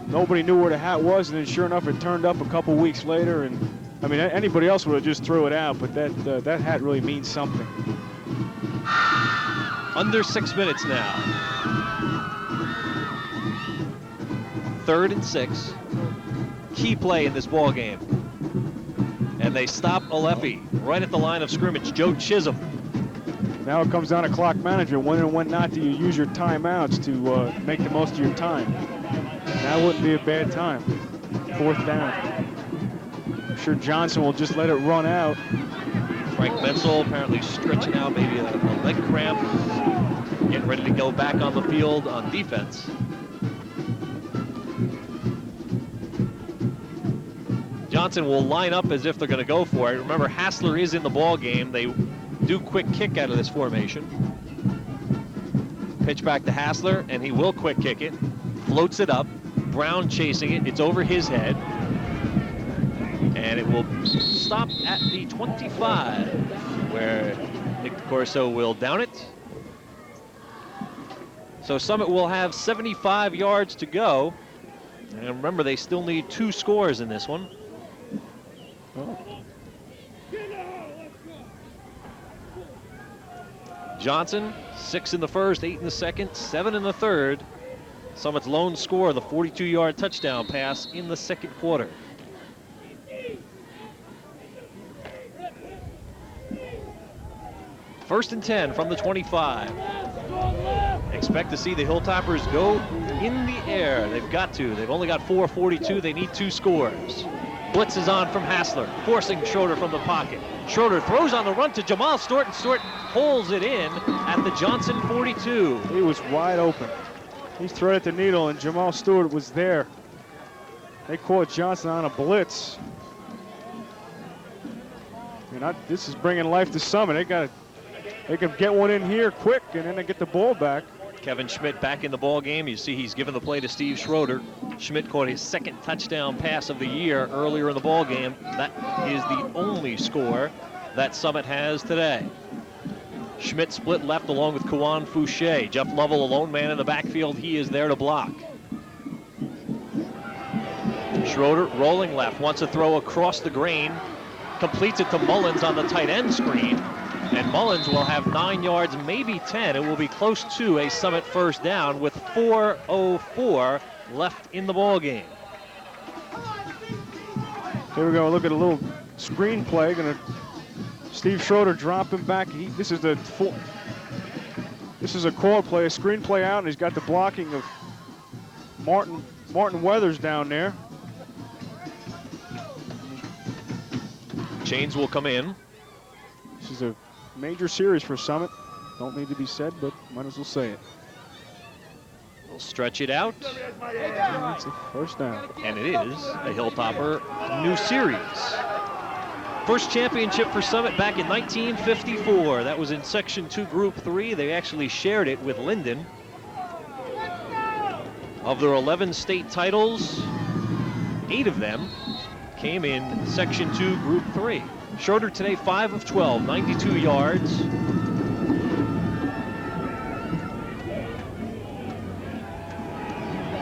nobody knew where the hat was, and then sure enough, it turned up a couple weeks later. And I mean, anybody else would have just threw it out, but that hat really means something. Under 6 minutes now. 3rd and 6. Key play in this ball game. And they stop Aleffi right at the line of scrimmage. Joe Chisholm. Now it comes down to clock management. When and when not do you use your timeouts to make the most of your time. Now wouldn't be a bad time. 4th down. I'm sure Johnson will just let it run out. Frank Menzel apparently stretching out maybe a leg cramp. Getting ready to go back on the field on defense. Johnson will line up as if they're going to go for it. Remember, Hassler is in the ball game. They do quick kick out of this formation. Pitch back to Hassler, and he will quick kick it. Floats it up. Brown chasing it. It's over his head. And it will stop at the 25, where Nick Corso will down it. So Summit will have 75 yards to go. And remember, they still need 2 scores in this one. Johnson, 6 in the first, 8 in the second, 7 in the third. Summit's lone score, the 42-yard touchdown pass in the second quarter. First and 10 from the 25. Expect to see the Hilltoppers go in the air. They've got to. They've only got 4:42. They need 2 scores. Blitz is on from Hassler, forcing Schroeder from the pocket. Schroeder throws on the run to Jamal Stewart, and Stewart pulls it in at the Johnson 42. He was wide open. He's threaded the needle, and Jamal Stewart was there. They caught Johnson on a blitz. And this is bringing life to Summit. They can get one in here quick, and then they get the ball back. Kevin Schmidt back in the ball game. You see he's given the play to Steve Schroeder. Schmidt caught his 2nd touchdown pass of the year earlier in the ball game. That is the only score that Summit has today. Schmidt split left along with Kawan Fouché. Jeff Lovell, a lone man in the backfield. He is there to block. Schroeder rolling left, wants to throw across the grain. Completes it to Mullins on the tight end screen. And Mullins will have 9 yards, maybe 10. It will be close to a Summit first down with 4:04 left in the ball game. Here we go. Look at a little screen play. Steve Schroeder dropping back. This is a call play, a screen play out, and he's got the blocking of Martin Weathers down there. Chains will come in. This is a major series for Summit. Don't need to be said, but might as well say it. We'll stretch it out. That's a first down. And it is a Hilltopper new series. First championship for Summit back in 1954. That was in Section 2, Group 3. They actually shared it with Linden. Of their 11 state titles, 8 of them came in Section 2, Group 3. Schroeder today 5 of 12, 92 yards.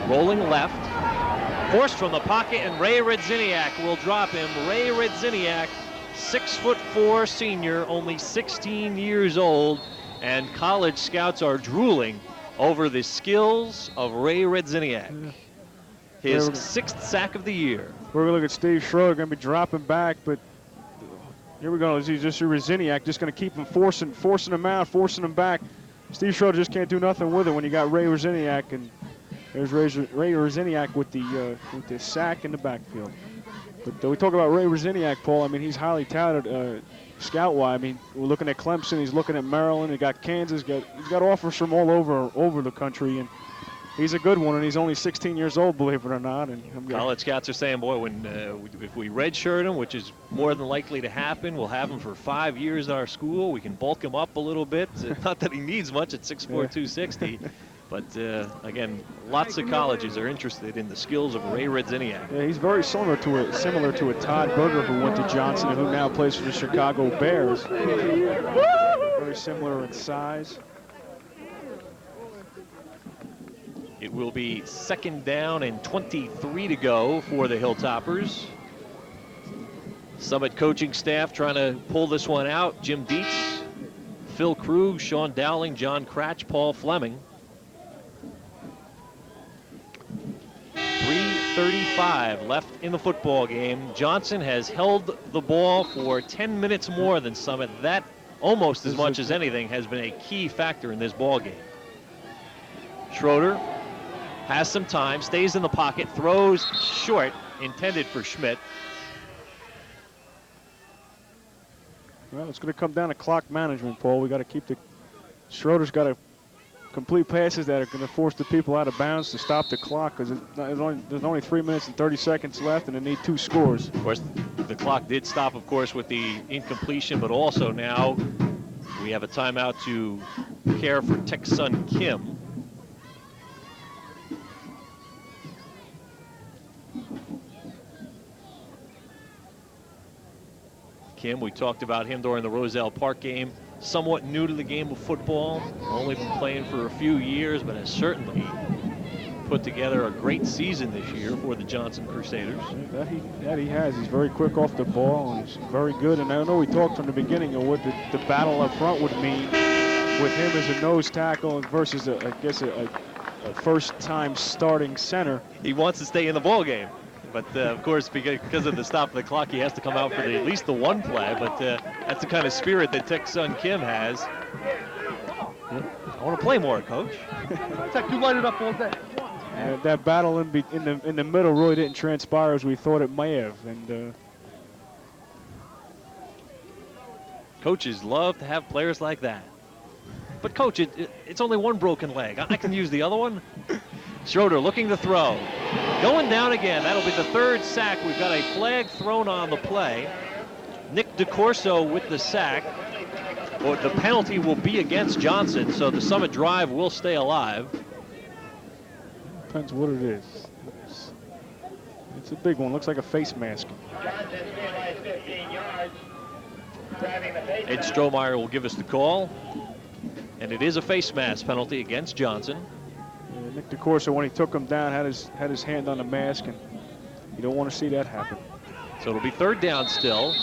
Rolling left, forced from the pocket, and Ray Radziniak will drop him. Ray Radziniak, 6'4" senior, only 16 years old, and college scouts are drooling over the skills of Ray Radziniak. His 6th sack of the year. We're going to look at Steve Schroeder, going to be dropping back, but here we go. He's just Radziniak, just going to keep him forcing him out, forcing him back. Steve Schroeder just can't do nothing with it when you got Ray Radziniak, and there's Ray Radziniak with the sack in the backfield. But we talk about Ray Radziniak, Paul. I mean, he's highly touted scout-wise. I mean, we're looking at Clemson. He's looking at Maryland. He got Kansas. He's got offers from all over the country, and he's a good one. And he's only 16 years old, believe it or not. And college scouts are saying, boy, if we redshirt him, which is more than likely to happen, we'll have him for 5 years at our school. We can bulk him up a little bit. Not that he needs much at 6'4", 260. But again, lots of colleges are interested in the skills of Ray Radziniak. Yeah, he's very similar to a Todd Berger who went to Johnson and who now plays for the Chicago Bears. Very similar in size. It will be 2nd down and 23 to go for the Hilltoppers. Summit coaching staff trying to pull this one out. Jim Dietz, Phil Krug, Sean Dowling, John Cratch, Paul Fleming. 3:35 left in the football game. Johnson has held the ball for 10 minutes more than Summit. That, almost as much as anything, has been a key factor in this ball game. Schroeder has some time, stays in the pocket, throws short, intended for Schmidt. Well, it's going to come down to clock management, Paul. We got to keep Schroeder's got to complete passes that are going to force the people out of bounds to stop the clock, because there's only 3 minutes and 30 seconds left, and they need 2 scores. Of course, the clock did stop, of course, with the incompletion, but also now we have a timeout to care for Taek-Sun Kim. Kim, we talked about him during the Roselle Park game. Somewhat new to the game of football, only been playing for a few years, but has certainly put together a great season this year for the Johnson Crusaders. That he has. He's very quick off the ball, and he's very good. And I know we talked from the beginning of what the battle up front would mean with him as a nose tackle versus, a first-time starting center. He wants to stay in the ball game. But, of course, because of the stop of the clock, he has to come out for at least the one play. But that's the kind of spirit that Taek-Sun Kim has. I want to play more, Coach. You light it up all day. That battle in the middle really didn't transpire as we thought it may have. And coaches love to have players like that. But, Coach, it's only one broken leg. I can use the other one. Schroeder looking to throw. Going down again. That'll be the 3rd sack. We've got a flag thrown on the play. Nick DeCorso with the sack. Well, the penalty will be against Johnson, so the Summit drive will stay alive. Depends what it is. It's a big one. Looks like a face mask. Ed Strohmeyer will give us the call. And it is a face mask penalty against Johnson. Nick DeCorso, when he took him down, had his hand on the mask, and you don't want to see that happen. So it'll be 3rd down still,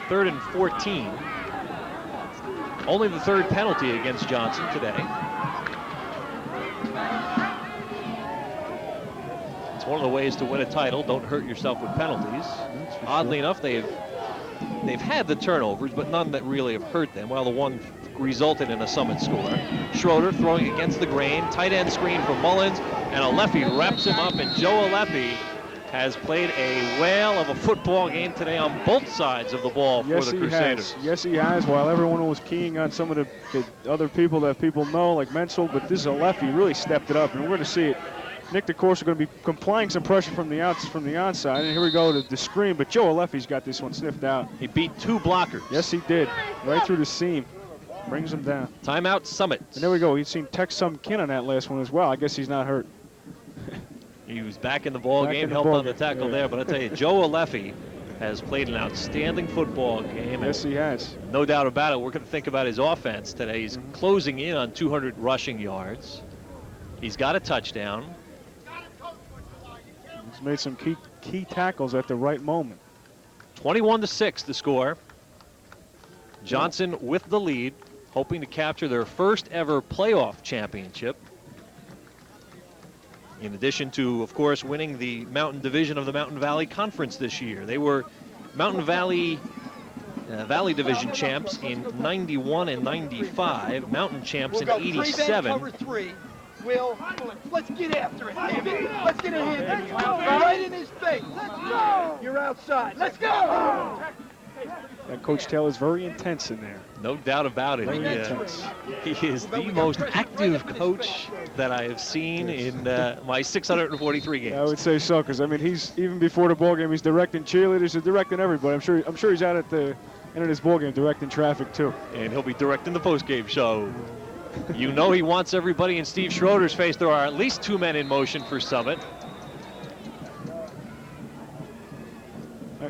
3rd and 14. Only the 3rd penalty against Johnson today. It's one of the ways to win a title. Don't hurt yourself with penalties. Oddly enough, they've had the turnovers, but none that really have hurt them. Well, the one resulted in a Summit score. Schroeder throwing against the grain. Tight end screen for Mullins, and Alefi wraps him up, and Joe Alefi has played a whale of a football game today on both sides of the ball for the Crusaders. Yes, he has. While everyone was keying on some of the other people that people know, like Menzel, but this Alefi really stepped it up, and we're going to see it. Nick DeCorso going to be applying some pressure from the onside, and here we go to the screen, but Joe Alefi's got this one sniffed out. He beat 2 blockers. Yes, he did. Right through the seam. Brings him down. Timeout, Summit. And there we go. He's seen Taek-Sun Kim on that last one as well. I guess he's not hurt. He was back in the ball game, helped on the tackle there. But I tell you, Joe Alefi has played an outstanding football game. Yes, he has. No doubt about it. We're going to think about his offense today. He's closing in on 200 rushing yards. He's got a touchdown. He's made some key tackles at the right moment. 21-6 the score. Johnson with the lead, hoping to capture their first ever playoff championship. In addition to, of course, winning the Mountain Division of the Mountain Valley Conference this year. They were Mountain Valley Division champs in 91 and 95, Mountain champs in 87. Cover three. Will, let's get after it, damn it. Let's get a hand. Right in his face. Let's go. You're outside. Let's go. And Coach Taylor's very intense in there. No doubt about it. He is the most active coach that I have seen in my 643 games. I would say so, because I mean, he's even before the ball game, he's directing cheerleaders, he's directing everybody. I'm sure he's out at the end of this ball game directing traffic too. And he'll be directing the post-game show. You know he wants everybody in Steve Schroeder's face. There are at least 2 men in motion for Summit.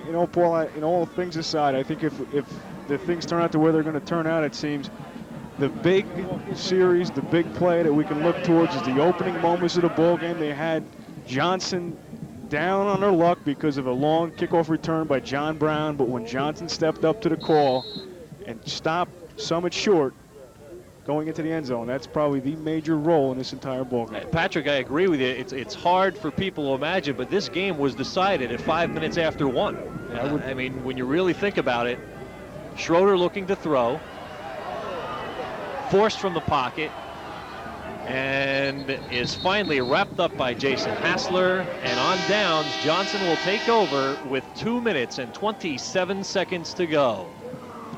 You know, Paul, all things aside, I think if the things turn out the way they're going to turn out, it seems the big series, the big play that we can look towards is the opening moments of the ball game. They had Johnson down on their luck because of a long kickoff return by John Brown, but when Johnson stepped up to the call and stopped Summit short, going into the end zone, that's probably the major role in this entire ball game. Patrick, I agree with you. It's hard for people to imagine, but this game was decided at 5 minutes after 1. I mean, when you really think about it, Schroeder looking to throw, forced from the pocket, and is finally wrapped up by Jason Hassler. And on downs, Johnson will take over with 2 minutes and 27 seconds to go.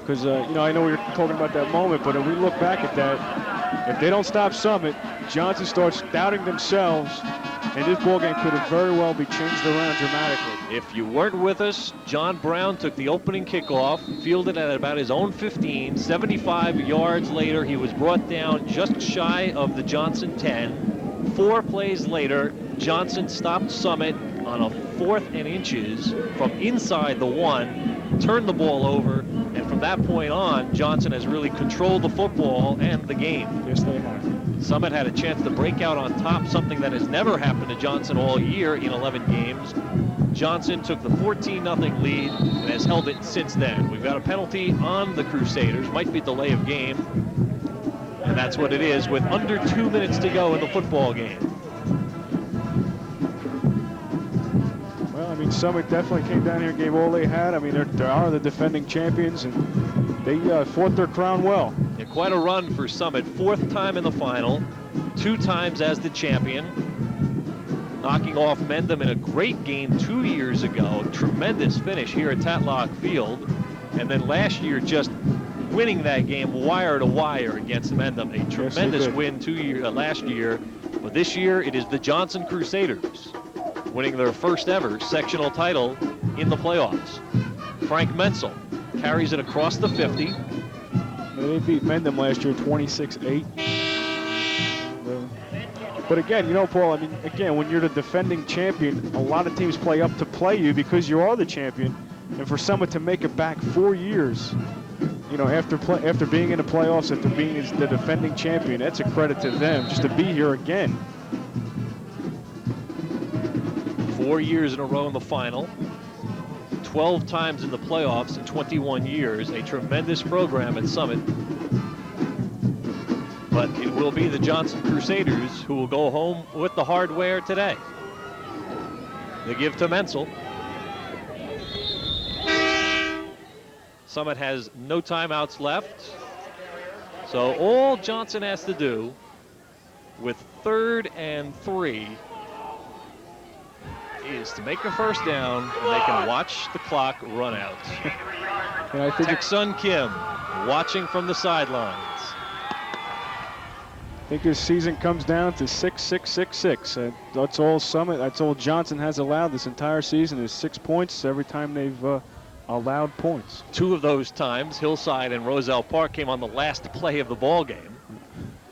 Because, I know we're talking about that moment, but if we look back at that, if they don't stop Summit, Johnson starts doubting themselves, and this ballgame could have very well be changed around dramatically. If you weren't with us, John Brown took the opening kickoff, fielded at about his own 15. 75 yards later, he was brought down just shy of the Johnson 10. 4 plays later, Johnson stopped Summit on a 4th and inches from inside the 1, turned the ball over, and from that point on, Johnson has really controlled the football and the game. Yes, they have. Summit had a chance to break out on top, something that has never happened to Johnson all year in 11 games. Johnson took the 14-0 lead and has held it since then. We've got a penalty on the Crusaders, might be delay of game, and that's what it is with under 2 minutes to go in the football game. Well, I mean, Summit definitely came down here and gave all they had. I mean, they are the defending champions, and they fought their crown well. Yeah, quite a run for Summit. 4th time in the final, 2 times as the champion. Knocking off Mendham in a great game 2 years ago. Tremendous finish here at Tatlock Field. And then last year just winning that game wire to wire against Mendham. A tremendous win last year. But this year it is the Johnson Crusaders winning their first ever sectional title in the playoffs. Frank Menzel carries it across the 50. They beat Mendham last year 26-8. But again, Paul, I mean, again, when you're the defending champion, a lot of teams play up to play you because you are the champion. And for someone to make it back 4 years, after being in the playoffs, after being the defending champion, that's a credit to them just to be here again. 4 years in a row in the final, 12 times in the playoffs in 21 years, a tremendous program at Summit. But it will be the Johnson Crusaders who will go home with the hardware today. They give to Menzel. Summit has no timeouts left. So all Johnson has to do with 3rd and 3 is to make a first down, and they can watch the clock run out. And I think Tek-Sun Kim watching from the sidelines. I think this season comes down to 6-6-6-6. That's all Summit, that's all Johnson has allowed this entire season is 6 points every time they've allowed points. 2 of those times, Hillside and Roselle Park, came on the last play of the ball game.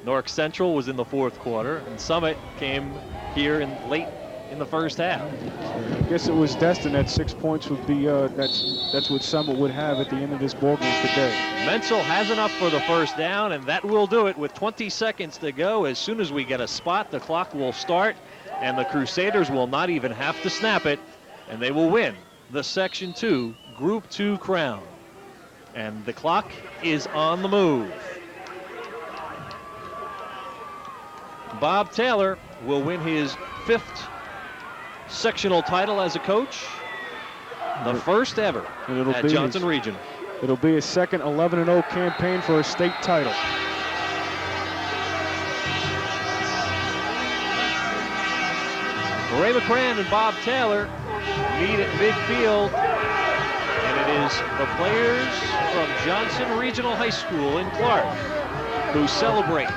Newark Central was in the 4th quarter, and Summit came here late in the first half. I guess it was destined that 6 points would be, that's what Summit would have at the end of this ball game today. Menzel has enough for the first down, and that will do it with 20 seconds to go. As soon as we get a spot, the clock will start, and the Crusaders will not even have to snap it, and they will win the Section 2 Group 2 crown. And the clock is on the move. Bob Taylor will win his 5th sectional title as a coach, the first ever at Johnson Regional. It'll be his second 11-0 campaign for a state title. Ray McCran and Bob Taylor meet at midfield, and it is the players from Johnson Regional High School in Clark who celebrate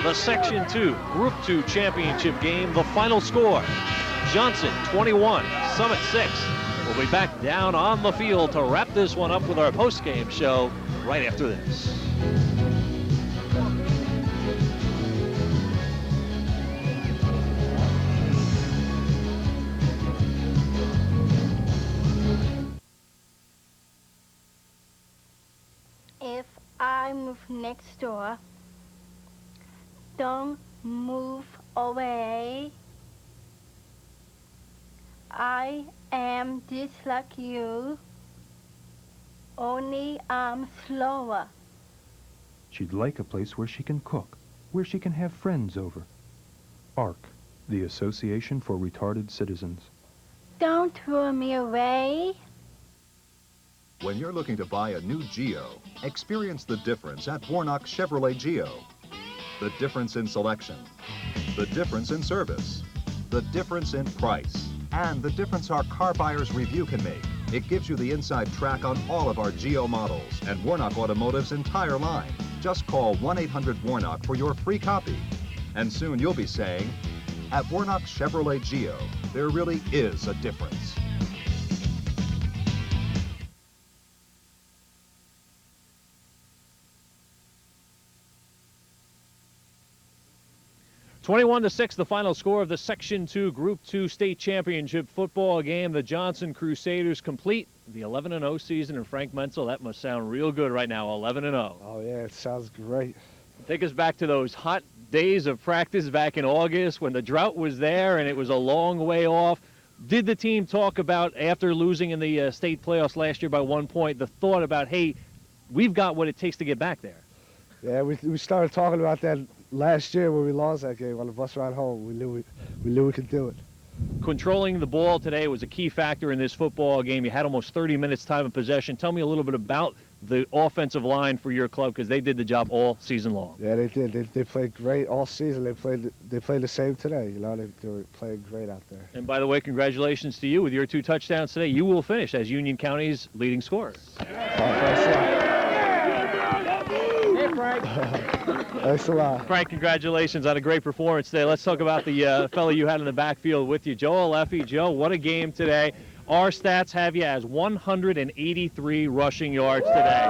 the Section 2 Group 2 championship game. The final score, Johnson 21, Summit 6. We'll be back down on the field to wrap this one up with our post-game show right after this. If I move next door, don't move away. I am just like you, only I'm slower. She'd like a place where she can cook, where she can have friends over. ARC, the Association for Retarded Citizens. Don't throw me away. When you're looking to buy a new Geo, experience the difference at Warnock Chevrolet Geo. The difference in selection, the difference in service, the difference in price, and the difference our car buyers review can make. It gives you the inside track on all of our Geo models and Warnock Automotive's entire line. Just call 1-800-WARNOCK for your free copy. And soon you'll be saying, at Warnock Chevrolet Geo, there really is a difference. (21-6), the final score of the Section 2 Group 2 State Championship football game. The Johnson Crusaders complete the 11-0 season. And Frank Menzel, that must sound real good right now, 11-0. Oh, yeah, it sounds great. Take us back to those hot days of practice back in August when the drought was there and it was a long way off. Did the team talk about, after losing in the state playoffs last year by 1 point, the thought about, hey, we've got what it takes to get back there? Yeah, we started talking about that last year when we lost that game on the bus ride home. We knew we could do it. Controlling the ball today was a key factor in this football game. You had almost 30 minutes time of possession. Tell me a little bit about the offensive line for your club, because they did the job all season long. Yeah, they did. They played great all season. They played the same today. You know, they were playing great out there. And by the way, congratulations to you with your 2 touchdowns today. You will finish as Union County's leading scorer. Thanks a lot. Frank, congratulations on a great performance today. Let's talk about the fellow you had in the backfield with you, Joe Aleffi. Joe, what a game today. Our stats have you as 183 rushing yards today.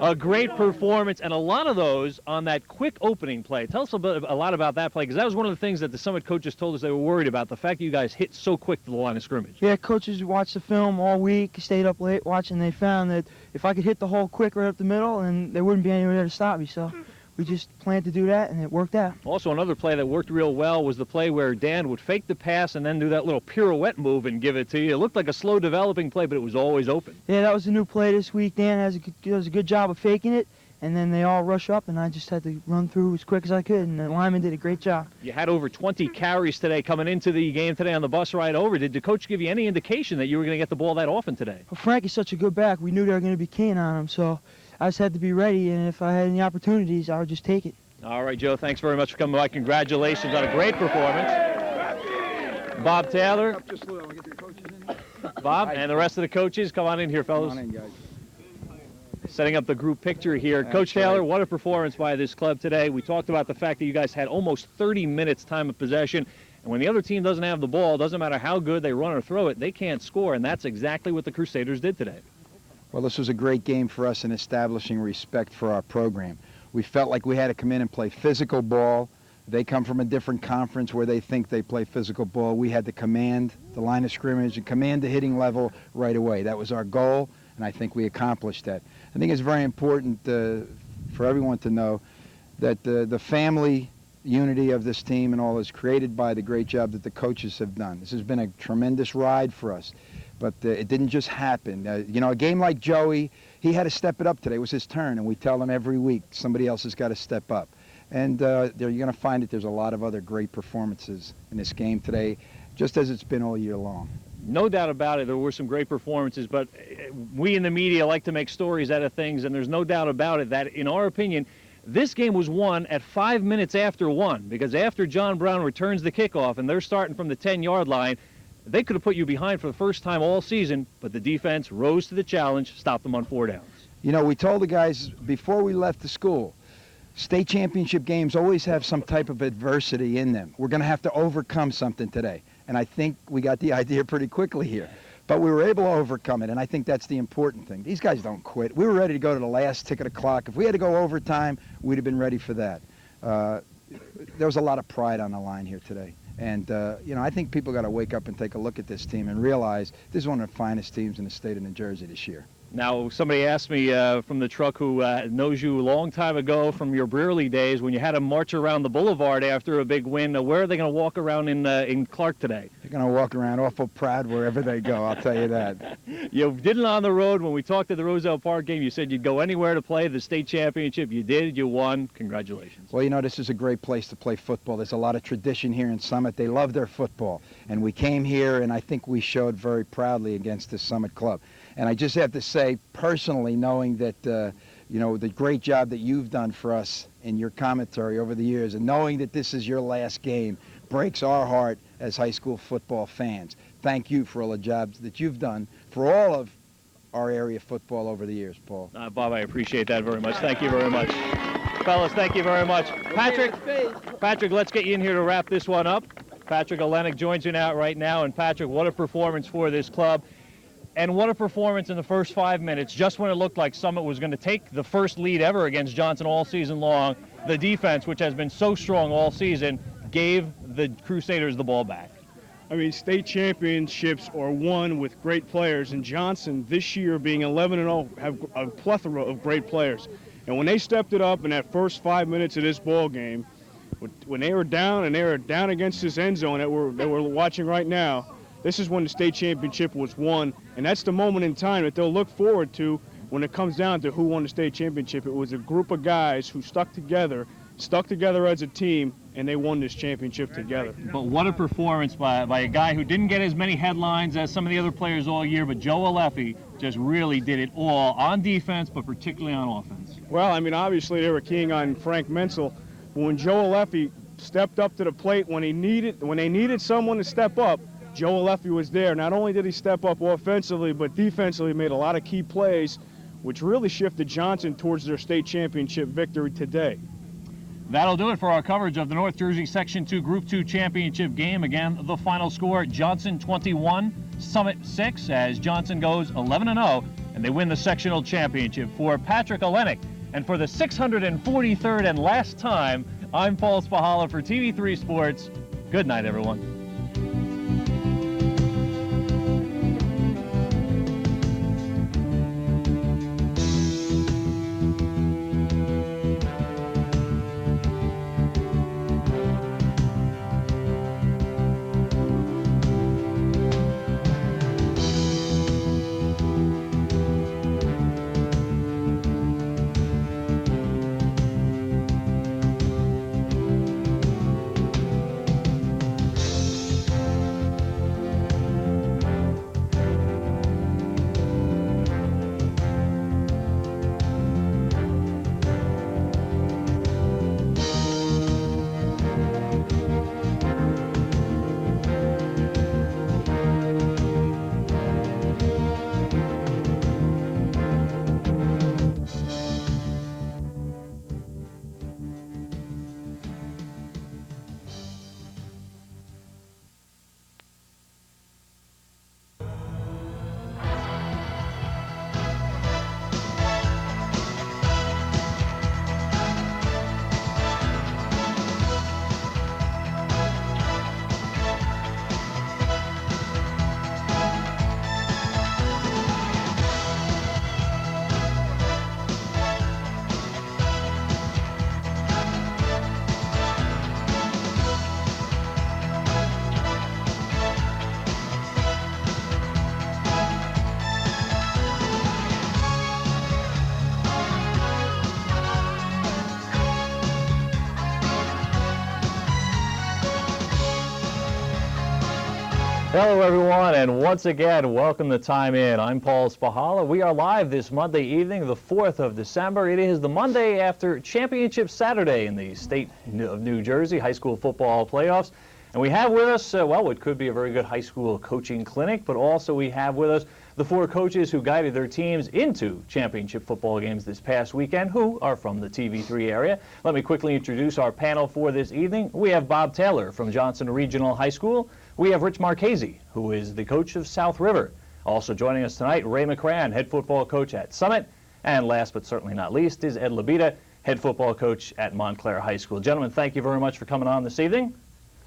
A great performance, and a lot of those on that quick opening play. Tell us a lot about that play, because that was one of the things that the Summit coaches told us they were worried about, the fact that you guys hit so quick to the line of scrimmage. Yeah, coaches watched the film all week, stayed up late watching. They found that if I could hit the hole quick right up the middle, and there wouldn't be anyone there to stop me. So we just planned to do that, and it worked out. Also, another play that worked real well was the play where Dan would fake the pass and then do that little pirouette move and give it to you. It looked like a slow developing play, but it was always open. Yeah, that was a new play this week. Dan does a good job of faking it, and then they all rush up, and I just had to run through as quick as I could, and the lineman did a great job. You had over 20 carries today coming into the game today on the bus ride over. Did the coach give you any indication that you were going to get the ball that often today? Well, Frank is such a good back. We knew they were going to be keen on him, so I just had to be ready, and if I had any opportunities, I would just take it. All right, Joe, thanks very much for coming by. Congratulations on a great performance. Bob Taylor. Bob, and the rest of the coaches, come on in here, fellas. Come on in, guys. Setting up the group picture here. Coach Taylor, what a performance by this club today. We talked about the fact that you guys had almost 30 minutes time of possession. And when the other team doesn't have the ball, doesn't matter how good they run or throw it, they can't score. And that's exactly what the Crusaders did today. Well, this was a great game for us in establishing respect for our program. We felt like we had to come in and play physical ball, They come from a different conference where they think they play physical ball. We had to command the line of scrimmage and command the hitting level right away. That was our goal, and I think we accomplished that. I think it's very important for everyone to know that the family unity of this team and all is created by the great job that the coaches have done. This has been a tremendous ride for us, but it didn't just happen. You know, a game like Joey, he had to step it up today. It was his turn, and we tell him every week somebody else has got to step up. And you're going to find that there's a lot of other great performances in this game today, just as it's been all year long. No doubt about it, there were some great performances, but we in the media like to make stories out of things, and there's no doubt about it that, in our opinion, this game was won at 5 minutes after 1, because after John Brown returns the kickoff and they're starting from the 10-yard line, they could have put you behind for the first time all season, but the defense rose to the challenge, stopped them on 4 downs. You know, we told the guys before we left the school, state championship games always have some type of adversity in them. We're going to have to overcome something today. And I think we got the idea pretty quickly here. But we were able to overcome it, and I think that's the important thing. These guys don't quit. We were ready to go to the last tick of the clock. If we had to go overtime, we'd have been ready for that. There was a lot of pride on the line here today. And, you know, I think people got to wake up and take a look at this team and realize this is one of the finest teams in the state of New Jersey this year. Now, somebody asked me from the truck who knows you a long time ago from your Brearley days when you had to march around the boulevard after a big win. Where are they going to walk around in Clark today? They're going to walk around awful proud wherever they go, I'll tell you that. You did it on the road. When we talked at the Roselle Park game, you said you'd go anywhere to play the state championship. You did. You won. Congratulations. Well, you know, this is a great place to play football. There's a lot of tradition here in Summit. They love their football. And we came here, and I think we showed very proudly against the Summit Club. And I just have to say, personally, knowing that, you know, the great job that you've done for us in your commentary over the years, and knowing that this is your last game, breaks our heart as high school football fans. Thank you for all the jobs that you've done for all of our area football over the years, Paul. Bob, I appreciate that very much. Thank you very much. Fellas, thank you very much. Patrick, let's get you in here to wrap this one up. Patrick Olenek joins you right now. And Patrick, what a performance for this club. And what a performance in the first 5 minutes, just when it looked like Summit was going to take the first lead ever against Johnson all season long. The defense, which has been so strong all season, gave the Crusaders the ball back. I mean, state championships are won with great players, and Johnson this year being 11-0 have a plethora of great players. And when they stepped it up in that first 5 minutes of this ball game, when they were down and they were down against this end zone that we're watching right now, this is when the state championship was won, and that's the moment in time that they'll look forward to when it comes down to who won the state championship. It was a group of guys who stuck together as a team, and they won this championship together. But what a performance by a guy who didn't get as many headlines as some of the other players all year, but Joe Alefi just really did it all on defense, but particularly on offense. Well, I mean, obviously they were keying on Frank Menzel, but when Joe Alefi stepped up to the plate when they needed someone to step up, Joe Alefi was there. Not only did he step up offensively, but defensively made a lot of key plays, which really shifted Johnson towards their state championship victory today. That'll do it for our coverage of the North Jersey Section 2 Group 2 championship game. Again, the final score, Johnson 21, Summit 6, as Johnson goes 11-0, and they win the sectional championship. For Patrick Olenek, and for the 643rd and last time, I'm Paul Spahala for TV3 Sports. Good night, everyone. Hello, everyone, and once again, welcome to Time In. I'm Paul Spahala. We are live this Monday evening, the 4th of December. It is the Monday after Championship Saturday in the state of New Jersey high school football playoffs. And we have with us, well, what could be a very good high school coaching clinic, but also we have with us the 4 coaches who guided their teams into championship football games this past weekend, who are from the TV3 area. Let me quickly introduce our panel for this evening. We have Bob Taylor from Johnson Regional High School. We have Rich Marchese, who is the coach of South River. Also joining us tonight, Ray McCran, head football coach at Summit. And last but certainly not least is Ed Labita, head football coach at Montclair High School. Gentlemen, thank you very much for coming on this evening.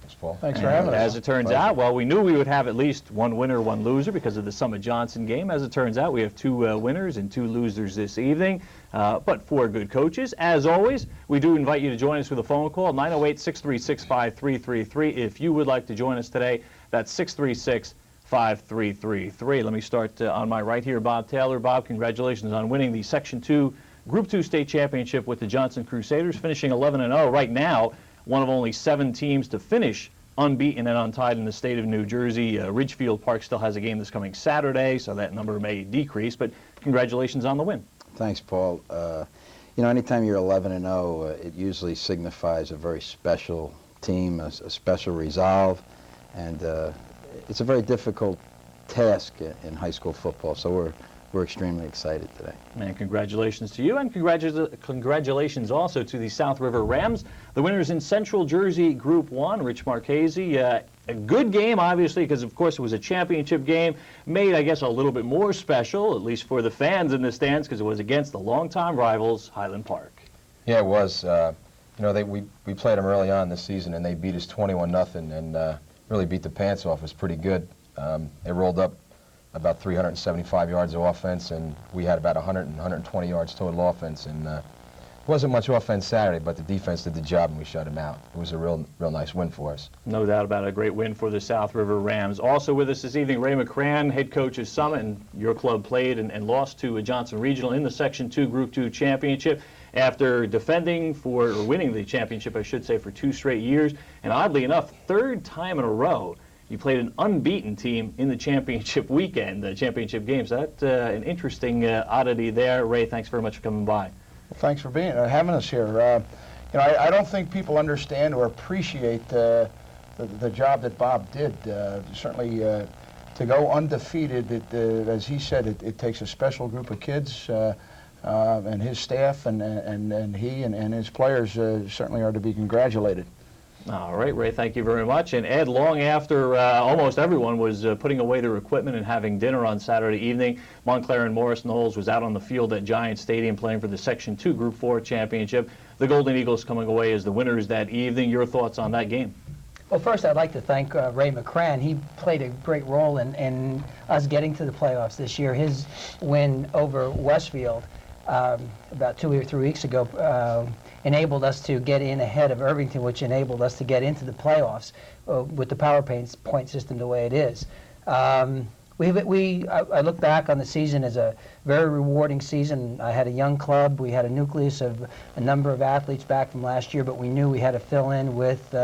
Thanks, Paul. Thanks for having us. As it turns out, well, we knew we would have at least one winner, one loser because of the Summit Johnson game. As it turns out, we have 2 winners and 2 losers this evening, but 4 good coaches. As always, we do invite you to join us with a phone call, 908-636-5333. If you would like to join us today, that's 636-5333. Let me start on my right here, Bob Taylor. Bob, congratulations on winning the Section 2 Group 2 state championship with the Johnson Crusaders, finishing 11-0 right now. One of only 7 teams to finish unbeaten and untied in the state of New Jersey. Ridgefield Park still has a game this coming Saturday, so that number may decrease, but congratulations on the win. Thanks, Paul. You know, anytime you're 11-0, it usually signifies a very special team, a special resolve, and it's a very difficult task in high school football, so we're extremely excited today. And congratulations to you, and congratulations also to the South River Rams, the winners in Central Jersey Group 1. Rich Marchese, a good game, obviously, because, of course, it was a championship game, made, I guess, a little bit more special, at least for the fans in the stands, because it was against the longtime rivals, Highland Park. Yeah, it was. You know, we played them early on this season, and they beat us 21-0, and really beat the pants off us pretty good. They rolled up about 375 yards of offense, and we had about 100 and 120 yards total offense. And it wasn't much offense Saturday, but the defense did the job, and we shut them out. It was a real nice win for us. No doubt about it. A great win for the South River Rams. Also with us this evening, Ray McCran, head coach of Summit, and your club played and lost to Johnson Regional in the Section 2 Group 2 championship after defending or winning the championship, I should say, for 2 straight years. And oddly enough, 3rd time in a row, you played an unbeaten team in the championship weekend, the championship games. That's an interesting oddity there. Ray, thanks very much for coming by. Well, thanks for having us here. You know, I don't think people understand or appreciate the job that Bob did. Certainly, to go undefeated, as he said, it takes a special group of kids, and his staff and he and his players certainly are to be congratulated. All right, Ray, thank you very much. And Ed, long after almost everyone was putting away their equipment and having dinner on Saturday evening, Montclair and Morris Knowles was out on the field at Giant Stadium playing for the Section 2 Group 4 championship. The Golden Eagles coming away as the winners that evening. Your thoughts on that game? Well, first, I'd like to thank Ray McCran. He played a great role in us getting to the playoffs this year. His win over Westfield about 2 or 3 weeks ago enabled us to get in ahead of Irvington, which enabled us to get into the playoffs with the power point system the way it is. I look back on the season as a very rewarding season. I had a young club. We had a nucleus of a number of athletes back from last year, but we knew we had to fill in with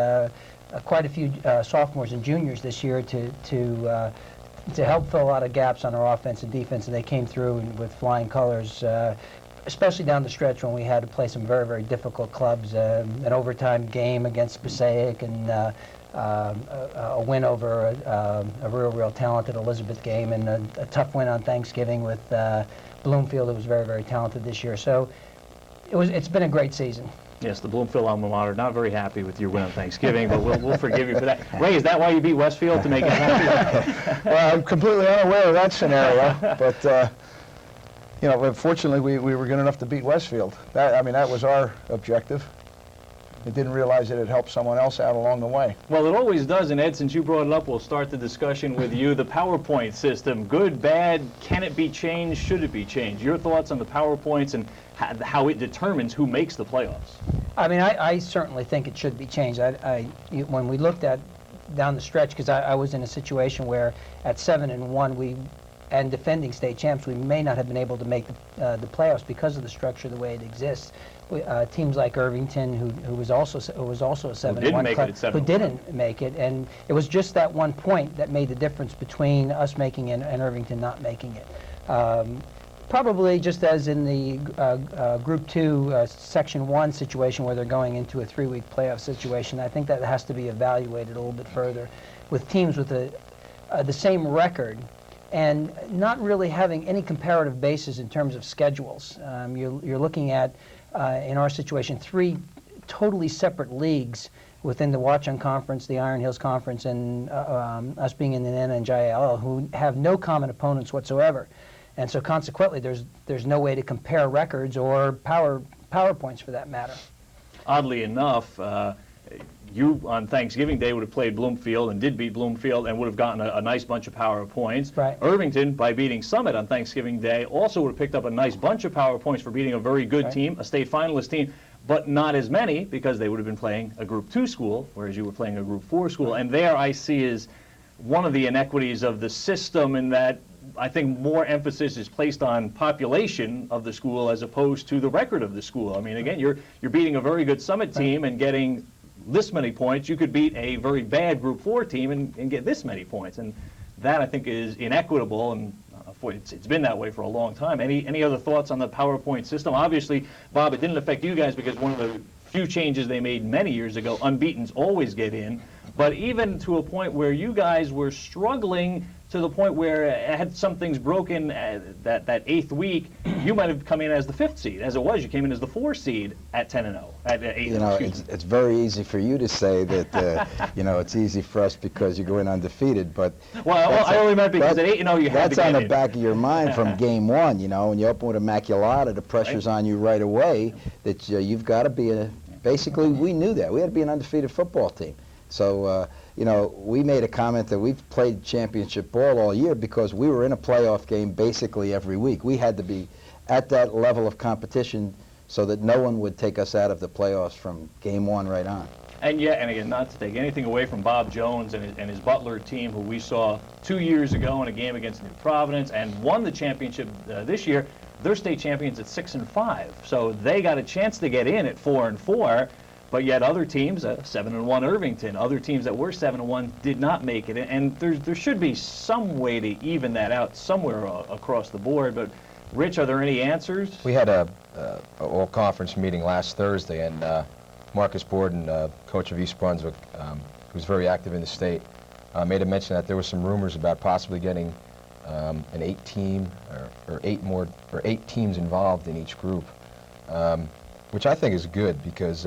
quite a few sophomores and juniors this year to help fill a lot of gaps on our offense and defense, and they came through with flying colors, especially down the stretch when we had to play some very, very difficult clubs, an overtime game against Passaic and a win over a real talented Elizabeth game, and a tough win on Thanksgiving with Bloomfield, who was very, very talented this year. So it's been a great season. Yes, the Bloomfield alma mater, not very happy with your win on Thanksgiving, but we'll forgive you for that. Ray, is that why you beat Westfield, to make it happy? Well, I'm completely unaware of that scenario, but you know, fortunately we were good enough to beat Westfield. I mean, that was our objective. I didn't realize it helped someone else out along the way. Well, it always does, and Ed, since you brought it up, we'll start the discussion with you. The PowerPoint system, good, bad, can it be changed, should it be changed? Your thoughts on the PowerPoints and how it determines who makes the playoffs? I mean, I certainly think it should be changed. When we looked at down the stretch, because I was in a situation where at 7-1 and defending state champs, we may not have been able to make the playoffs because of the structure the way it exists. teams like Irvington, who was also a 7-1 club, who didn't make it, and it was just that one point that made the difference between us making it and Irvington not making it. Probably just as in the Group 2 Section 1 situation where they're going into a 3-week playoff situation, I think that has to be evaluated a little bit further with teams with the same record and not really having any comparative basis in terms of schedules. You're looking at, in our situation, 3 totally separate leagues within the Watchung Conference, the Iron Hills Conference, and us being in the NNJL, who have no common opponents whatsoever. And so consequently, there's no way to compare records or power points for that matter. Oddly enough, you on Thanksgiving Day would have played Bloomfield and did beat Bloomfield and would have gotten a nice bunch of power points. Right. Irvington, by beating Summit on Thanksgiving Day, also would have picked up a nice bunch of power points for beating a very good team, a state finalist team, but not as many because they would have been playing a Group 2 school, whereas you were playing a Group 4 school. And there I see is one of the inequities of the system in that I think more emphasis is placed on population of the school as opposed to the record of the school. I mean, again, you're beating a very good Summit team and getting this many points. You could beat a very bad Group 4 team and get this many points. And that, I think, is inequitable, and it's been that way for a long time. Any other thoughts on the PowerPoint system? Obviously, Bob, it didn't affect you guys because one of the few changes they made many years ago, unbeatens always get in. But even to a point where you guys were struggling to the point where had some things broken that 8th week, you might have come in as the 5th seed. As it was, you came in as the 4 seed at 10-0, at 8. You know, it's very easy for you to say that, you know, it's easy for us because you go in undefeated, but... Well, I only meant because at 8-0 you had to That's on the back of your mind from game 1, you know, when you open with Immaculata, the pressure's on you right away that you've got to be basically, we knew that. We had to be an undefeated football team. So, you know, we made a comment that we've played championship ball all year because we were in a playoff game basically every week. We had to be at that level of competition so that no one would take us out of the playoffs from game 1 right on. And yeah, and again, not to take anything away from Bob Jones and his Butler team, who we saw 2 years ago in a game against New Providence and won the championship this year. They're state champions at 6-5, so they got a chance to get in at 4-4. But yet other teams, 7-1 Irvington, other teams that were 7-1 did not make it. And there should be some way to even that out somewhere across the board. But Rich, are there any answers? We had a all-conference meeting last Thursday, and Marcus Borden, coach of East Brunswick, who's very active in the state, made a mention that there were some rumors about possibly getting an 8-team or 8 teams involved in each group, which I think is good because.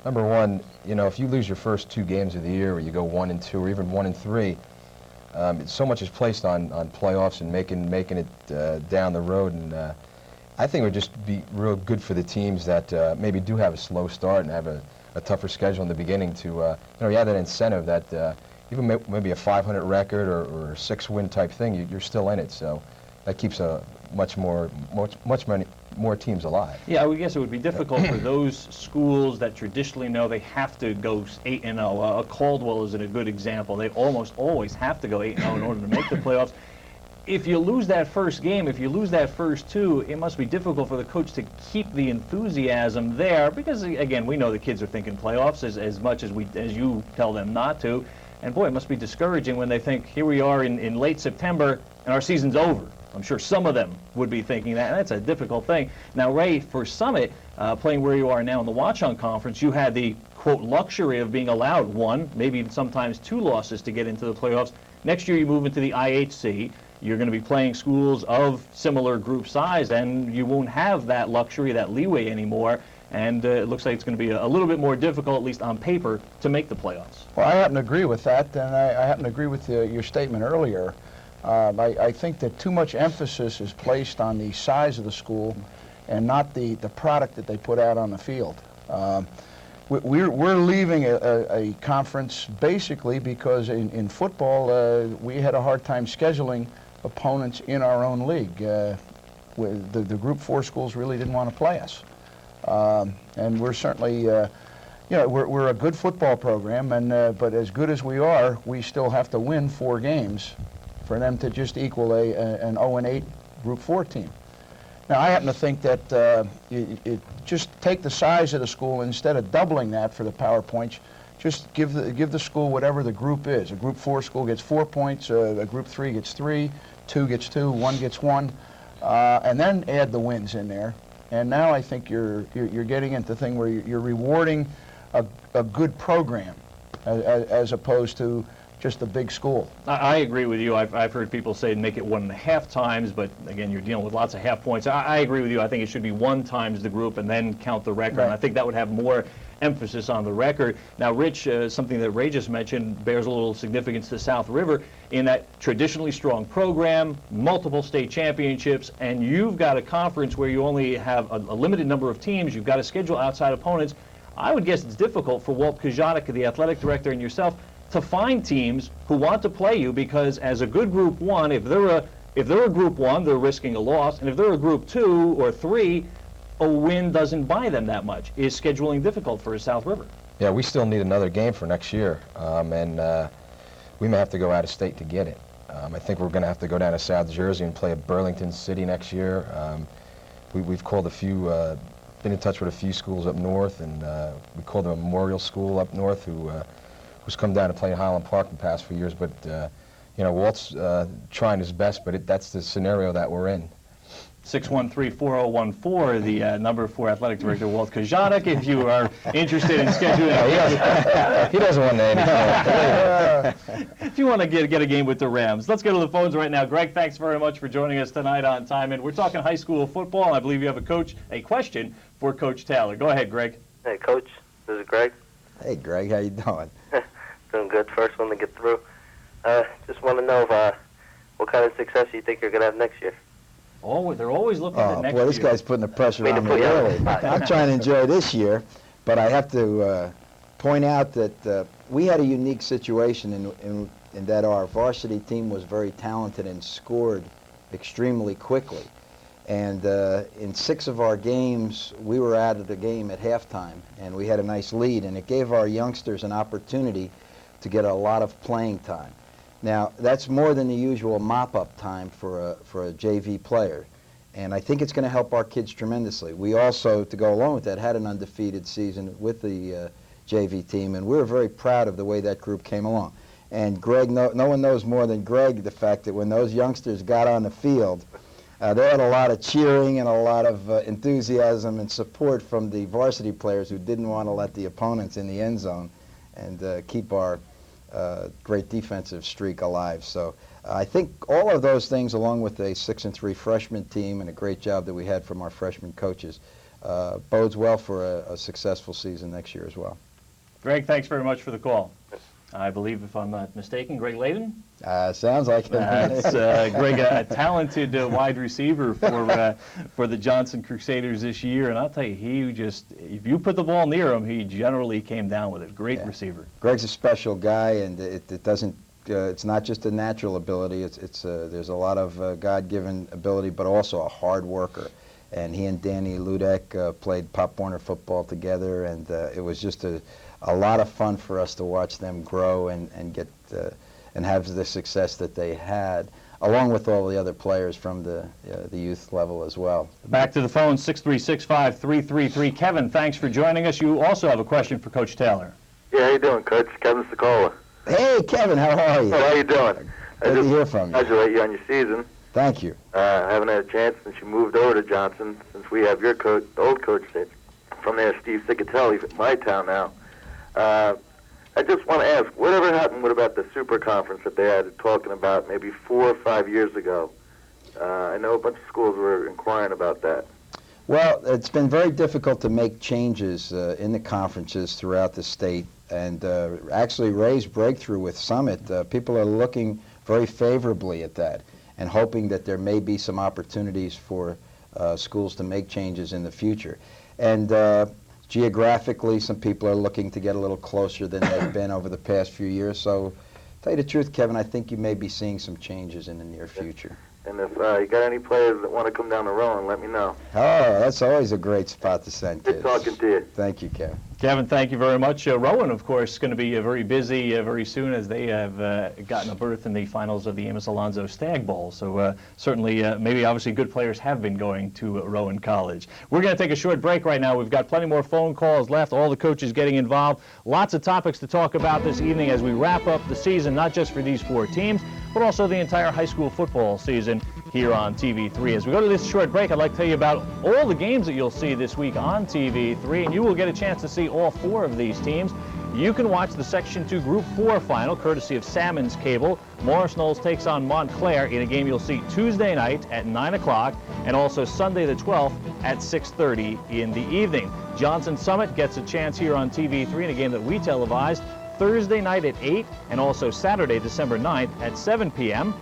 Number one, you know, if you lose your first 2 games of the year, or you go 1-2, or even 1-3, so much is placed on playoffs and making it down the road. And I think it would just be real good for the teams that maybe do have a slow start and have a tougher schedule in the beginning to, you know, you have that incentive that even maybe a 500 record or a 6-win type thing, you're still in it. So that keeps much more teams alive. Yeah, I would guess it would be difficult for those schools that traditionally know they have to go 8-0. Caldwell is a good example. They almost always have to go 8-0 in order to make the playoffs. If you lose that first game, if you lose that first 2, it must be difficult for the coach to keep the enthusiasm there because, again, we know the kids are thinking playoffs as much as you tell them not to. And boy, it must be discouraging when they think, here we are in late September and our season's over. I'm sure some of them would be thinking that, and that's a difficult thing. Now, Ray, for Summit, playing where you are now in the Watchung Conference, you had the, quote, luxury of being allowed 1, maybe sometimes 2 losses to get into the playoffs. Next year, you move into the IHC. You're going to be playing schools of similar group size, and you won't have that luxury, that leeway anymore. And it looks like it's going to be a little bit more difficult, at least on paper, to make the playoffs. Well, I happen to agree with that, and I happen to agree with your statement earlier. I think that too much emphasis is placed on the size of the school and not the product that they put out on the field. We're leaving a conference basically because in football we had a hard time scheduling opponents in our own league. The Group 4 schools really didn't want to play us. And we're certainly, you know, we're a good football program, and but as good as we are, we still have to win 4 games for them to just equal an 0-8 Group 4 team. Now, I happen to think that you just take the size of the school, instead of doubling that for the PowerPoints, just give the school whatever the group is. A Group 4 school gets 4 points, a Group 3 gets 3, 2 gets 2, 1 gets 1, and then add the wins in there. And now I think you're getting into the thing where you're rewarding a good program as opposed to just a big school. I agree with you. I've heard people say make it 1.5 times, but again, you're dealing with lots of half points. I agree with you. I think it should be 1 times the group and then count the record. Right. And I think that would have more emphasis on the record. Now, Rich, something that Ray just mentioned bears a little significance to South River in that traditionally strong program, multiple state championships, and you've got a conference where you only have a limited number of teams. You've got to schedule outside opponents. I would guess it's difficult for Walt Kajatic, the athletic director, and yourself to find teams who want to play you, because as a good Group 1, if they're a Group 1, they're risking a loss, and if they're a Group 2 or 3, a win doesn't buy them that much. Is scheduling difficult for South River? Yeah, we still need another game for next year, and we may have to go out of state to get it. I think we're going to have to go down to South Jersey and play at Burlington City next year. We've called a few, been in touch with a few schools up north, and we called them a Memorial School up north who's come down to play in Highland Park the past few years. But you know, Walt's trying his best, but that's the scenario that we're in. 613-4014, the number for Athletic Director Walt Kajatic, if you are interested in scheduling. He doesn't want to If you want to get a game with the Rams. Let's go to the phones right now. Greg, thanks very much for joining us tonight on Time In. We're talking high school football, and I believe you have a question for Coach Taylor. Go ahead, Greg. Hey, Coach. This is Greg. Hey, Greg. How you doing? Doing good. First one to get through. Just want to know what kind of success you think you're going to have next year. Oh, they're always looking at next year. Boy, this guy's putting the pressure on me early. I'm trying to enjoy this year, but I have to point out that we had a unique situation in that our varsity team was very talented and scored extremely quickly. And in 6 of our games, we were out of the game at halftime, and we had a nice lead, and it gave our youngsters an opportunity to get a lot of playing time. Now, that's more than the usual mop-up time for a JV player, and I think it's going to help our kids tremendously. We also, to go along with that, had an undefeated season with the JV team, and we were very proud of the way that group came along. And Greg, no one knows more than Greg the fact that when those youngsters got on the field, they had a lot of cheering and a lot of enthusiasm and support from the varsity players who didn't want to let the opponents in the end zone and keep our great defensive streak alive. So I think all of those things, along with a 6-3 freshman team and a great job that we had from our freshman coaches, bodes well for a successful season next year as well. Greg, thanks very much for the call. I believe, if I'm not mistaken, Greg Layden? Sounds like it. That's Greg, a talented wide receiver for the Johnson Crusaders this year. And I'll tell you, he just, if you put the ball near him, he generally came down with it. Great receiver. Greg's a special guy, and it doesn't, it's not just a natural ability. There's a lot of God-given ability, but also a hard worker. And he and Danny Ludek played Pop Warner football together, and it was just a lot of fun for us to watch them grow and get and have the success that they had, along with all the other players from the youth level as well. Back to the phone, 6365333. Kevin, thanks for joining us. You also have a question for Coach Taylor. Yeah, how you doing, Coach? Kevin Sokola. Hey, Kevin, how are you? How you doing? Good to hear from you. Congratulate you on your season. Thank you. I haven't had a chance since you moved over to Johnson, since we have your coach, the old coach from there, Steve Cicatelli, from my town now. I just want to ask, whatever happened about the super conference that they had talking about maybe 4 or 5 years ago? I know a bunch of schools were inquiring about that. Well, it's been very difficult to make changes in the conferences throughout the state. And actually, Ray's breakthrough with Summit, people are looking very favorably at that and hoping that there may be some opportunities for schools to make changes in the future. And geographically, some people are looking to get a little closer than they've been over the past few years. So, to tell you the truth, Kevin, I think you may be seeing some changes in the near future. And if you got any players that want to come down to Rowan, let me know. Oh, that's always a great spot to send kids. Good talking to you. Thank you, Kevin. Kevin, thank you very much. Rowan, of course, is going to be very busy very soon as they have gotten a berth in the finals of the Amos Alonzo Stag Bowl. So certainly, maybe obviously good players have been going to Rowan College. We're going to take a short break right now. We've got plenty more phone calls left, all the coaches getting involved. Lots of topics to talk about this evening as we wrap up the season, not just for these 4 teams, but also the entire high school football season here on TV3. As we go to this short break, I'd like to tell you about all the games that you'll see this week on TV3, and you will get a chance to see all 4 of these teams. You can watch the Section 2 Group 4 final, courtesy of Salmons Cable. Morris Knolls takes on Montclair in a game you'll see Tuesday night at 9 o'clock and also Sunday the 12th at 6:30 in the evening. Johnson Summit gets a chance here on TV3 in a game that we televised Thursday night at 8 and also Saturday, December 9th at 7 p.m.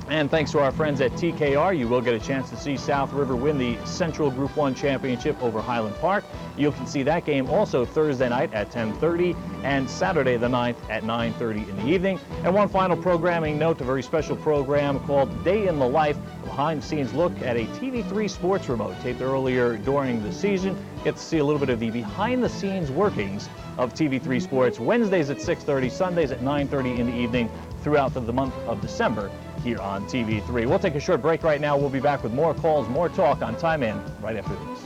And thanks to our friends at TKR, you will get a chance to see South River win the Central Group 1 Championship over Highland Park. You can see that game also Thursday night at 10:30 and Saturday the 9th at 9:30 in the evening. And one final programming note, a very special program called Day in the Life, a behind-the-scenes look at a TV3 sports remote taped earlier during the season. Get to see a little bit of the behind-the-scenes workings of TV3 Sports, Wednesdays at 6:30, Sundays at 9:30 in the evening throughout the month of December here on TV3. We'll take a short break right now. We'll be back with more calls, more talk on Time In right after this.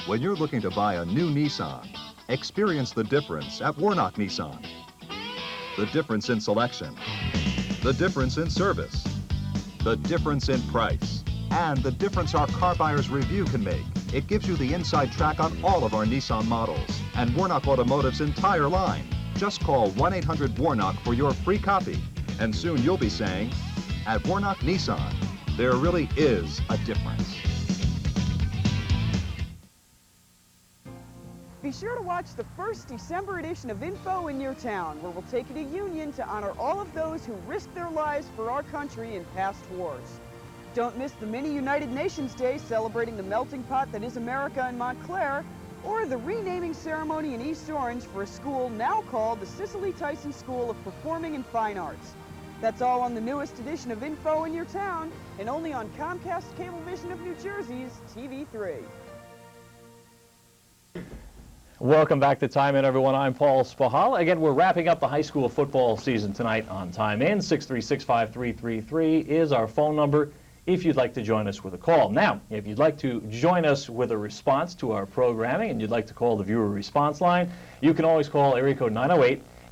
When you're looking to buy a new Nissan, experience the difference at Warnock Nissan. The difference in selection, the difference in service, the difference in price, and the difference our car buyer's review can make. It gives you the inside track on all of our Nissan models and Warnock Automotive's entire line. Just call 1-800-WARNOCK for your free copy, and soon you'll be saying, at Warnock Nissan, there really is a difference. Be sure to watch the first December edition of Info in Your Town, where we'll take you to Union to honor all of those who risked their lives for our country in past wars. Don't miss the mini United Nations Day celebrating the melting pot that is America in Montclair, or the renaming ceremony in East Orange for a school now called the Cicely Tyson School of Performing and Fine Arts. That's all on the newest edition of Info in Your Town, and only on Comcast Cablevision of New Jersey's TV3. Welcome back to Time In, everyone. I'm Paul Spahala. Again, we're wrapping up the high school football season tonight on Time In. 6365333 is our phone number if you'd like to join us with a call. Now, if you'd like to join us with a response to our programming and you'd like to call the viewer response line, you can always call area code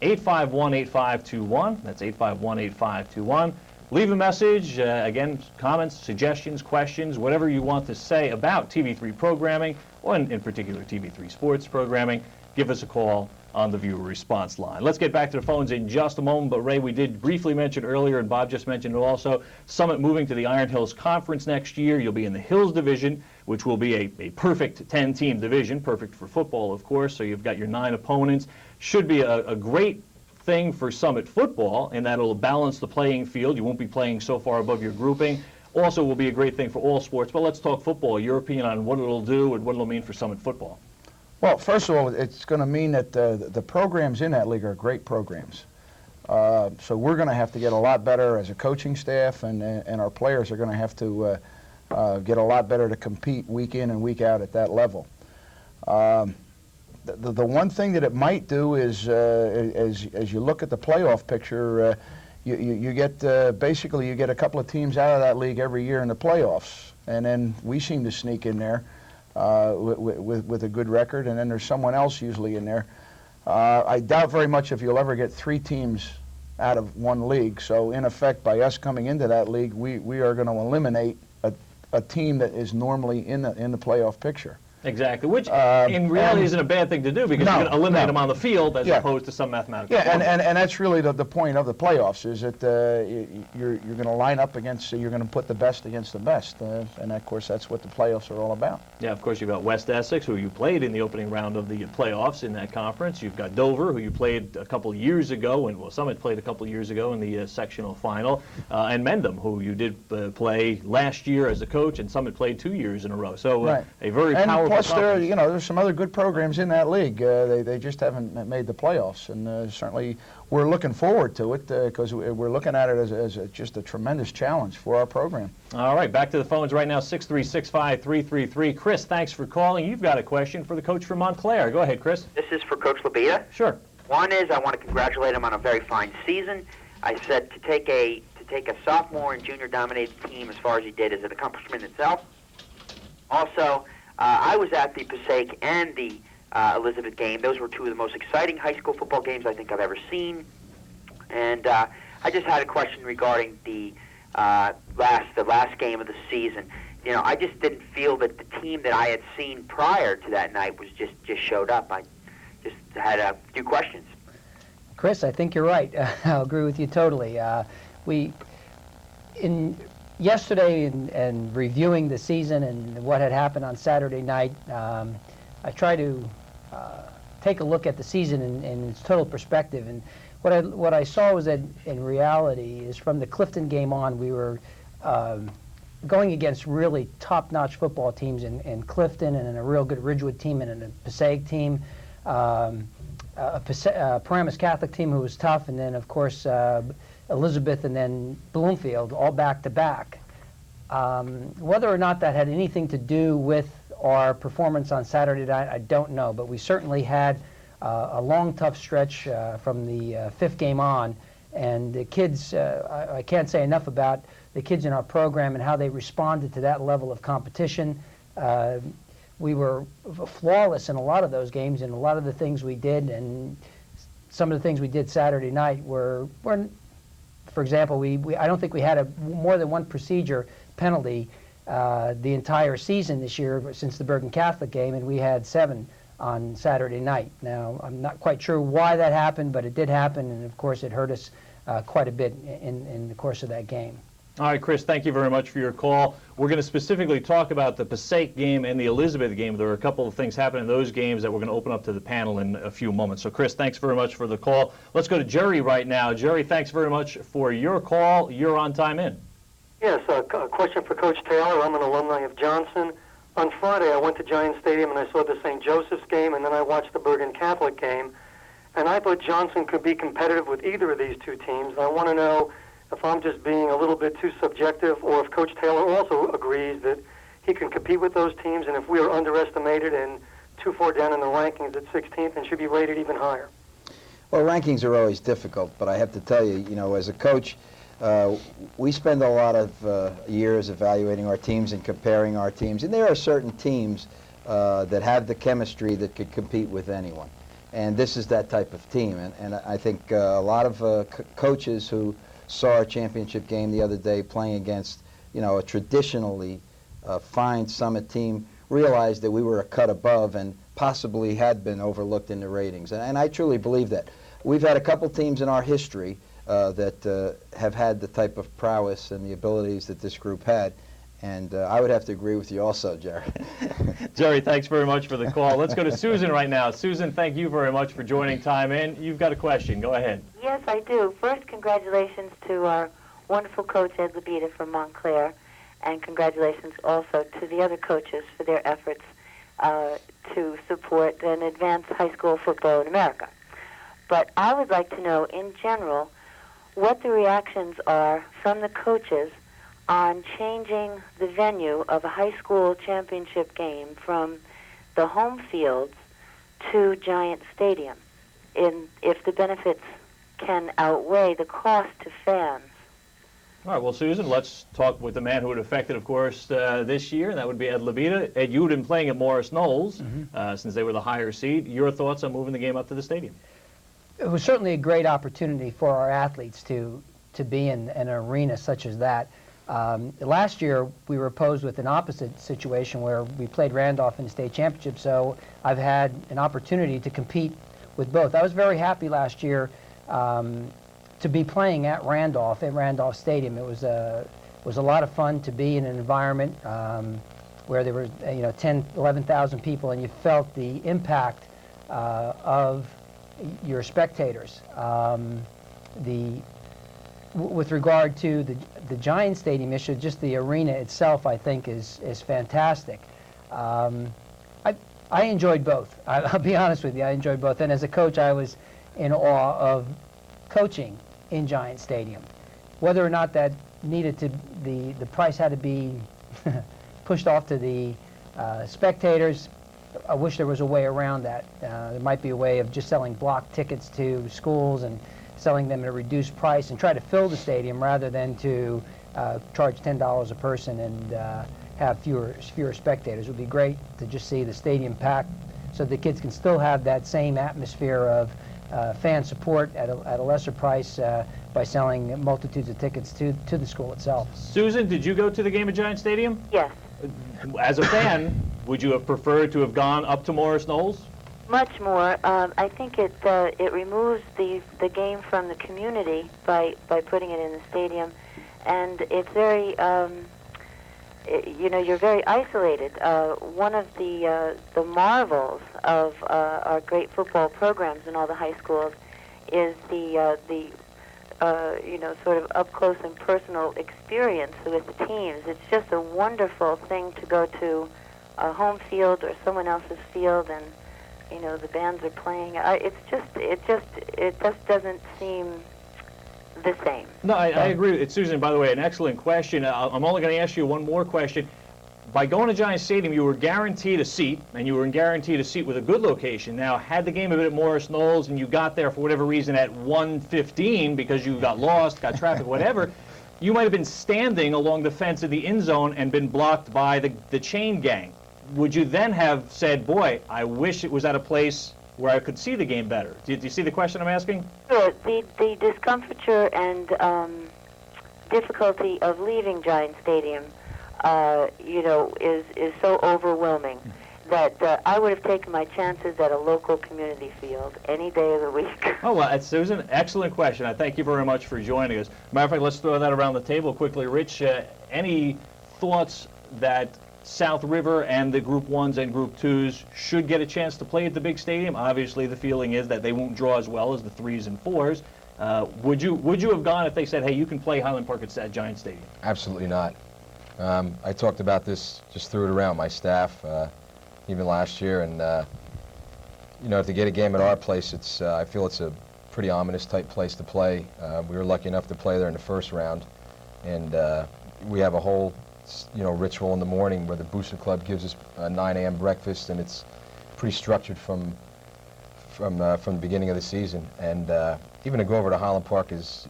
908-851-8521. That's 851-8521. Leave a message, again, comments, suggestions, questions, whatever you want to say about TV3 programming, or in particular TV3 sports programming. Give us a call on the viewer response line. Let's get back to the phones in just a moment, but Ray, we did briefly mention earlier, and Bob just mentioned it also, Summit moving to the Iron Hills Conference next year. You'll be in the Hills Division, which will be a perfect 10-team division, perfect for football, of course, so you've got your 9 opponents. Should be a great thing for Summit football, in that it'll balance the playing field. You won't be playing so far above your grouping. Also will be a great thing for all sports, but let's talk football. Your opinion on what it'll do and what it'll mean for Summit football. Well, first of all, it's going to mean that the programs in that league are great programs. So we're going to have to get a lot better as a coaching staff, and our players are going to have to get a lot better to compete week in and week out at that level. The one thing that it might do is, as you look at the playoff picture, you get basically you get a couple of teams out of that league every year in the playoffs, and then we seem to sneak in there with a good record, and then there's someone else usually in there. I doubt very much if you'll ever get 3 teams out of one league. So in effect, by us coming into that league, we are going to eliminate a team that is normally in the playoff picture. Exactly, which in reality isn't a bad thing to do, because you're going to eliminate them on the field as opposed to some mathematical and that's really the point of the playoffs, is that you're going to line up against, you're going to put the best against the best, and of course that's what the playoffs are all about. Yeah, of course you've got West Essex, who you played in the opening round of the playoffs in that conference. You've got Dover, who you played a couple years ago, and Summit played a couple years ago in the sectional final, and Mendham, who you did play last year as a coach, and Summit played 2 years in a row. So a very powerful plus, there's some other good programs in that league. They just haven't made the playoffs, and certainly we're looking forward to it because we're looking at it as just a tremendous challenge for our program. All right, back to the phones right now, 6365333. Chris, thanks for calling. You've got a question for the coach from Montclair. Go ahead, Chris. This is for Coach Labita. Sure. One is I want to congratulate him on a very fine season. I said to take a sophomore and junior dominated team as far as he did is an accomplishment itself. Also, I was at the Passaic and the Elizabeth game. Those were two of the most exciting high school football games I think I've ever seen. And I just had a question regarding the last game of the season. You know, I just didn't feel that the team that I had seen prior to that night was just showed up. I just had a few questions. Chris, I think you're right. I'll agree with you totally. Yesterday and reviewing the season and what had happened on Saturday night, I try to take a look at the season in its total perspective. And what I saw was that in reality is from the Clifton game on, we were going against really top-notch football teams in Clifton and in a real good Ridgewood team and in a Passaic team, a Paramus Catholic team who was tough, and then, of course, Elizabeth and then Bloomfield, all back-to-back. Whether or not that had anything to do with our performance on Saturday night, I don't know, but we certainly had a long, tough stretch from the fifth game on, and the kids, I can't say enough about the kids in our program and how they responded to that level of competition. We were flawless in a lot of those games, and a lot of the things we did, and some of the things we did Saturday night were for example, I don't think we had more than one procedure penalty the entire season this year since the Bergen Catholic game, and we had 7 on Saturday night. Now, I'm not quite sure why that happened, but it did happen, and of course it hurt us quite a bit in the course of that game. All right, Chris, thank you very much for your call. We're going to specifically talk about the Passaic game and the Elizabeth game. There were a couple of things happening in those games that we're going to open up to the panel in a few moments. So, Chris, thanks very much for the call. Let's go to Jerry right now. Jerry, thanks very much for your call. You're on time in. Yes, a question for Coach Taylor. I'm an alumni of Johnson. On Friday, I went to Giant Stadium and I saw the St. Joseph's game, and then I watched the Bergen Catholic game. And I thought Johnson could be competitive with either of these two teams. And I want to know if I'm just being a little bit too subjective, or if Coach Taylor also agrees that he can compete with those teams, and if we are underestimated and too far down in the rankings at 16th and should be rated even higher. Well, rankings are always difficult, but I have to tell you, as a coach, we spend a lot of years evaluating our teams and comparing our teams, and there are certain teams that have the chemistry that could compete with anyone. And this is that type of team, and I think a lot of coaches who saw our championship game the other day playing against, a traditionally fine Summit team, realized that we were a cut above and possibly had been overlooked in the ratings. And I truly believe that. We've had a couple teams in our history that have had the type of prowess and the abilities that this group had. And I would have to agree with you also, Jerry. Jerry, thanks very much for the call. Let's go to Susan right now. Susan, thank you very much for joining Time In. You've got a question. Go ahead. Yes, I do. First, congratulations to our wonderful coach, Ed Labita from Montclair, and congratulations also to the other coaches for their efforts to support and advance high school football in America. But I would like to know, in general, what the reactions are from the coaches on changing the venue of a high school championship game from the home fields to Giant Stadium, if the benefits can outweigh the cost to fans. All right, well, Susan, let's talk with the man who it affected, of course, this year, and that would be Ed Labita. Ed, you had been playing at Morris Knolls since they were the higher seed. Your thoughts on moving the game up to the stadium? It was certainly a great opportunity for our athletes to be in an arena such as that. Last year, we were posed with an opposite situation where we played Randolph in the state championship, so I've had an opportunity to compete with both. I was very happy last year to be playing at Randolph Stadium. It was a lot of fun to be in an environment where there were 10, 11,000 people, and you felt the impact of your spectators. With regard to the Giant Stadium issue, just the arena itself, I think, is fantastic. I I enjoyed both. I'll be honest with you, I enjoyed both. And as a coach, I was in awe of coaching in Giant Stadium. Whether or not that needed to, the price had to be pushed off to the spectators, I wish there was a way around that. There might be a way of just selling block tickets to schools and selling them at a reduced price and try to fill the stadium rather than to charge $10 a person and have fewer spectators. It would be great to just see the stadium packed so the kids can still have that same atmosphere of fan support at a lesser price by selling multitudes of tickets to the school itself. Susan, did you go to the game at Giant Stadium? Yes. As a fan, would you have preferred to have gone up to Morris Knolls? Much more. I think it removes the game from the community by putting it in the stadium, and it's very you're very isolated. One of the marvels of our great football programs in all the high schools is the sort of up close and personal experience with the teams. It's just a wonderful thing to go to a home field or someone else's field, and the bands are playing. It just doesn't seem the same. No, I agree with it. Susan, by the way, an excellent question. I'm only going to ask you one more question. By going to Giant Stadium, you were guaranteed a seat, and you were guaranteed a seat with a good location. Now, had the game been at Morris Knolls and you got there for whatever reason at 1:15 because you got lost, got traffic, whatever, you might have been standing along the fence of the end zone and been blocked by the chain gang. Would you then have said, boy, I wish it was at a place where I could see the game better? Do you see the question I'm asking? Sure. The discomfiture and difficulty of leaving Giant Stadium, is so overwhelming that I would have taken my chances at a local community field any day of the week. Oh, well, Susan, excellent question. I thank you very much for joining us. Matter of fact, let's throw that around the table quickly. Rich, any thoughts that South River and the Group 1s and Group 2s should get a chance to play at the big stadium? Obviously, the feeling is that they won't draw as well as the 3s and 4s. Would you have gone if they said, hey, you can play Highland Park at Giant Stadium? Absolutely not. I talked about this, just threw it around my staff, even last year, and to get a game at our place, I feel it's a pretty ominous type place to play. We were lucky enough to play there in the first round, and we have a whole ritual in the morning where the Booster Club gives us a 9 a.m. breakfast, and it's pretty structured from the beginning of the season. And even to go over to Highland Park is,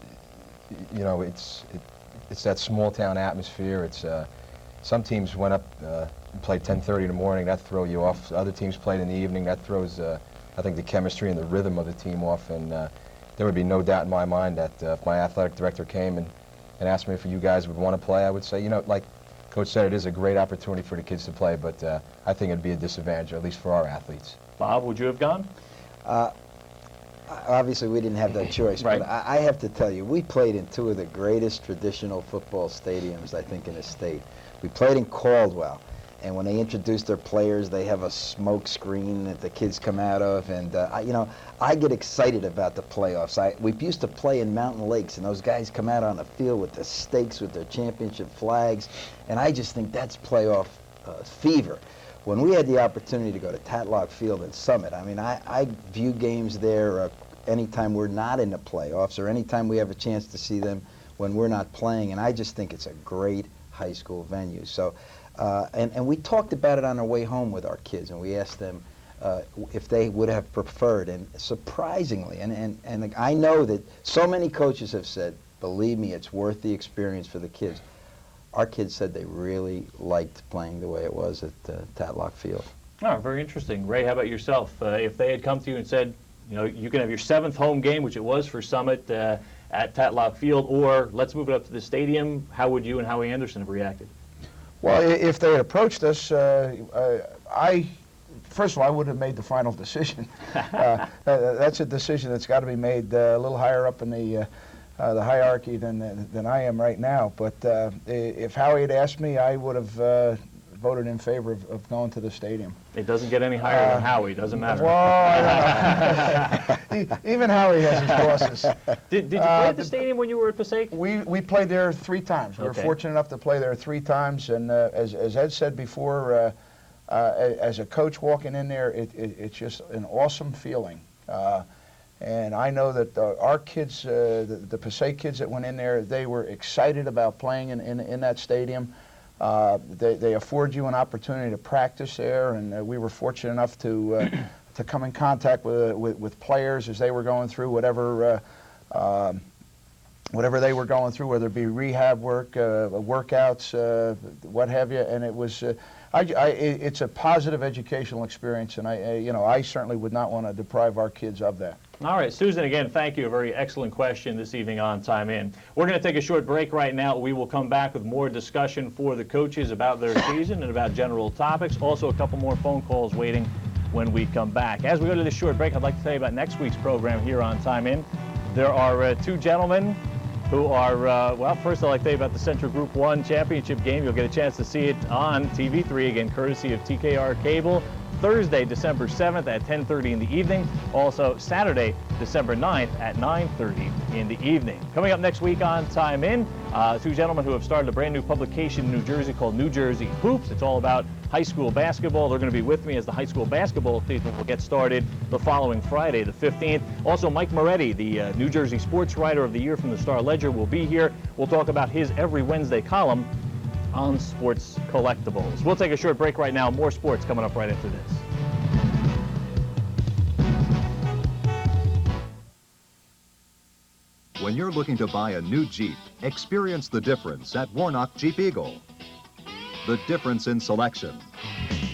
it's that small town atmosphere. It's some teams went up and played 10:30 in the morning. That throw you off. Other teams played in the evening. That throws, I think, the chemistry and the rhythm of the team off. And there would be no doubt in my mind that if my athletic director came and asked me if you guys would want to play, I would say, like Coach said, it is a great opportunity for the kids to play, but I think it'd be a disadvantage, at least for our athletes. Bob, would you have gone? Obviously, we didn't have that choice, right. But I have to tell you, we played in two of the greatest traditional football stadiums, I think, in the state. We played in Caldwell, and when they introduce their players, they have a smoke screen that the kids come out of, and I get excited about the playoffs. We used to play in Mountain Lakes, and those guys come out on the field with the stakes, with their championship flags, and I just think that's playoff fever. When we had the opportunity to go to Tatlock Field in Summit, I mean, I view games there anytime we're not in the playoffs or anytime we have a chance to see them when we're not playing, and I just think it's a great high school venue. So, and we talked about it on our way home with our kids, and we asked them if they would have preferred, and surprisingly, and I know that so many coaches have said, believe me, it's worth the experience for the kids. Our kids said they really liked playing the way it was at Tatlock Field. Oh, very interesting. Ray, how about yourself? If they had come to you and said, you can have your 7th home game, which it was for Summit at Tatlock Field, or let's move it up to the stadium, how would you and Howie Anderson have reacted? Well, if they had approached us, first of all, I would have made the final decision. That's a decision that's got to be made a little higher up in the hierarchy than I am right now. But if Howie had asked me, I would have voted in favor of going to the stadium. It doesn't get any higher than Howie, doesn't matter. Well, even Howie has his bosses. Did you play at the stadium when you were at Passaic? We played there 3 times. We were fortunate enough to play there 3 times, and as Ed said before, as a coach walking in there, it's just an awesome feeling. And I know that our kids, the Passaic kids that went in there, they were excited about playing in that stadium. They afford you an opportunity to practice there, and we were fortunate enough to come in contact with players as they were going through whatever they were going through, whether it be rehab work, workouts, what have you. And it was, it's a positive educational experience, and I certainly would not want to deprive our kids of that. All right, Susan, again, thank you. A very excellent question this evening on Time In. We're going to take a short break right now. We will come back with more discussion for the coaches about their season and about general topics. Also, a couple more phone calls waiting when we come back. As we go to this short break, I'd like to tell you about next week's program here on Time In. There are two gentlemen who are, well, first I'd like to tell you about the Central Group 1 Championship game. You'll get a chance to see it on TV3, again, courtesy of TKR Cable. Thursday, December 7th at 10:30 in the evening. Also, Saturday, December 9th at 9:30 in the evening. Coming up next week on Time In, two gentlemen who have started a brand new publication in New Jersey called New Jersey Hoops. It's all about high school basketball. They're going to be with me as the high school basketball season will get started the following Friday, the 15th. Also, Mike Moretti, the New Jersey Sports Writer of the Year from the Star Ledger, will be here. We'll talk about his every Wednesday column on sports collectibles. We'll take a short break right now. More sports coming up right after this. When you're looking to buy a new Jeep, experience the difference at Warnock Jeep Eagle. The difference in selection,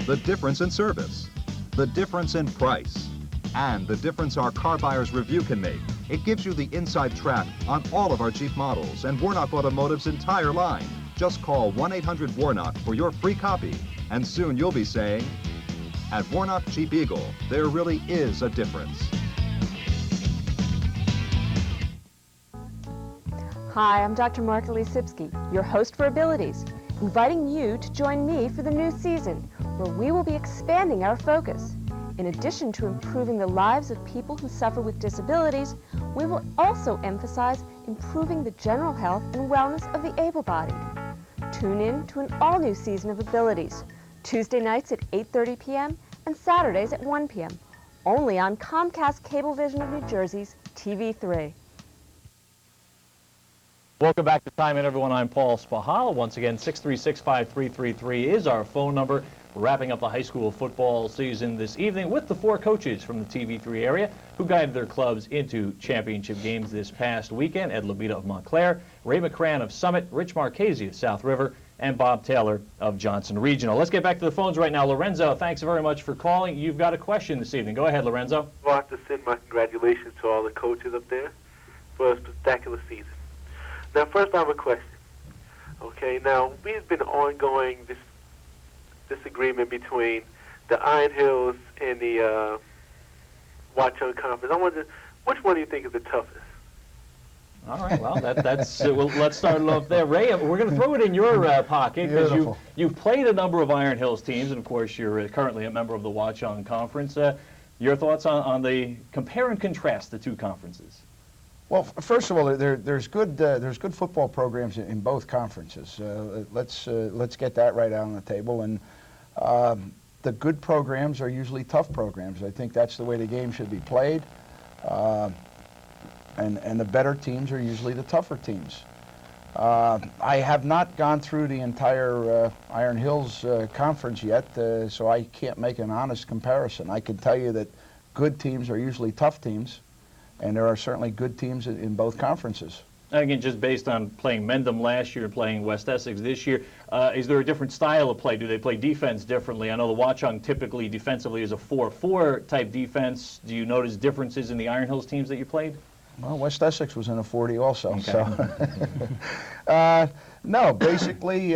the difference in service, the difference in price, and the difference our car buyer's review can make. It gives you the inside track on all of our Jeep models and Warnock Automotive's entire line. Just call 1-800-WARNOCK for your free copy, and soon you'll be saying, at Warnock Jeep Eagle, there really is a difference. Hi, I'm Dr. Marka Lisipsky, your host for Abilities, inviting you to join me for the new season, where we will be expanding our focus. In addition to improving the lives of people who suffer with disabilities, we will also emphasize improving the general health and wellness of the able-bodied. Tune in to an all-new season of Abilities, Tuesday nights at 8:30 p.m. and Saturdays at 1 p.m., only on Comcast Cablevision of New Jersey's TV3. Welcome back to Time In, everyone. I'm Paul Spahala. Once again, 636-5333 is our phone number. We're wrapping up the high school football season this evening with the four coaches from the TV3 area who guided their clubs into championship games this past weekend. Ed Labita of Montclair, Ray McCrann of Summit, Rich Marchese of South River, and Bob Taylor of Johnson Regional. Let's get back to the phones right now. Lorenzo, thanks very much for calling. You've got a question this evening. Go ahead, Lorenzo. I want to send my congratulations to all the coaches up there for a spectacular season. Now, first I have a question. Okay, now, we've been ongoing disagreement between the Iron Hills and the Watchung Conference. I wonder, which one do you think is the toughest? All right, well, well, let's start it off there. Ray, we're going to throw it in your pocket because you've played a number of Iron Hills teams, and of course you're currently a member of the Watchung Conference. Your thoughts on the compare and contrast the two conferences? Well, first of all, there's good football programs in both conferences. Let's get that right out on the table. And the good programs are usually tough programs. I think that's the way the game should be played. And the better teams are usually the tougher teams. I have not gone through the entire Iron Hills conference yet, so I can't make an honest comparison. I can tell you that good teams are usually tough teams. And there are certainly good teams in both conferences. Again, just based on playing Mendham last year and playing West Essex this year, is there a different style of play? Do they play defense differently? I know the Watchung typically defensively is a 4-4 type defense. Do you notice differences in the Iron Hills teams that you played? Well, West Essex was in a 40 also. Okay. So, no, basically,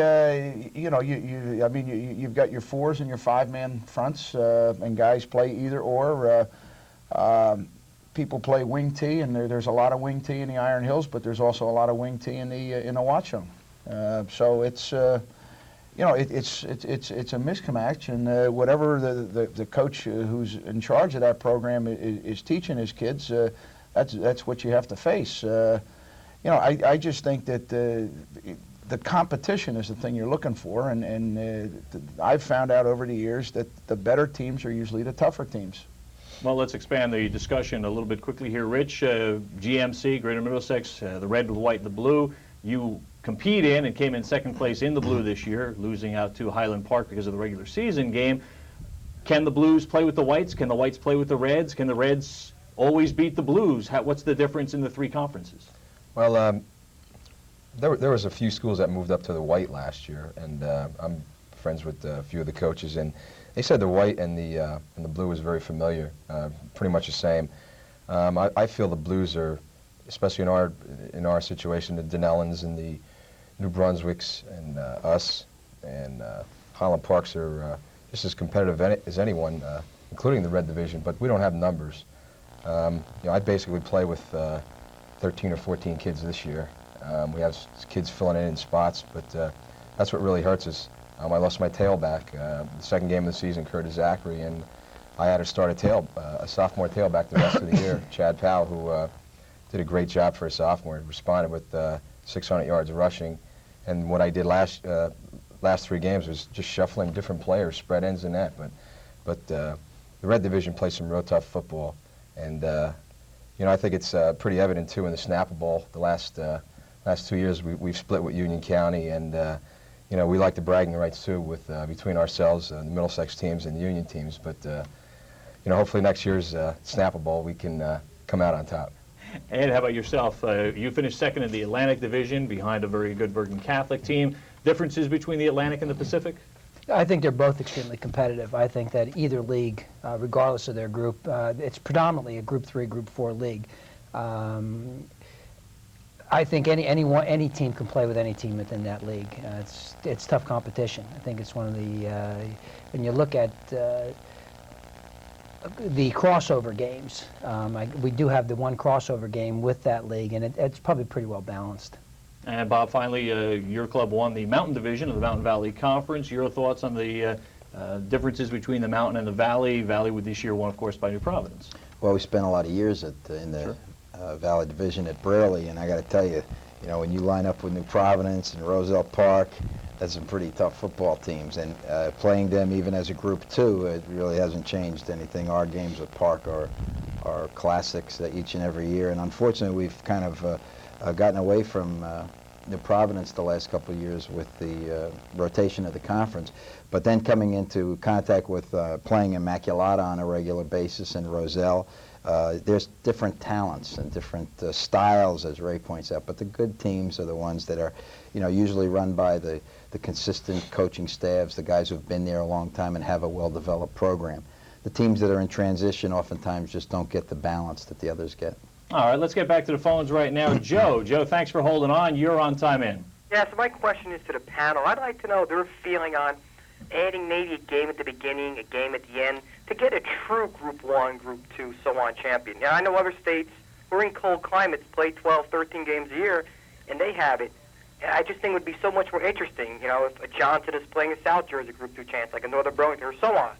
you know, you've got your 4s and your 5-man fronts, and guys play either or. People play wing T, and there's a lot of wing T in the Iron Hills, but there's also a lot of wing T in the Watchung. So it's you know, it's a mismatch, and whatever the coach who's in charge of that program is teaching his kids, that's what you have to face. You know, I just think that the competition is the thing you're looking for, and I've found out over the years that the better teams are usually the tougher teams. Well, let's expand the discussion a little bit quickly here. Rich, GMC, Greater Middlesex, the red, the white, the blue. You compete in and came in second place in the blue this year, losing out to Highland Park because of the regular season game. Can the Blues play with the Whites? Can the Whites play with the Reds? Can the Reds always beat the Blues? What's the difference in the three conferences? Well, there was a few schools that moved up to the white last year, and I'm friends with a few of the coaches, and they said the white and the blue was very familiar, pretty much the same. I feel the Blues are, especially in our situation, the Denellans and the New Brunswicks and us and Highland Parks are just as competitive as anyone, including the Red Division, but we don't have numbers. I basically play with 13 or 14 kids this year. We have kids filling in spots, but that's what really hurts us. I lost my tailback the second game of the season, Curtis Zachary, and I had to start a sophomore tailback the rest of the year, Chad Powell, who did a great job for a sophomore, responded with 600 yards rushing, and what I did last 3 games was just shuffling different players, spread ends and that, but the Red Division plays some real tough football, and I think it's pretty evident too in the Snapple the last 2 years we've split with Union County, and we like the bragging rights too with between ourselves, the Middlesex teams and the Union teams. But hopefully next year's Snapple we can come out on top. Ed, how about yourself? You finished second in the Atlantic Division behind a very good Bergen Catholic team. Differences between the Atlantic and the Pacific? I think they're both extremely competitive. I think that either league, regardless of their group, it's predominantly a Group 3, Group 4 league. I think any team can play with any team within that league. It's tough competition. I think it's one of the when you look at the crossover games, we do have the one crossover game with that league, and it's probably pretty well balanced. And Bob, finally, your club won the Mountain Division of the Mountain Valley Conference. Your thoughts on the differences between the Mountain and the Valley? Valley with this year won, of course, by New Providence. Well, we spent a lot of years in the Valley Division at Brearley, and I got to tell you, when you line up with New Providence and Roselle Park, that's some pretty tough football teams, and playing them even as a Group 2, it really hasn't changed anything. Our games with Park are classics each and every year, and unfortunately we've kind of gotten away from New Providence the last couple of years with the rotation of the conference, but then coming into contact with playing Immaculata on a regular basis and Roselle. There's different talents and different styles, as Ray points out, but the good teams are the ones that are, usually run by the consistent coaching staffs, the guys who've been there a long time and have a well-developed program. The teams that are in transition oftentimes just don't get the balance that the others get. All right, let's get back to the phones right now. Joe, thanks for holding on. You're on time in. Yeah, so my question is to the panel. I'd like to know their feeling on adding maybe a game at the beginning, a game at the end, to get a true Group 1, Group 2, so on champion. Now, I know other states, we're in cold climates, play 12, 13 games a year, and they have it. And I just think it would be so much more interesting, if a Johnson is playing a South Jersey Group 2 chance, like a Northern Burlington, or so on.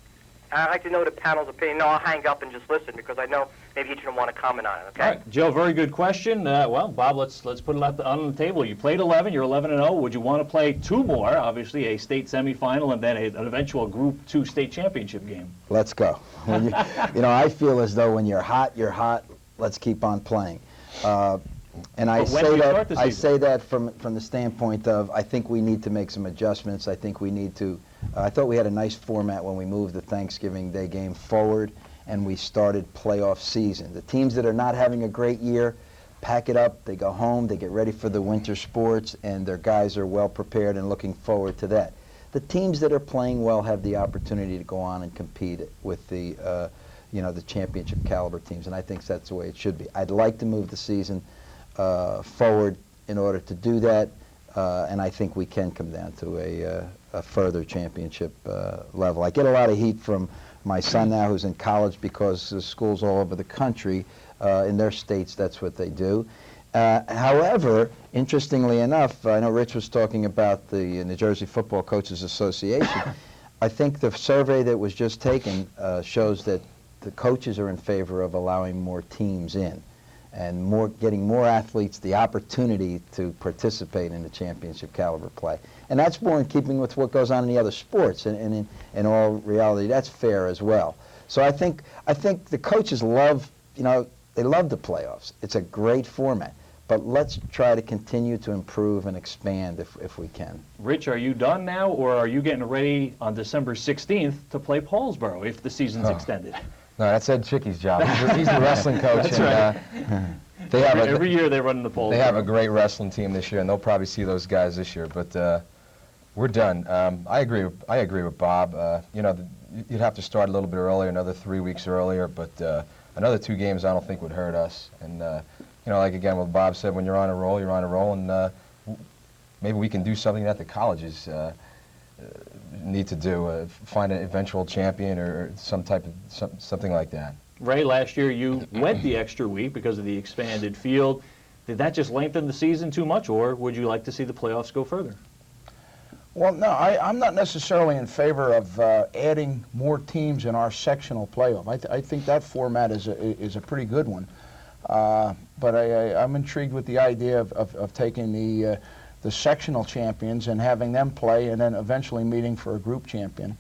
I'd like to know the panel's opinion. No, I'll hang up and just listen, because I know maybe each of them want to comment on it, okay? All right, Joe, very good question. Well, Bob, let's put it on the table. You played 11, you're 11-0. Would you want to play 2 more, obviously a state semifinal and then an eventual Group 2 state championship game? Let's go. I feel as though when you're hot, let's keep on playing. And I say that from the standpoint of I think we need to make some adjustments. I think we need to I thought we had a nice format when we moved the Thanksgiving Day game forward and we started playoff season. The teams that are not having a great year pack it up, they go home, they get ready for the winter sports, and their guys are well prepared and looking forward to that. The teams that are playing well have the opportunity to go on and compete with the the championship caliber teams, and I think that's the way it should be. I'd like to move the season forward in order to do that, and I think we can come down to a further championship level. I get a lot of heat from my son now who's in college because the schools all over the country, in their states, that's what they do. However, interestingly enough, I know Rich was talking about the New Jersey Football Coaches Association. I think the survey that was just taken shows that the coaches are in favor of allowing more teams in. and getting more athletes the opportunity to participate in the championship caliber play. And that's more in keeping with what goes on in the other sports, and in all reality, that's fair as well. So I think the coaches love, they love the playoffs. It's a great format. But let's try to continue to improve and expand if we can. Rich, are you done now, or are you getting ready on December 16th to play Paulsboro if the season's extended? No, that's Ed Chicky's job. He's the wrestling coach. That's and, right. They have every year they run the Paulsboro. They have a great wrestling team this year, and they'll probably see those guys this year. But we're done. I agree with Bob. You'd have to start a little bit earlier, another 3 weeks earlier. But another 2 games I don't think would hurt us. And like again, what Bob said, when you're on a roll, you're on a roll, and maybe we can do something that the colleges need to do, find an eventual champion or something like that. Ray, last year you went the extra week because of the expanded field. Did that just lengthen the season too much, or would you like to see the playoffs go further? Well, no, I'm not necessarily in favor of adding more teams in our sectional playoff. I think that format is a pretty good one. But I'm intrigued with the idea of taking the sectional champions and having them play and then eventually meeting for a group champion.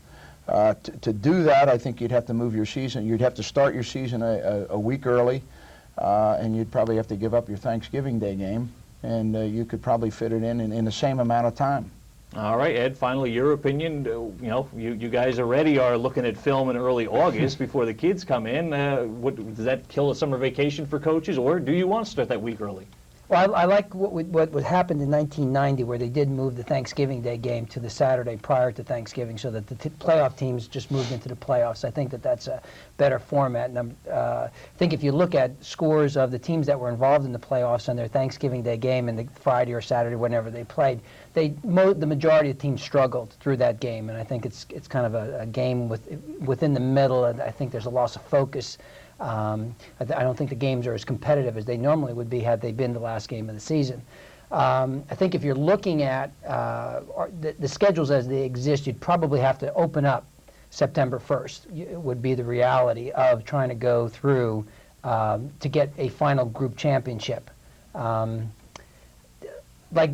To do that, I think you'd have to move your season. You'd have to start your season a week early, and you'd probably have to give up your Thanksgiving Day game, and you could probably fit it in the same amount of time. All right, Ed, finally your opinion. You guys already are looking at film in early August before the kids come in. Does that kill a summer vacation for coaches, or do you want to start that week early? Well, I like what happened in 1990, where they did move the Thanksgiving Day game to the Saturday prior to Thanksgiving, so that the playoff teams just moved into the playoffs. I think that's a better format. And I think if you look at scores of the teams that were involved in the playoffs on their Thanksgiving Day game and the Friday or Saturday, whenever they played, the majority of teams struggled through that game. And I think it's kind of a game within the middle, and I think there's a loss of focus. I don't think the games are as competitive as they normally would be had they been the last game of the season. I think if you're looking at the schedules as they exist, you'd probably have to open up September 1st. It would be the reality of trying to go through to get a final group championship. Like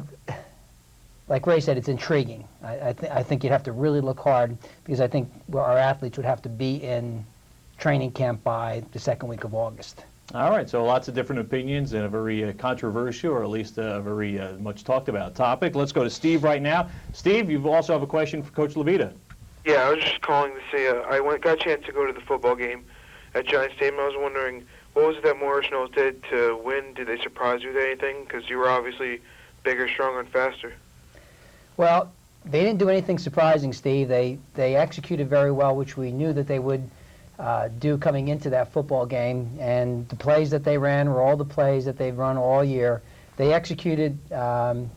Ray said, it's intriguing. I think you'd have to really look hard, because I think our athletes would have to be in training camp by the second week of August. All right, so lots of different opinions and a very controversial, or at least a very much talked about topic. Let's go to Steve right now. Steve, you also have a question for Coach Levita. Yeah, I was just calling to say I got a chance to go to the football game at Giant Stadium. I was wondering, what was it that Morris Knowles did to win? Did they surprise you with anything? Because you were obviously bigger, stronger, and faster. Well, they didn't do anything surprising, Steve. They executed very well, which we knew that they would do coming into that football game, and the plays that they ran were all the plays that they've run all year. They executed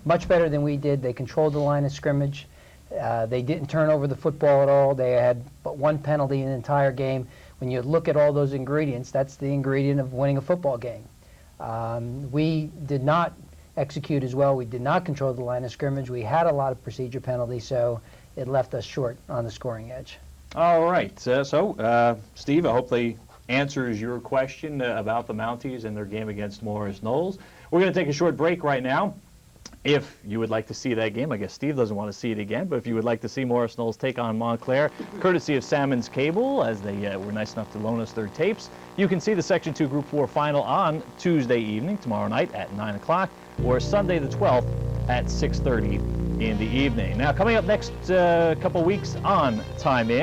much better than we did. They controlled the line of scrimmage. They didn't turn over the football at all. They had but one penalty in the entire game. When you look at all those ingredients, that's the ingredient of winning a football game. We did not execute as well. We did not control the line of scrimmage. We had a lot of procedure penalties, so it left us short on the scoring edge. All right, Steve, I hope they answers your question about the Mounties and their game against Morris Knowles. We're going to take a short break right now. If you would like to see that game, I guess Steve doesn't want to see it again, but if you would like to see Morris Knowles take on Montclair, courtesy of Salmon's Cable, as they were nice enough to loan us their tapes, you can see the Section 2 Group 4 final on Tuesday evening, tomorrow night at 9 o'clock, or Sunday the 12th at 6:30 in the evening. Now, coming up next couple weeks on Time In.